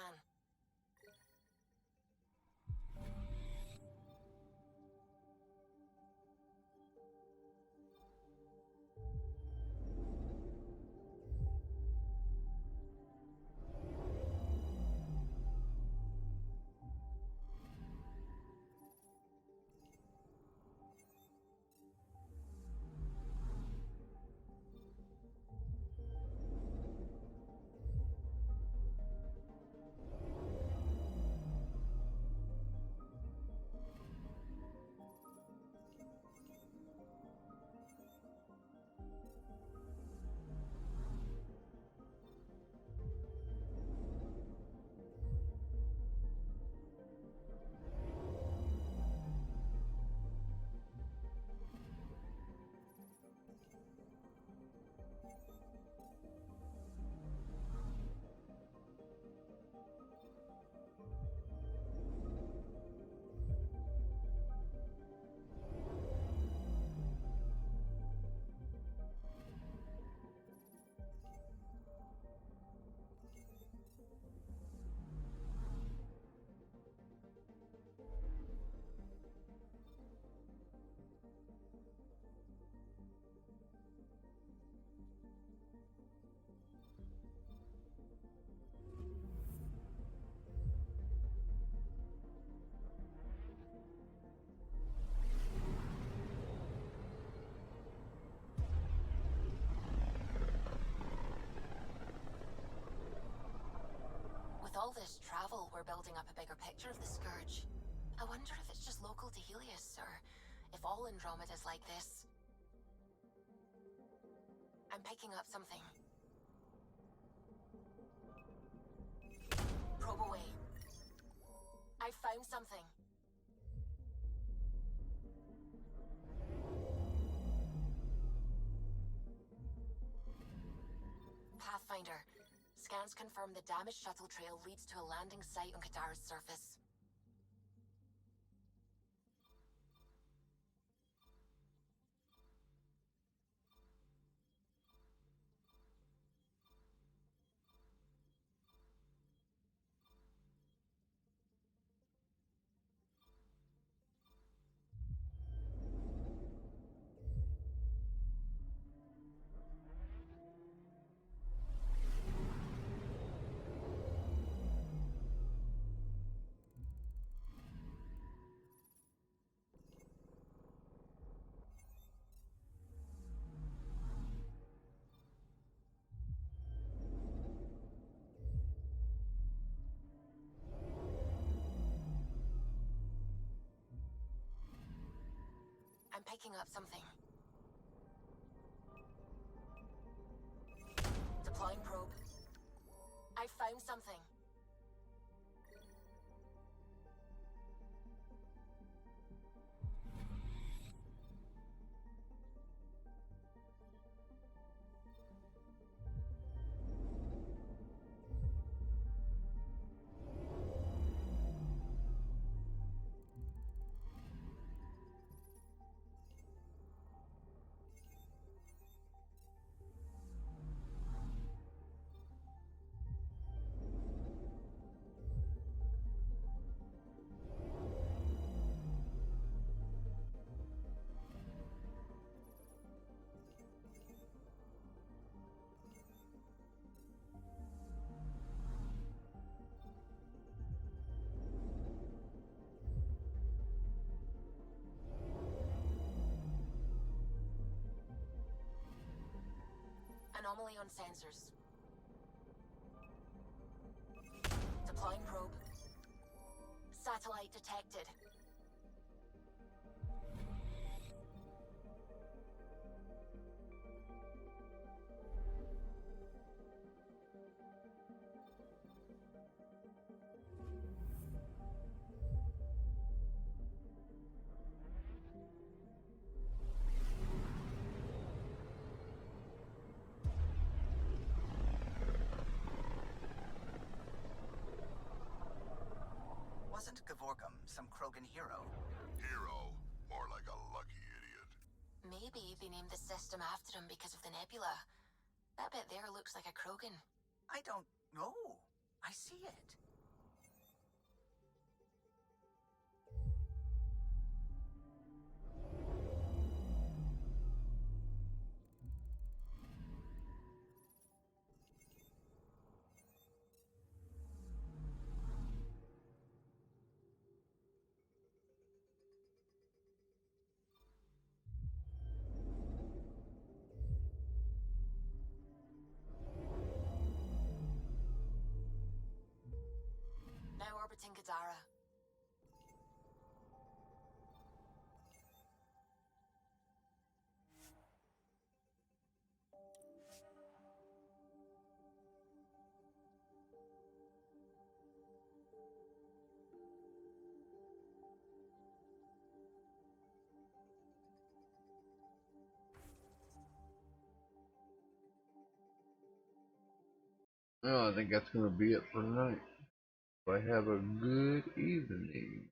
all this travel, we're building up a bigger picture of the Scourge. I wonder if it's just local to Helios, or if all Andromeda's like this. I'm picking up something. Probe away. I found something. Pathfinder. Scans confirm the damaged shuttle trail leads to a landing site on Kadara's surface. I'm picking up something. Deploying probe. I found something. Anomaly on sensors. Deploying probe. Satellite detected. Wasn't Gavorgum some Krogan hero? Hero? More like a lucky idiot. Maybe they named the system after him because of the nebula. That bit there looks like a Krogan. I don't know. I see it. Now orbiting Kadara. Well, I think that's going to be it for tonight. So have a good evening.